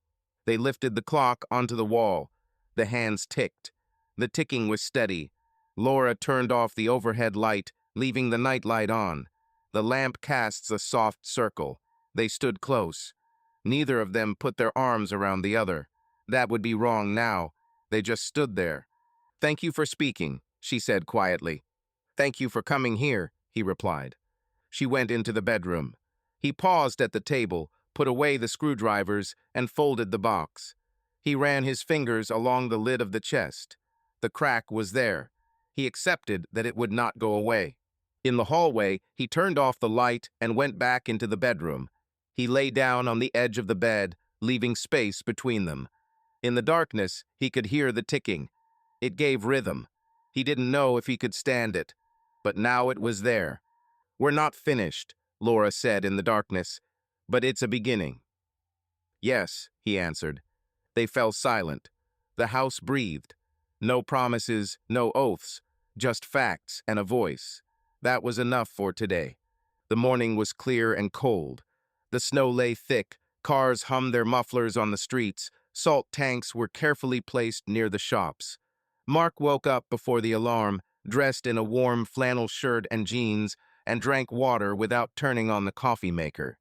They lifted the clock onto the wall. The hands ticked. The ticking was steady. Laura turned off the overhead light, leaving the night light on. The lamp casts a soft circle. They stood close. Neither of them put their arms around the other. That would be wrong now. They just stood there. Thank you for speaking, she said quietly. Thank you for coming here, he replied. She went into the bedroom. He paused at the table, put away the screwdrivers, and folded the box. He ran his fingers along the lid of the chest. The crack was there. He accepted that it would not go away. In the hallway, he turned off the light and went back into the bedroom. He lay down on the edge of the bed, leaving space between them. In the darkness, he could hear the ticking. It gave rhythm. He didn't know if he could stand it, but now it was there. "We're not finished," Laura said in the darkness, "but it's a beginning." "Yes," he answered. They fell silent. The house breathed. No promises, no oaths, just facts and a voice. That was enough for today. The morning was clear and cold. The snow lay thick, cars hummed their mufflers on the streets, salt tanks were carefully placed near the shops. Mark woke up before the alarm, dressed in a warm flannel shirt and jeans, and drank water without turning on the coffee maker.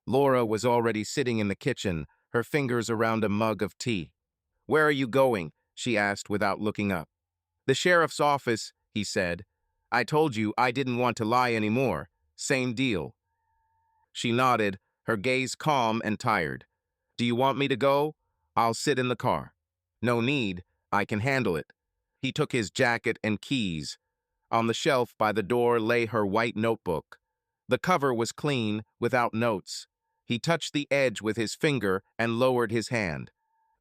Laura was already sitting in the kitchen, her fingers around a mug of tea. "Where are you going?" she asked without looking up. "The sheriff's office," he said. "I told you I didn't want to lie anymore. Same deal." She nodded, her gaze calm and tired. "Do you want me to go? I'll sit in the car." "No need. I can handle it." He took his jacket and keys. On the shelf by the door lay her white notebook. The cover was clean, without notes. He touched the edge with his finger and lowered his hand.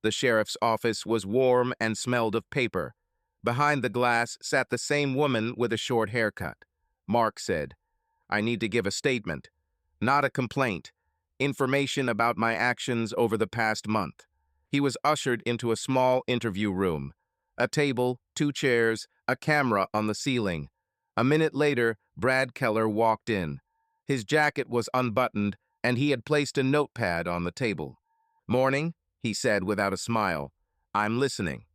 The sheriff's office was warm and smelled of paper. Behind the glass sat the same woman with a short haircut. Mark said, "I need to give a statement. Not a complaint. Information about my actions over the past month." He was ushered into a small interview room. A table, 2 chairs, a camera on the ceiling. A minute later, Brad Keller walked in. His jacket was unbuttoned, and he had placed a notepad on the table. "Morning," he said without a smile. "I'm listening."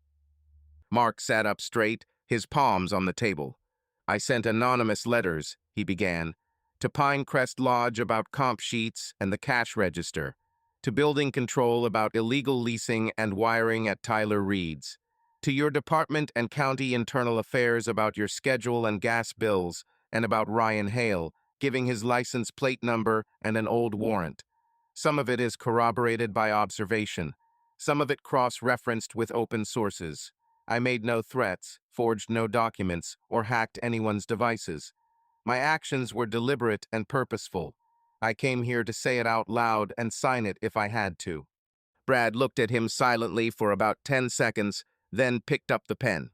Mark sat up straight, his palms on the table. "I sent anonymous letters," he began, "to Pinecrest Lodge about comp sheets and the cash register, to building control about illegal leasing and wiring at Tyler Reed's, to your department and county internal affairs about your schedule and gas bills, and about Ryan Hale, giving his license plate number and an old warrant. Some of it is corroborated by observation. Some of it cross-referenced with open sources. I made no threats, forged no documents, or hacked anyone's devices. My actions were deliberate and purposeful. I came here to say it out loud and sign it if I had to." Brad looked at him silently for about 10 seconds, then picked up the pen.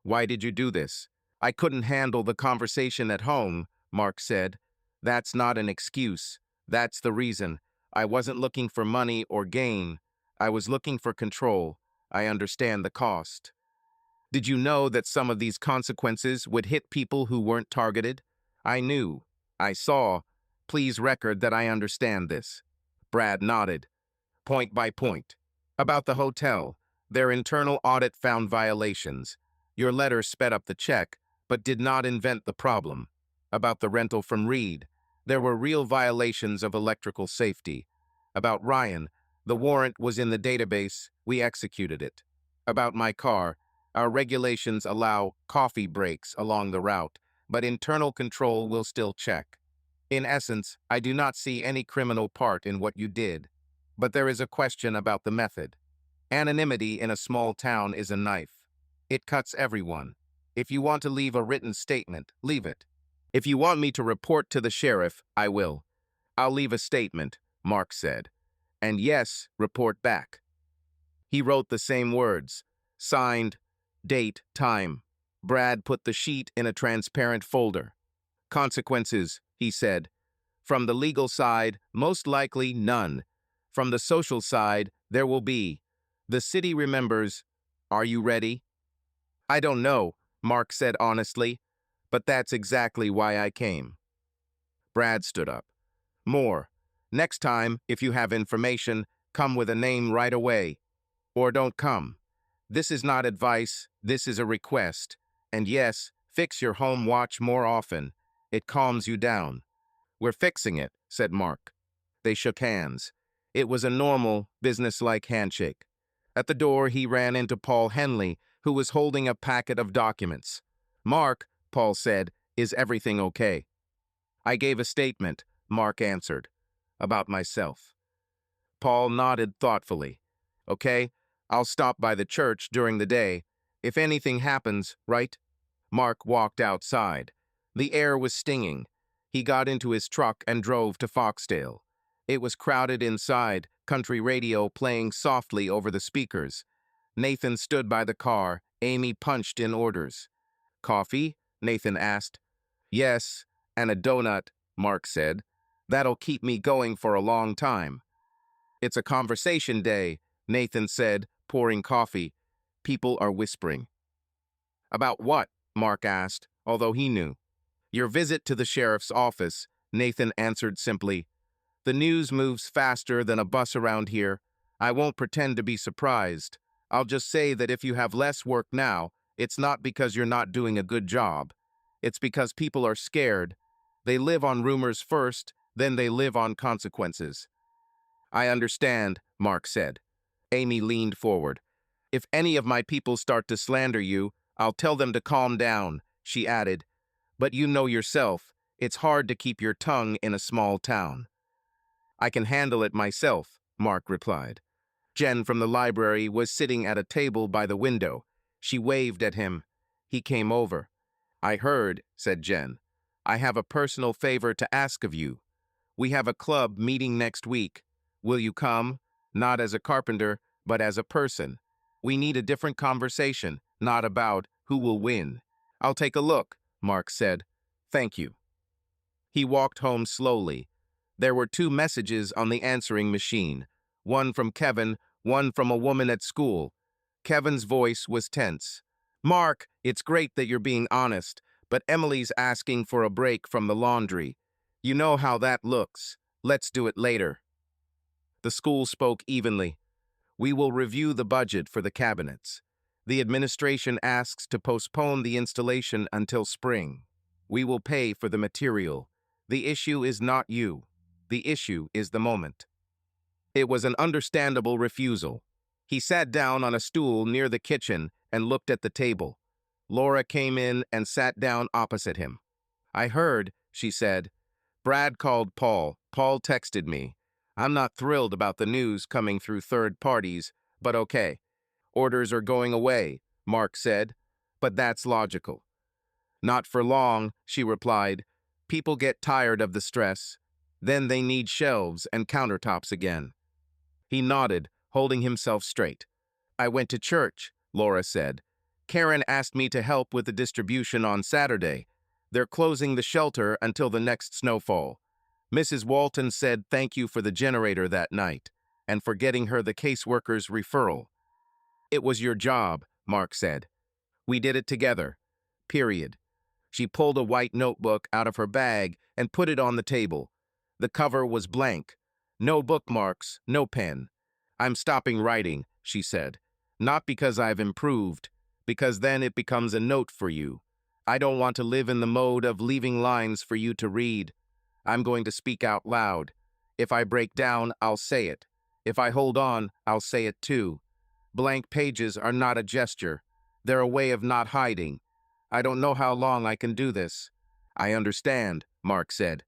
"Why did you do this?" "I couldn't handle the conversation at home," Mark said. "That's not an excuse. That's the reason. I wasn't looking for money or gain. I was looking for control. I understand the cost." "Did you know that some of these consequences would hit people who weren't targeted?" "I knew. I saw. Please record that I understand this." Brad nodded. "Point by point. About the hotel, their internal audit found violations. Your letter sped up the check, but did not invent the problem. About the rental from Reed, there were real violations of electrical safety. About Ryan, the warrant was in the database, we executed it. About my car, our regulations allow coffee breaks along the route, but internal control will still check. In essence, I do not see any criminal part in what you did. But there is a question about the method. Anonymity in a small town is a knife. It cuts everyone. If you want to leave a written statement, leave it. If you want me to report to the sheriff, I will. I'll leave a statement," Mark said. "And yes, report back." He wrote the same words. Signed, date, time. Brad put the sheet in a transparent folder. "Consequences," he said. "From the legal side, most likely none. From the social side, there will be. The city remembers. Are you ready?" "I don't know," Mark said honestly, "but that's exactly why I came." Brad stood up. "More. Next time, if you have information, come with a name right away. Or don't come. This is not advice, this is a request. And yes, fix your home watch more often. It calms you down." "We're fixing it," said Mark. They shook hands. It was a normal, businesslike handshake. At the door, he ran into Paul Henley, who was holding a packet of documents. "Mark," Paul said, "is everything okay?" "I gave a statement," Mark answered, "about myself." Paul nodded thoughtfully. "Okay, I'll stop by the church during the day. If anything happens, right?" Mark walked outside. The air was stinging. He got into his truck and drove to Foxdale. It was crowded inside, country radio playing softly over the speakers. Nathan stood by the car. Amy punched in orders. Coffee? Nathan asked. Yes, and a donut, Mark said. That'll keep me going for a long time. It's a conversation day, Nathan said, pouring coffee. People are whispering. About what? Mark asked, although he knew. Your visit to the sheriff's office, Nathan answered simply. The news moves faster than a bus around here. I won't pretend to be surprised. I'll just say that if you have less work now, it's not because you're not doing a good job. It's because people are scared. They live on rumors first, then they live on consequences. I understand, Mark said. Amy leaned forward. If any of my people start to slander you, I'll tell them to calm down, she added. But you know yourself, it's hard to keep your tongue in a small town. I can handle it myself, Mark replied. Jen from the library was sitting at a table by the window. She waved at him. He came over. I heard, said Jen. I have a personal favor to ask of you. We have a club meeting next week. Will you come? Not as a carpenter, but as a person. We need a different conversation, not about who will win. I'll take a look, Mark said. Thank you. He walked home slowly. There were 2 messages on the answering machine, one from Kevin, one from a woman at school. Kevin's voice was tense. Mark, it's great that you're being honest, but Emily's asking for a break from the laundry. You know how that looks. Let's do it later. The school spoke evenly. We will review the budget for the cabinets. The administration asks to postpone the installation until spring. We will pay for the material. The issue is not you. The issue is the moment. It was an understandable refusal. He sat down on a stool near the kitchen and looked at the table. Laura came in and sat down opposite him. I heard, she said. Brad called Paul. Paul texted me. I'm not thrilled about the news coming through third parties, but okay. Orders are going away, Mark said, but that's logical. Not for long, she replied. People get tired of the stress. Then they need shelves and countertops again. He nodded, holding himself straight. I went to church, Laura said. Karen asked me to help with the distribution on Saturday. They're closing the shelter until the next snowfall. Mrs. Walton said thank you for the generator that night, and for getting her the caseworker's referral. It was your job, Mark said. We did it together. Period. She pulled a white notebook out of her bag and put it on the table. The cover was blank. No bookmarks, no pen. I'm stopping writing, she said. Not because I've improved, because then it becomes a note for you. I don't want to live in the mode of leaving lines for you to read. I'm going to speak out loud. If I break down, I'll say it. If I hold on, I'll say it too. Blank pages are not a gesture. They're a way of not hiding. I don't know how long I can do this. I understand, Mark said.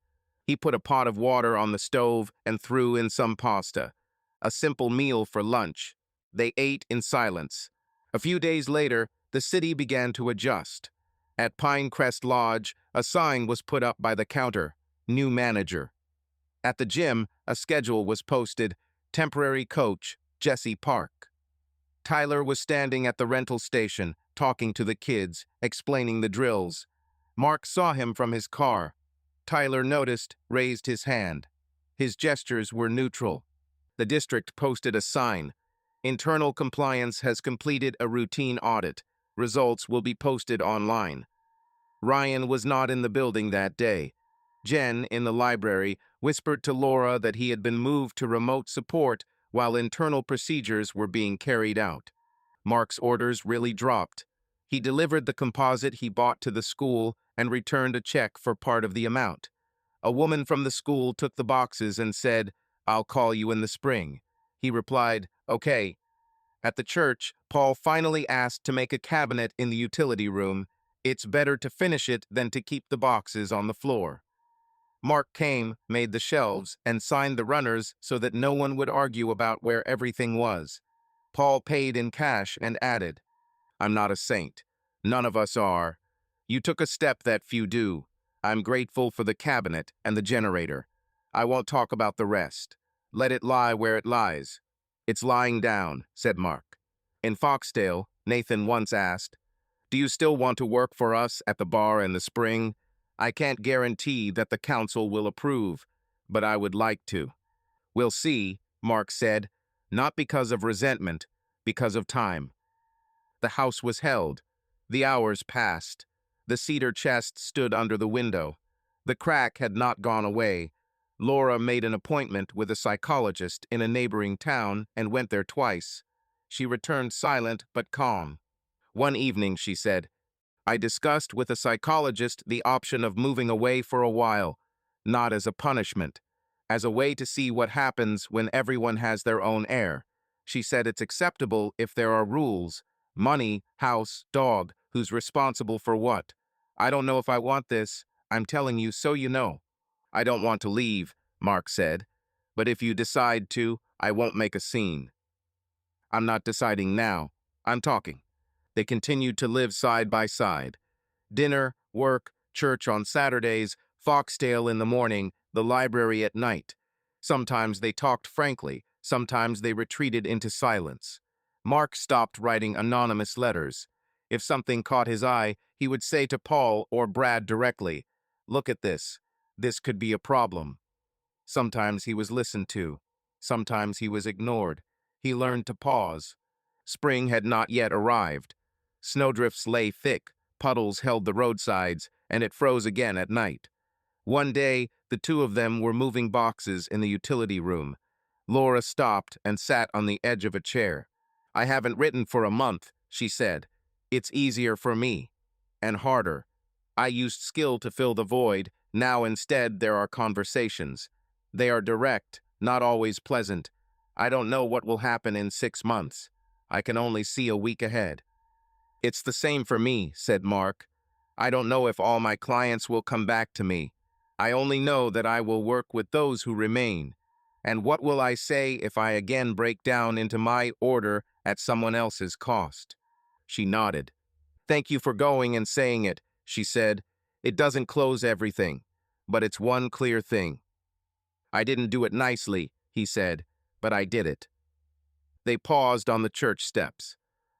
He put a pot of water on the stove and threw in some pasta. A simple meal for lunch. They ate in silence. A few days later, the city began to adjust. At Pinecrest Lodge, a sign was put up by the counter, new manager. At the gym, a schedule was posted, temporary coach, Jesse Park. Tyler was standing at the rental station, talking to the kids, explaining the drills. Mark saw him from his car. Tyler noticed, raised his hand. His gestures were neutral. The district posted a sign. Internal compliance has completed a routine audit. Results will be posted online. Ryan was not in the building that day. Jen, in the library, whispered to Laura that he had been moved to remote support while internal procedures were being carried out. Mark's orders really dropped. He delivered the composite he bought to the school and returned a check for part of the amount. A woman from the school took the boxes and said, I'll call you in the spring. He replied, okay. At the church, Paul finally asked to make a cabinet in the utility room. It's better to finish it than to keep the boxes on the floor. Mark came, made the shelves, and signed the runners so that no one would argue about where everything was. Paul paid in cash and added, I'm not a saint. None of us are. You took a step that few do. I'm grateful for the cabinet and the generator. I won't talk about the rest. Let it lie where it lies. It's lying down, said Mark. In Foxdale, Nathan once asked, Do you still want to work for us at the bar in the spring? I can't guarantee that the council will approve, but I would like to. We'll see, Mark said, not because of resentment, because of time. The house was held. The hours passed. The cedar chest stood under the window. The crack had not gone away. Laura made an appointment with a psychologist in a neighboring town and went there twice. She returned silent but calm. One evening, she said, I discussed with a psychologist the option of moving away for a while, not as a punishment, as a way to see what happens when everyone has their own air. She said it's acceptable if there are rules, money, house, dog, who's responsible for what. I don't know if I want this. I'm telling you so you know. I don't want to leave, Mark said, but if you decide to, I won't make a scene. I'm not deciding now. I'm talking. They continued to live side by side. Dinner, work, church on Saturdays, Foxdale in the morning, the library at night. Sometimes they talked frankly, sometimes they retreated into silence. Mark stopped writing anonymous letters. If something caught his eye, he would say to Paul or Brad directly, "Look at this. This could be a problem." Sometimes he was listened to. Sometimes he was ignored. He learned to pause. Spring had not yet arrived. Snowdrifts lay thick, puddles held the roadsides, and it froze again at night. One day, the two of them were moving boxes in the utility room. Laura stopped and sat on the edge of a chair. I haven't written for a month, she said. It's easier for me. And harder. I used skill to fill the void. Now instead there are conversations. They are direct, not always pleasant. I don't know what will happen in 6 months. I can only see a week ahead. It's the same for me, said Mark. I don't know if all my clients will come back to me. I only know that I will work with those who remain. And what will I say if I again break down into my order at someone else's cost? She nodded. Thank you for going and saying it, she said. It doesn't close everything, but it's one clear thing. I didn't do it nicely, he said, but I did it. They paused on the church steps.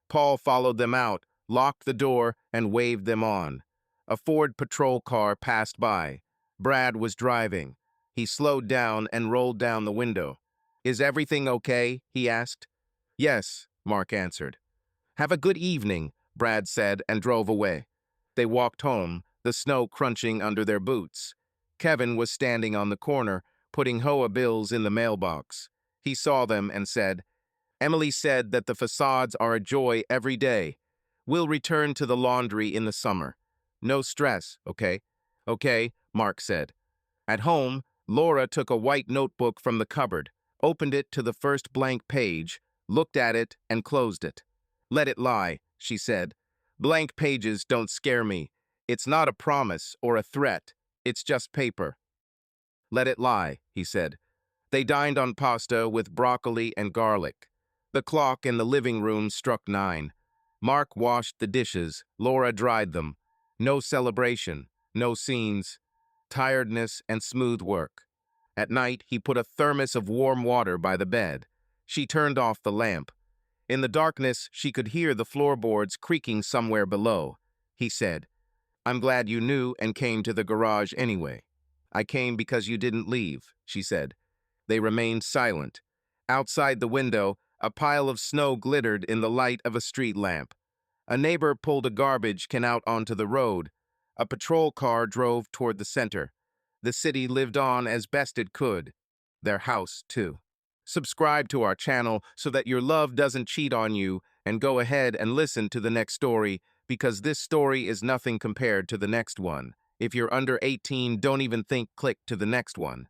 Paul followed them out, locked the door, and waved them on. A Ford patrol car passed by. Brad was driving. He slowed down and rolled down the window. Is everything okay? He asked. Yes, Mark answered. Have a good evening, Brad said and drove away. They walked home, the snow crunching under their boots. Kevin was standing on the corner, putting HOA bills in the mailbox. He saw them and said, Emily said that the facades are a joy every day. We'll return to the laundry in the summer. No stress, okay? Okay, Mark said. At home, Laura took a white notebook from the cupboard, opened it to the first blank page, looked at it, and closed it. Let it lie, she said. Blank pages don't scare me. It's not a promise or a threat. It's just paper. Let it lie, he said. They dined on pasta with broccoli and garlic. The clock in the living room struck 9. Mark washed the dishes. Laura dried them. No celebration, no scenes. Tiredness and smooth work. At night, he put a thermos of warm water by the bed. She turned off the lamp. In the darkness, she could hear the floorboards creaking somewhere below. He said, I'm glad you knew and came to the garage anyway. I came because you didn't leave, she said. They remained silent. Outside the window, a pile of snow glittered in the light of a street lamp. A neighbor pulled a garbage can out onto the road. A patrol car drove toward the center. The city lived on as best it could. Their house, too. Subscribe to our channel so that your love doesn't cheat on you, and go ahead and listen to the next story, because this story is nothing compared to the next one. If you're under 18, don't even think click to the next one.